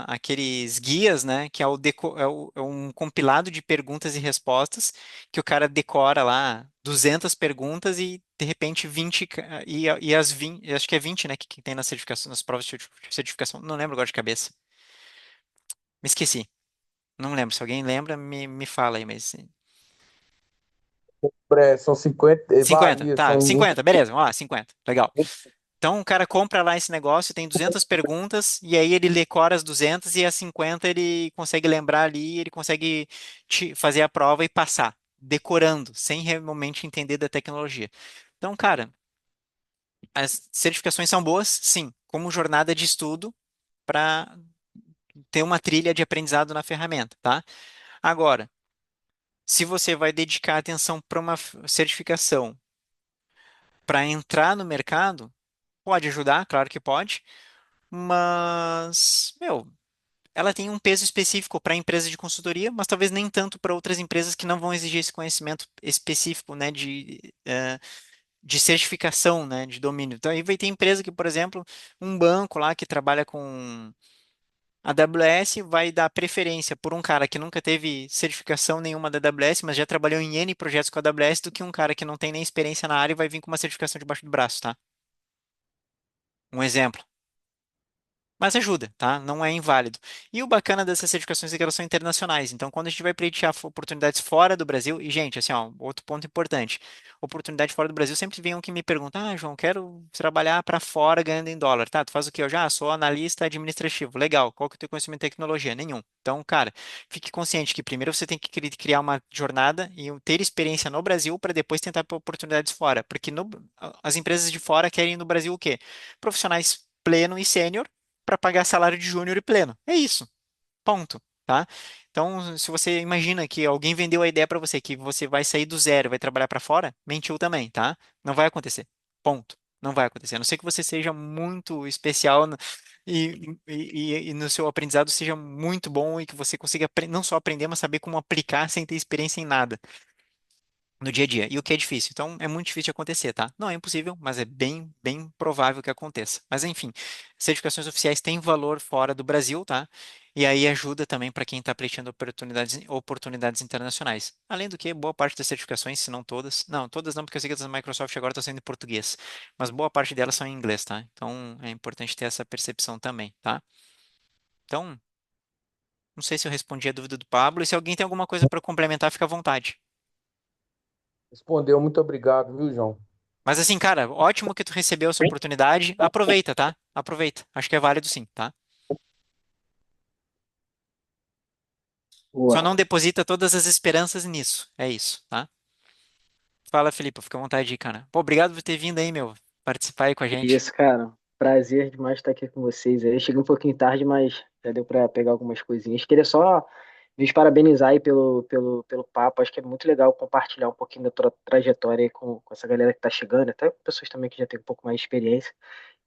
aqueles guias, né? Que é um compilado de perguntas e respostas que o cara decora lá 200 perguntas e de repente 20 e as 20, acho que é 20, né? Que tem na certificação, nas provas de certificação. Não lembro agora de cabeça. Me esqueci. Não lembro. Se alguém lembra, me fala aí, mas São 50, 50, varia, tá, são 20. 50, beleza, vamos lá, 50, legal. Então o cara compra lá esse negócio, tem 200 perguntas, e aí ele decora as 200 e as 50 ele consegue lembrar ali, ele consegue fazer a prova e passar, decorando, sem realmente entender da tecnologia. Então, cara, as certificações são boas, sim, como jornada de estudo para ter uma trilha de aprendizado na ferramenta, tá? Agora, se você vai dedicar atenção para uma certificação para entrar no mercado, pode ajudar, claro que pode, mas, meu, ela tem um peso específico para a empresa de consultoria, mas talvez nem tanto para outras empresas que não vão exigir esse conhecimento específico, né, de certificação, né, de domínio. Então, aí vai ter empresa que, por exemplo, um banco lá que trabalha com A AWS vai dar preferência por um cara que nunca teve certificação nenhuma da AWS, mas já trabalhou em N projetos com a AWS, do que um cara que não tem nem experiência na área e vai vir com uma certificação debaixo do braço, tá? Um exemplo. Mas ajuda, tá? Não é inválido. E o bacana dessas certificações é que elas são internacionais. Então, quando a gente vai pleitear oportunidades fora do Brasil, e, gente, assim, ó, outro ponto importante: oportunidade fora do Brasil, sempre vem um que me pergunta: Ah, João, quero trabalhar para fora ganhando em dólar. Tá, tu faz o quê? Eu já sou analista administrativo. Legal. Qual que é o teu conhecimento de tecnologia? Nenhum. Então, cara, fique consciente que primeiro você tem que criar uma jornada e ter experiência no Brasil para depois tentar oportunidades fora. Porque as empresas de fora querem no Brasil o quê? Profissionais pleno e sênior para pagar salário de júnior e pleno. É isso. Ponto, tá? Então, se você imagina que alguém vendeu a ideia para você que você vai sair do zero, vai trabalhar para fora, mentiu também, tá? Não vai acontecer. Ponto. Não vai acontecer. A não ser que você seja muito especial e no seu aprendizado seja muito bom e que você consiga não só aprender, mas saber como aplicar sem ter experiência em nada no dia a dia. E o que é difícil. Então, é muito difícil de acontecer, tá? Não é impossível, mas é bem, bem provável que aconteça. Mas, enfim, certificações oficiais têm valor fora do Brasil, tá? E aí ajuda também para quem está pleiteando oportunidades internacionais. Além do que, boa parte das certificações, se não todas, não, todas não, porque eu sei que as da Microsoft agora estão saindo em português, mas boa parte delas são em inglês, tá? Então, é importante ter essa percepção também, tá? Então, não sei se eu respondi a dúvida do Pablo, e se alguém tem alguma coisa para complementar, fica à vontade. Respondeu, muito obrigado, viu, João? Mas assim, cara, ótimo que tu recebeu essa oportunidade. Aproveita, tá? Aproveita. Acho que é válido sim, tá? Só Boa. não deposita todas as esperanças nisso. É isso, tá? Fala, Felipe, fica à vontade aí, cara. Pô, obrigado por ter vindo aí, meu, participar aí com a Que gente. isso, cara. Prazer demais estar aqui com vocês aí. Cheguei um pouquinho tarde, mas já deu para pegar algumas coisinhas. Queria só nos parabenizar aí pelo papo. Acho que é muito legal compartilhar um pouquinho da trajetória aí com essa galera que está chegando, até com pessoas também que já têm um pouco mais de experiência.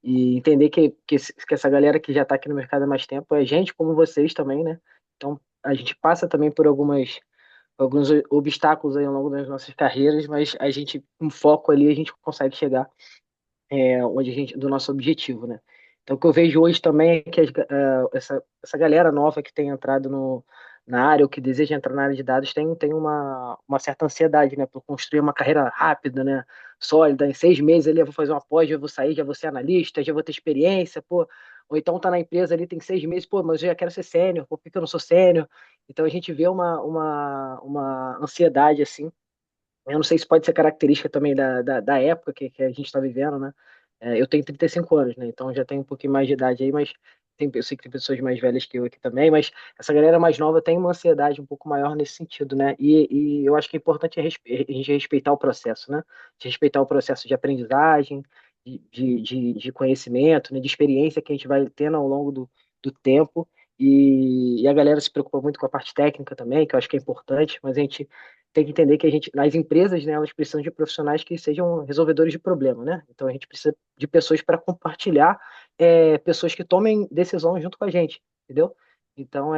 E entender que essa galera que já está aqui no mercado há mais tempo é gente como vocês também, né? Então, a gente passa também por alguns obstáculos aí ao longo das nossas carreiras, mas a gente, com foco ali, a gente consegue chegar onde a gente, do nosso objetivo, né? Então, o que eu vejo hoje também é que essa galera nova que tem entrado na área, ou que deseja entrar na área de dados, tem uma certa ansiedade, né? Por construir uma carreira rápida, né? Sólida, em 6 meses ali eu vou fazer uma pós, já vou sair, já vou ser analista, já vou ter experiência, pô. Ou então tá na empresa ali, tem 6 meses, pô, mas eu já quero ser sênior, por que que eu não sou sênior? Então a gente vê uma ansiedade assim. Eu não sei se pode ser característica também da época que a gente está vivendo, né? Eu tenho 35 anos, né? Então já tenho um pouquinho mais de idade aí, mas eu sei que tem pessoas mais velhas que eu aqui também, mas essa galera mais nova tem uma ansiedade um pouco maior nesse sentido, né? E eu acho que é importante a gente respeitar o processo, né? De respeitar o processo de aprendizagem, de conhecimento, né? De experiência que a gente vai tendo ao longo do tempo. E a galera se preocupa muito com a parte técnica também, que eu acho que é importante, mas a gente tem que entender que as empresas, né, elas precisam de profissionais que sejam resolvedores de problema, né? Então a gente precisa de pessoas para compartilhar, pessoas que tomem decisões junto com a gente, entendeu? Então,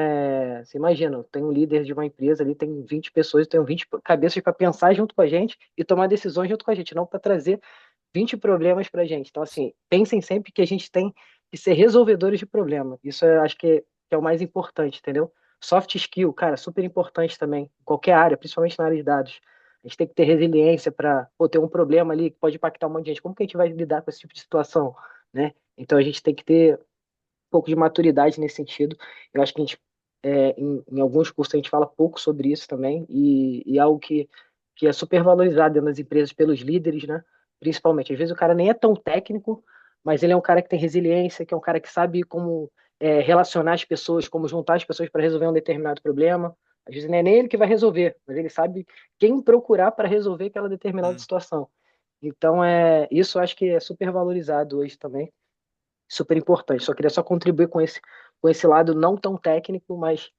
você imagina, tem um líder de uma empresa ali, tem 20 pessoas, tem 20 cabeças para pensar junto com a gente e tomar decisões junto com a gente, não para trazer 20 problemas para a gente. Então, assim, pensem sempre que a gente tem que ser resolvedores de problema. Isso eu acho que é o mais importante, entendeu? Soft skill, cara, super importante também, em qualquer área, principalmente na área de dados. A gente tem que ter resiliência para ter um problema ali que pode impactar um monte de gente. Como que a gente vai lidar com esse tipo de situação, né? Então a gente tem que ter pouco de maturidade nesse sentido. Eu acho que a gente, em alguns cursos, a gente fala pouco sobre isso também, e algo que é super valorizado dentro das empresas pelos líderes, né? Principalmente. Às vezes o cara nem é tão técnico, mas ele é um cara que tem resiliência, que é um cara que sabe como relacionar as pessoas, como juntar as pessoas para resolver um determinado problema. Às vezes não é nem ele que vai resolver, mas ele sabe quem procurar para resolver aquela determinada Hum, situação. Então, isso eu acho que é super valorizado hoje também, super importante. Só queria só contribuir com esse lado não tão técnico, mas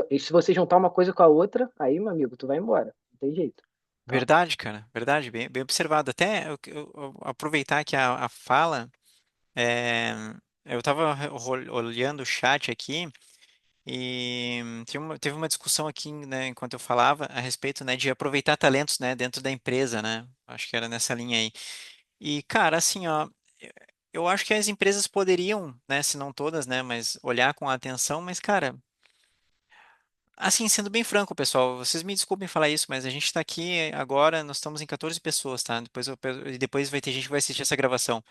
e se você juntar uma coisa com a outra, aí, meu amigo, tu vai embora. Não tem jeito. Tá? verdade, cara. Verdade, bem, bem observado. Até eu aproveitar que a fala, é, eu estava olhando o chat aqui. E teve uma discussão aqui, né, enquanto eu falava, a respeito, né, de aproveitar talentos, né, dentro da empresa, né? Acho que era nessa linha aí. E, cara, assim, ó, eu acho que as empresas poderiam, né, se não todas, né, mas olhar com atenção, mas, cara, assim, sendo bem franco, pessoal, vocês me desculpem falar isso, mas a gente está aqui agora, nós estamos em 14 pessoas, tá? E depois vai ter gente que vai assistir essa gravação.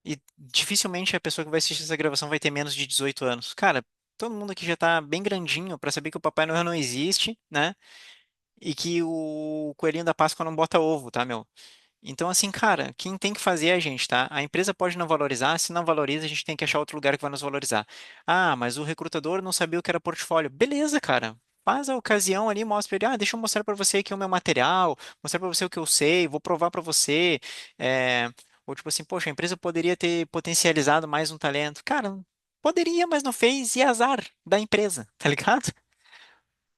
E dificilmente a pessoa que vai assistir essa gravação vai ter menos de 18 anos. Cara, todo mundo aqui já tá bem grandinho para saber que o Papai Noel não existe, né? E que o coelhinho da Páscoa não bota ovo, tá, meu? Então, assim, cara, quem tem que fazer é a gente, tá? A empresa pode não valorizar, se não valoriza, a gente tem que achar outro lugar que vai nos valorizar. Ah, mas o recrutador não sabia o que era portfólio. Beleza, cara. Faz a ocasião ali, mostra pra ele, deixa eu mostrar pra você aqui o meu material, mostrar pra você o que eu sei, vou provar pra você. É, Ou tipo assim, poxa, a empresa poderia ter potencializado mais um talento. Cara, poderia, mas não fez, e azar da empresa, tá ligado?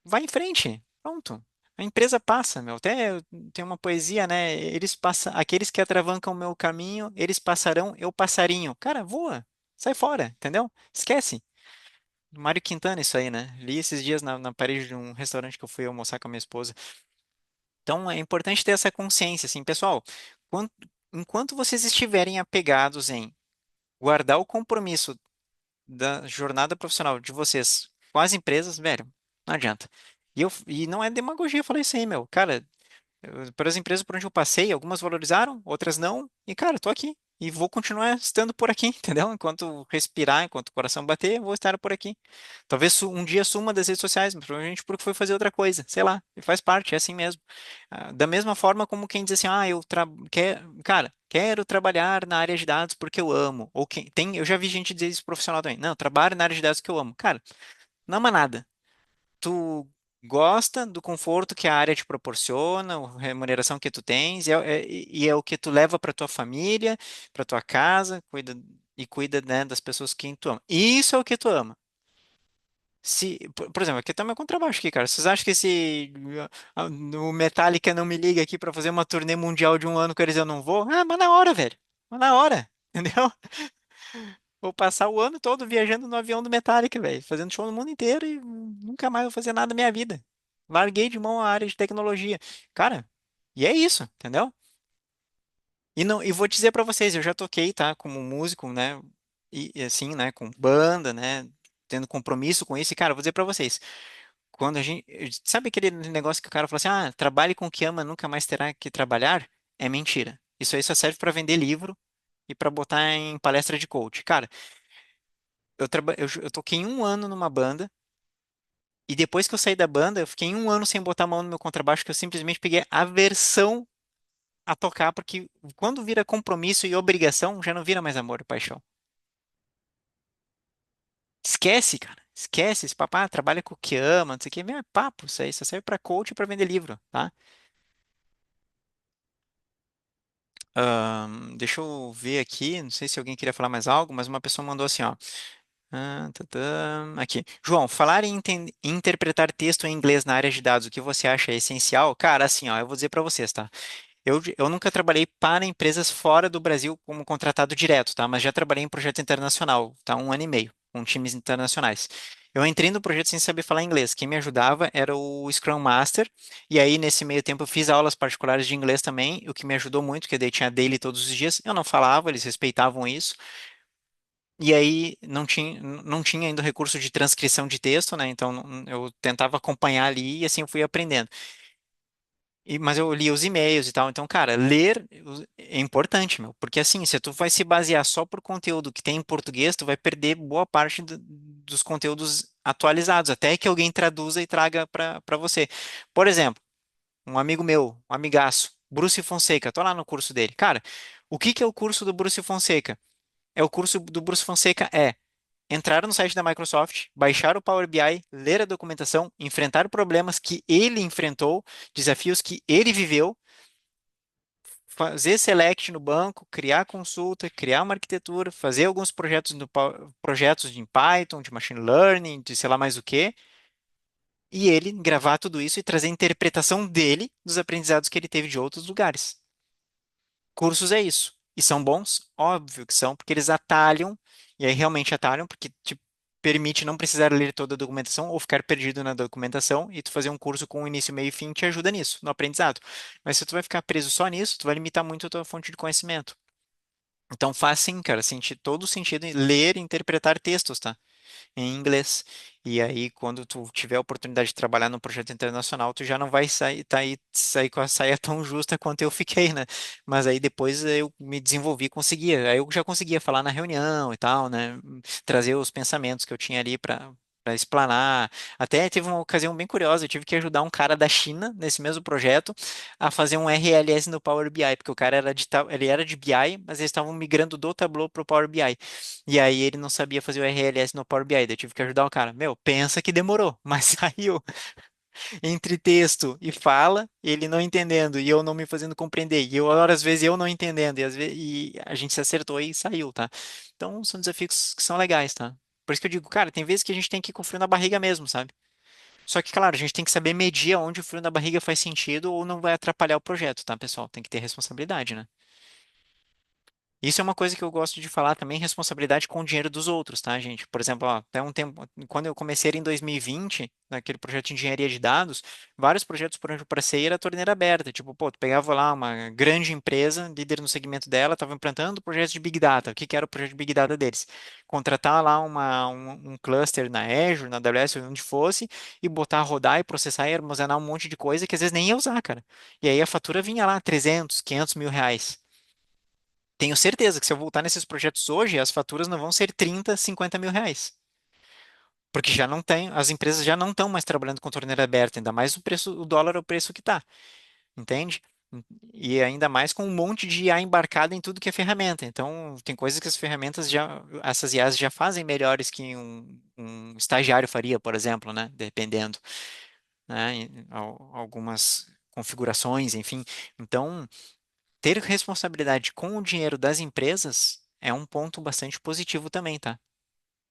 Vai em frente. Pronto. A empresa passa, meu. Até tem uma poesia, né? Eles passam, aqueles que atravancam o meu caminho, eles passarão, eu passarinho. Cara, voa. Sai fora, entendeu? Esquece. Mário Quintana, isso aí, né? Li esses dias na parede de um restaurante que eu fui almoçar com a minha esposa. Então é importante ter essa consciência, assim, pessoal. quan- Enquanto vocês estiverem apegados em guardar o compromisso da jornada profissional de vocês com as empresas, velho, não adianta. E não é demagogia falar isso aí, meu. Cara, para as empresas por onde eu passei, algumas valorizaram, outras não. E, cara, tô aqui. E vou continuar estando por aqui, entendeu? Enquanto respirar, enquanto o coração bater, eu vou estar por aqui. Talvez um dia suma das redes sociais, mas provavelmente porque foi fazer outra coisa. Sei lá, e faz parte, é assim mesmo. Da mesma forma como quem diz assim, cara, quero trabalhar na área de dados porque eu amo. Ou quem tem, eu já vi gente dizer isso profissional também. Não, trabalho na área de dados que eu amo. Cara, não ama nada. Tu gosta do conforto que a área te proporciona, a remuneração que tu tens, e é o que tu leva para tua família, para tua casa, cuida, né, das pessoas que tu ama. Isso é o que tu ama. Se, por exemplo, aqui tá meu contrabaixo aqui, cara. Vocês acham que se o Metallica não me liga aqui para fazer uma turnê mundial de um ano com eles eu não vou? Ah, mas na hora, velho. Mas na hora, entendeu? Vou passar o ano todo viajando no avião do Metallica, velho, fazendo show no mundo inteiro e nunca mais vou fazer nada na minha vida. Larguei de mão a área de tecnologia. Cara, e é isso, entendeu? E não, e vou dizer pra vocês, eu já toquei, tá, como músico, né? E assim, né, com banda, né, tendo compromisso com isso. E cara, eu vou dizer pra vocês, quando a gente, sabe aquele negócio que o cara fala assim: "Ah, trabalhe com o que ama, nunca mais terá que trabalhar"? É mentira. Isso aí só serve pra vender livro e pra botar em palestra de coach. Cara, eu toquei um ano numa banda. E depois que eu saí da banda, eu fiquei um ano sem botar a mão no meu contrabaixo, que eu simplesmente peguei aversão a tocar, porque quando vira compromisso e obrigação, já não vira mais amor e paixão. Esquece, cara. Esquece esse papo, trabalha com o que ama, não sei o que. Meu, é papo, isso aí só serve pra coach e pra vender livro, tá? Deixa eu ver aqui, não sei se alguém queria falar mais algo, mas uma pessoa mandou assim, ó. Aqui. João, falar em interpretar texto em inglês na área de dados, o que você acha essencial? Cara, assim, ó, eu vou dizer pra vocês, tá? Eu nunca trabalhei para empresas fora do Brasil como contratado direto, tá? Mas já trabalhei em projeto internacional, tá? Um ano e meio, com times internacionais. Eu entrei no projeto sem saber falar inglês. Quem me ajudava era o Scrum Master. E aí, nesse meio tempo, eu fiz aulas particulares de inglês também, o que me ajudou muito, porque daí tinha daily todos os dias. Eu não falava, eles respeitavam isso. E aí, não tinha ainda o recurso de transcrição de texto, né? Então, eu tentava acompanhar ali e assim eu fui aprendendo. Mas eu li os e-mails e tal. Então, cara, ler é importante, meu. Porque assim, se tu vai se basear só por conteúdo que tem em português, tu vai perder boa parte dos conteúdos atualizados, até que alguém traduza e traga para você. Por exemplo, um amigo meu, um amigaço, Bruce Fonseca, tô lá no curso dele. Cara, o que que é o curso do Bruce Fonseca? O curso do Bruce Fonseca entrar no site da Microsoft, baixar o Power BI, ler a documentação, enfrentar problemas que ele enfrentou, desafios que ele viveu, fazer select no banco, criar consulta, criar uma arquitetura, fazer alguns projetos projetos em Python, de machine learning, de sei lá mais o quê, e ele gravar tudo isso e trazer a interpretação dele dos aprendizados que ele teve de outros lugares. Cursos é isso. E são bons? Óbvio que são, porque eles atalham, e aí realmente atalham, porque te permite não precisar ler toda a documentação ou ficar perdido na documentação, e tu fazer um curso com início, meio e fim te ajuda nisso, no aprendizado. Mas se tu vai ficar preso só nisso, tu vai limitar muito a tua fonte de conhecimento. Então faz sim, cara, todo sentido em ler e interpretar textos, tá? Em inglês. E aí, quando tu tiver a oportunidade de trabalhar num projeto internacional, tu já não vai sair com a saia tão justa quanto eu fiquei, né? Mas aí depois eu me desenvolvi, conseguia. Aí eu já conseguia falar na reunião e tal, né? Trazer os pensamentos que eu tinha ali para explanar. Até teve uma ocasião bem curiosa, eu tive que ajudar um cara da China nesse mesmo projeto a fazer um RLS no Power BI, porque o cara ele era de BI, mas eles estavam migrando do Tableau para o Power BI. E aí ele não sabia fazer o RLS no Power BI, daí eu tive que ajudar o cara. Meu, pensa que demorou, mas saiu entre texto e fala, ele não entendendo e eu não me fazendo compreender. E eu, às vezes, eu não entendendo e a gente se acertou e saiu, tá? Então são desafios que são legais, tá? Por isso que eu digo, cara, tem vezes que a gente tem que ir com frio na barriga mesmo, sabe? Só que, claro, a gente tem que saber medir aonde o frio na barriga faz sentido ou não vai atrapalhar o projeto, tá, pessoal? Tem que ter responsabilidade, né? Isso é uma coisa que eu gosto de falar também, responsabilidade com o dinheiro dos outros, tá, gente? Por exemplo, ó, até um tempo, quando eu comecei em 2020, naquele projeto de engenharia de dados, vários projetos por onde eu passei era torneira aberta. Tipo, pô, tu pegava lá uma grande empresa, líder no segmento dela, estava implantando projetos de Big Data. O que que era o projeto de Big Data deles? Contratar lá um cluster na Azure, na AWS, onde fosse, e botar a rodar e processar e armazenar um monte de coisa que às vezes nem ia usar, cara. E aí a fatura vinha lá, 300, 500 mil reais. Tenho certeza que se eu voltar nesses projetos hoje, as faturas não vão ser 30, 50 mil reais. Porque já não tem, as empresas já não estão mais trabalhando com torneira aberta, ainda mais o preço, o dólar é o preço que está, entende? E ainda mais com um monte de IA embarcada em tudo que é ferramenta. Então, tem coisas que as ferramentas já, essas IAs já fazem melhores que um estagiário faria, por exemplo, né? Dependendo, né? Algumas configurações, enfim. Então, ter responsabilidade com o dinheiro das empresas é um ponto bastante positivo também, tá?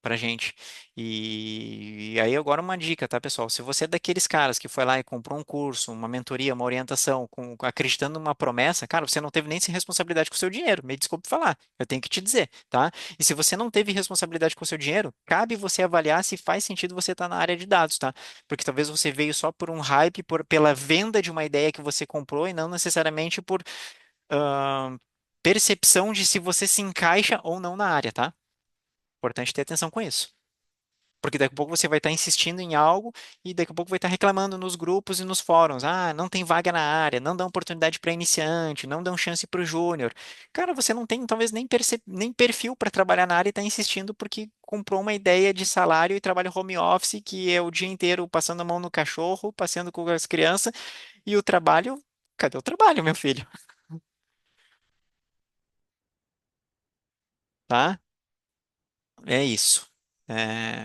Pra gente. E aí agora uma dica, tá, pessoal? Se você é daqueles caras que foi lá e comprou um curso, uma mentoria, uma orientação, acreditando numa promessa, cara, você não teve nem responsabilidade com o seu dinheiro. Me desculpe falar, eu tenho que te dizer, tá? E se você não teve responsabilidade com o seu dinheiro, cabe você avaliar se faz sentido você estar na área de dados, tá? Porque talvez você veio só por um hype, pela venda de uma ideia que você comprou e não necessariamente por ah, percepção de se você se encaixa ou não na área, tá? Importante ter atenção com isso. Porque daqui a pouco você vai estar insistindo em algo e daqui a pouco vai estar reclamando nos grupos e nos fóruns. Ah, não tem vaga na área, não dão oportunidade para iniciante, não dão chance para o júnior. Cara, você não tem talvez nem perfil para trabalhar na área e está insistindo porque comprou uma ideia de salário e trabalha home office, que é o dia inteiro passando a mão no cachorro, passeando com as crianças, e o trabalho. Cadê o trabalho, meu filho? Tá? É isso.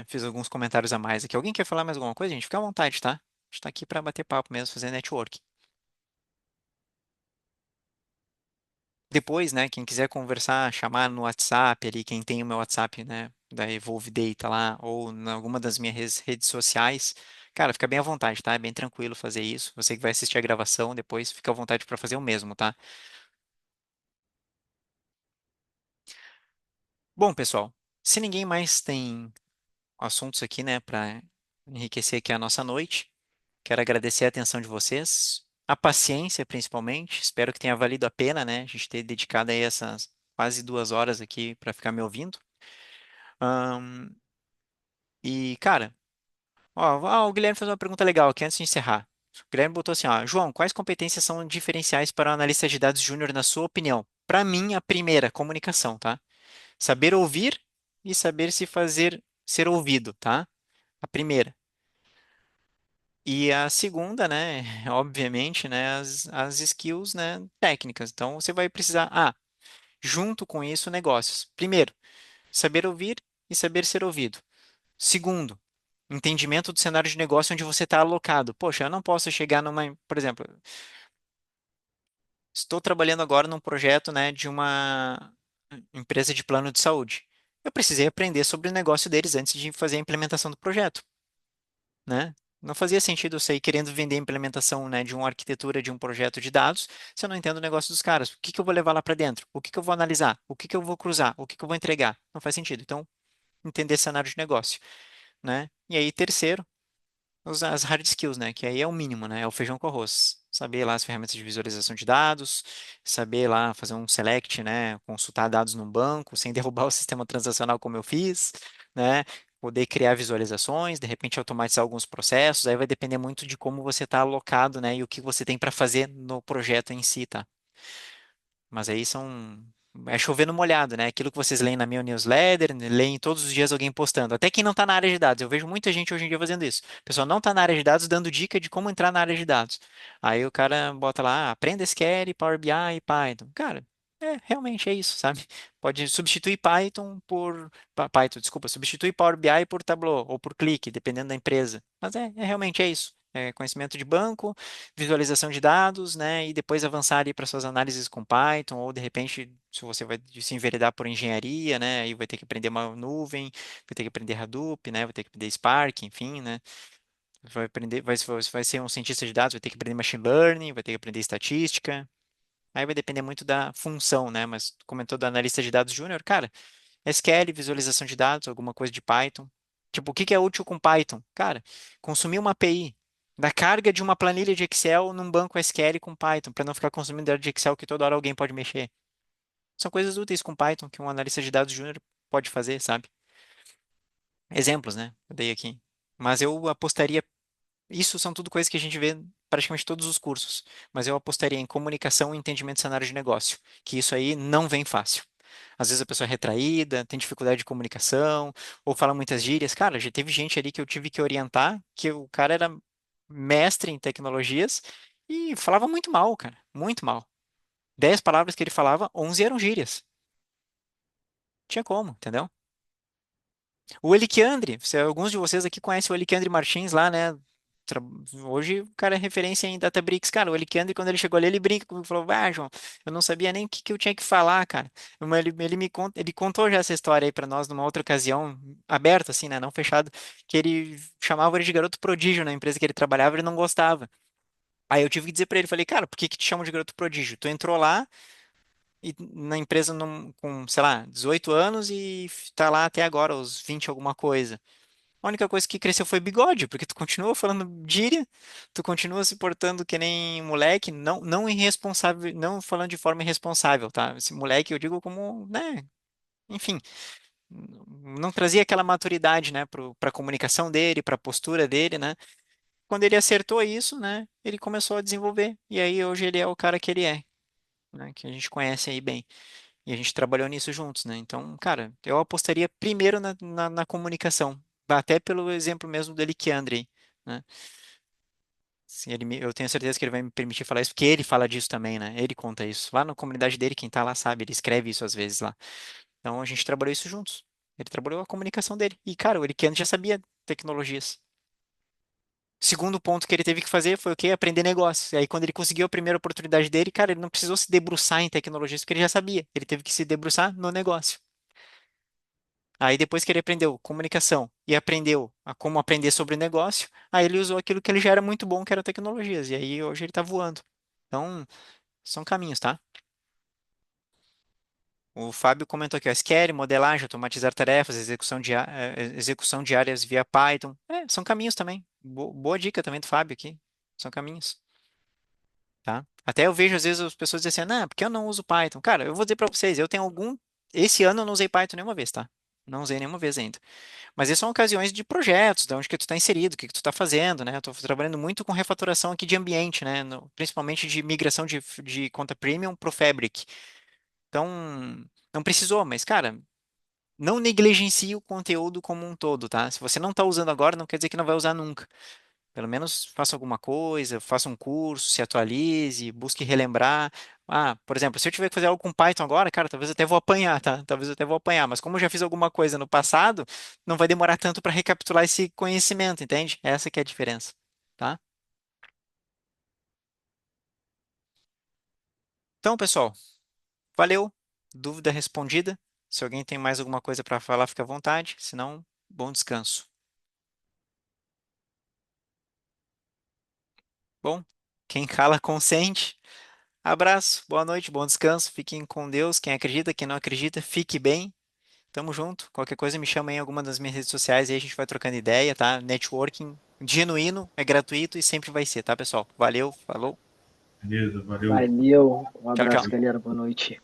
Fiz alguns comentários a mais aqui. Alguém quer falar mais alguma coisa, gente? Fica à vontade, tá? A gente tá aqui para bater papo mesmo, fazer network. Depois, né, quem quiser conversar, chamar no WhatsApp ali, quem tem o meu WhatsApp, né, da Evolve Data lá, ou em alguma das minhas redes sociais, cara, fica bem à vontade, tá? É bem tranquilo fazer isso. Você que vai assistir a gravação, depois fica à vontade para fazer o mesmo, tá? Bom, pessoal, se ninguém mais tem assuntos aqui, né, para enriquecer aqui a nossa noite, quero agradecer a atenção de vocês, a paciência principalmente. Espero que tenha valido a pena, né? A gente ter dedicado aí essas quase 2 horas aqui para ficar me ouvindo. Ahn, cara, o Guilherme fez uma pergunta legal aqui antes de encerrar. O Guilherme botou assim, ó, João, quais competências são diferenciais para o analista de dados júnior na sua opinião? Para mim, a primeira, comunicação, tá? Saber ouvir e saber se fazer ser ouvido, tá? A primeira. E a segunda, né, obviamente, né, as skills, né, técnicas. Então, você vai precisar, junto com isso, negócios. Primeiro, saber ouvir e saber ser ouvido. Segundo, entendimento do cenário de negócio onde você está alocado. Poxa, eu não posso chegar por exemplo, estou trabalhando agora num projeto, né, de uma empresa de plano de saúde. Eu precisei aprender sobre o negócio deles antes de fazer a implementação do projeto, né? Não fazia sentido eu sair querendo vender a implementação, né, de uma arquitetura de um projeto de dados se eu não entendo o negócio dos caras. O que que eu vou levar lá para dentro? O que que eu vou analisar? O que que eu vou cruzar? O que que eu vou entregar? Não faz sentido. Então, entender cenário de negócio, né? E aí, terceiro, as hard skills, né? Que aí é o mínimo, né? É o feijão com arroz. saber lá as ferramentas de visualização de dados, saber lá fazer um select, né, consultar dados num banco sem derrubar o sistema transacional como eu fiz, né, poder criar visualizações, de repente automatizar alguns processos, aí vai depender muito de como você está alocado, né, e o que você tem para fazer no projeto em si, tá? Mas aí são. É chover no molhado, né? Aquilo que vocês leem na minha newsletter, né, leem todos os dias alguém postando. Até quem não está na área de dados. Eu vejo muita gente hoje em dia fazendo isso. O pessoal não está na área de dados dando dica de como entrar na área de dados. Aí o cara bota lá, aprenda SQL, Power BI e Python. Cara, realmente é isso, sabe? Pode substituir Python por. Python, desculpa, substituir Power BI por Tableau ou por Click, dependendo da empresa. Mas realmente é isso. É conhecimento de banco, visualização de dados, né, e depois avançar ali para suas análises com Python, ou de repente, se você vai se enveredar por engenharia, né, aí vai ter que aprender uma nuvem, vai ter que aprender Hadoop, né, vai ter que aprender Spark, enfim, né, vai aprender, vai ser um cientista de dados, vai ter que aprender machine learning, vai ter que aprender estatística, aí vai depender muito da função, né, mas comentou do analista de dados júnior, cara, SQL, visualização de dados, alguma coisa de Python. Tipo, o que que é útil com Python? Cara, consumir uma API da carga de uma planilha de Excel num banco SQL com Python, para não ficar consumindo dados de Excel que toda hora alguém pode mexer. São coisas úteis com Python que um analista de dados júnior pode fazer, sabe? Exemplos, né? Eu dei aqui. Mas eu apostaria. Isso são tudo coisas que a gente vê em praticamente todos os cursos. Mas eu apostaria em comunicação e entendimento de cenário de negócio, que isso aí não vem fácil. Às vezes a pessoa é retraída, tem dificuldade de comunicação, ou fala muitas gírias. Cara, já teve gente ali que eu tive que orientar, que o cara era mestre em tecnologias e falava muito mal, cara, muito mal. 10 palavras que ele falava, 11 eram gírias. Tinha como, entendeu? O Eliquiandre, alguns de vocês aqui conhecem o Eliquiandre Martins lá, né? Tra- Hoje o cara é referência em Databricks. Cara, o Eliquiandre, quando ele chegou ali, ele brinca comigo, falou, ah, João, eu não sabia nem o que, que eu tinha que falar, cara. Mas ele contou já essa história aí pra nós numa outra ocasião, aberta assim, né? Não fechado, que ele chamava ele de garoto prodígio na empresa que ele trabalhava, ele não gostava. Aí eu tive que dizer pra ele, falei, cara, por que que te chamam de garoto prodígio? Tu entrou lá e na empresa com, sei lá, 18 anos e tá lá até agora, os 20 alguma coisa. A única coisa que cresceu foi bigode, porque tu continua falando gíria, tu continua se portando que nem moleque, não irresponsável, não falando de forma irresponsável, tá? Esse moleque eu digo como, né, enfim, não trazia aquela maturidade, né, para a comunicação dele, para a postura dele, né? Quando ele acertou isso, né, ele começou a desenvolver, e aí hoje ele é o cara que ele é, né, que a gente conhece aí bem. E a gente trabalhou nisso juntos, né? Então, cara, eu apostaria primeiro na comunicação, até pelo exemplo mesmo do Elikiandre, né? Se eu tenho certeza que ele vai me permitir falar isso, porque ele fala disso também, né? Ele conta isso. Lá na comunidade dele, quem tá lá sabe, ele escreve isso às vezes lá. Então a gente trabalhou isso juntos. Ele trabalhou a comunicação dele. E, cara, o Elikiandre já sabia tecnologias. Segundo ponto que ele teve que fazer foi o quê? Aprender negócios. E aí, quando ele conseguiu a primeira oportunidade dele, cara, ele não precisou se debruçar em tecnologias, porque ele já sabia. Ele teve que se debruçar no negócio. Aí depois que ele aprendeu comunicação e aprendeu a como aprender sobre o negócio, aí ele usou aquilo que ele já era muito bom, que era tecnologias. E aí hoje ele está voando. Então, são caminhos, tá? O Fábio comentou aqui, ó, SQL, modelagem, automatizar tarefas, execução de áreas via Python. São caminhos também. Boa dica também do Fábio aqui. São caminhos, tá? Até eu vejo às vezes as pessoas dizendo assim, não, porque eu não uso Python. Cara, eu vou dizer para vocês, eu tenho algum... Esse ano eu não usei Python nenhuma vez, tá? Não usei nenhuma vez ainda. Mas isso são ocasiões de projetos, de onde que tu está inserido, o que que tu está fazendo, né? Eu estou trabalhando muito com refatoração aqui de ambiente, né? Principalmente de migração de conta premium para o Fabric. Então, não precisou, mas, cara, não negligencie o conteúdo como um todo, tá? Se você não está usando agora, não quer dizer que não vai usar nunca. Pelo menos faça alguma coisa, faça um curso, se atualize, busque relembrar. Ah, por exemplo, se eu tiver que fazer algo com Python agora, cara, talvez eu até vou apanhar, tá? Talvez eu até vou apanhar, mas como eu já fiz alguma coisa no passado, não vai demorar tanto para recapitular esse conhecimento, entende? Essa que é a diferença, tá? Então, pessoal, valeu. Dúvida respondida. Se alguém tem mais alguma coisa para falar, fica à vontade. Se não, bom descanso. Bom, quem cala consente. Abraço, boa noite, bom descanso. Fiquem com Deus. Quem acredita, quem não acredita, fique bem. Tamo junto. Qualquer coisa me chama em alguma das minhas redes sociais e aí a gente vai trocando ideia, tá? Networking genuíno, é gratuito e sempre vai ser, tá, pessoal? Valeu, falou. Beleza, valeu. Valeu, um Tchau, abraço, tchau. galera, boa noite.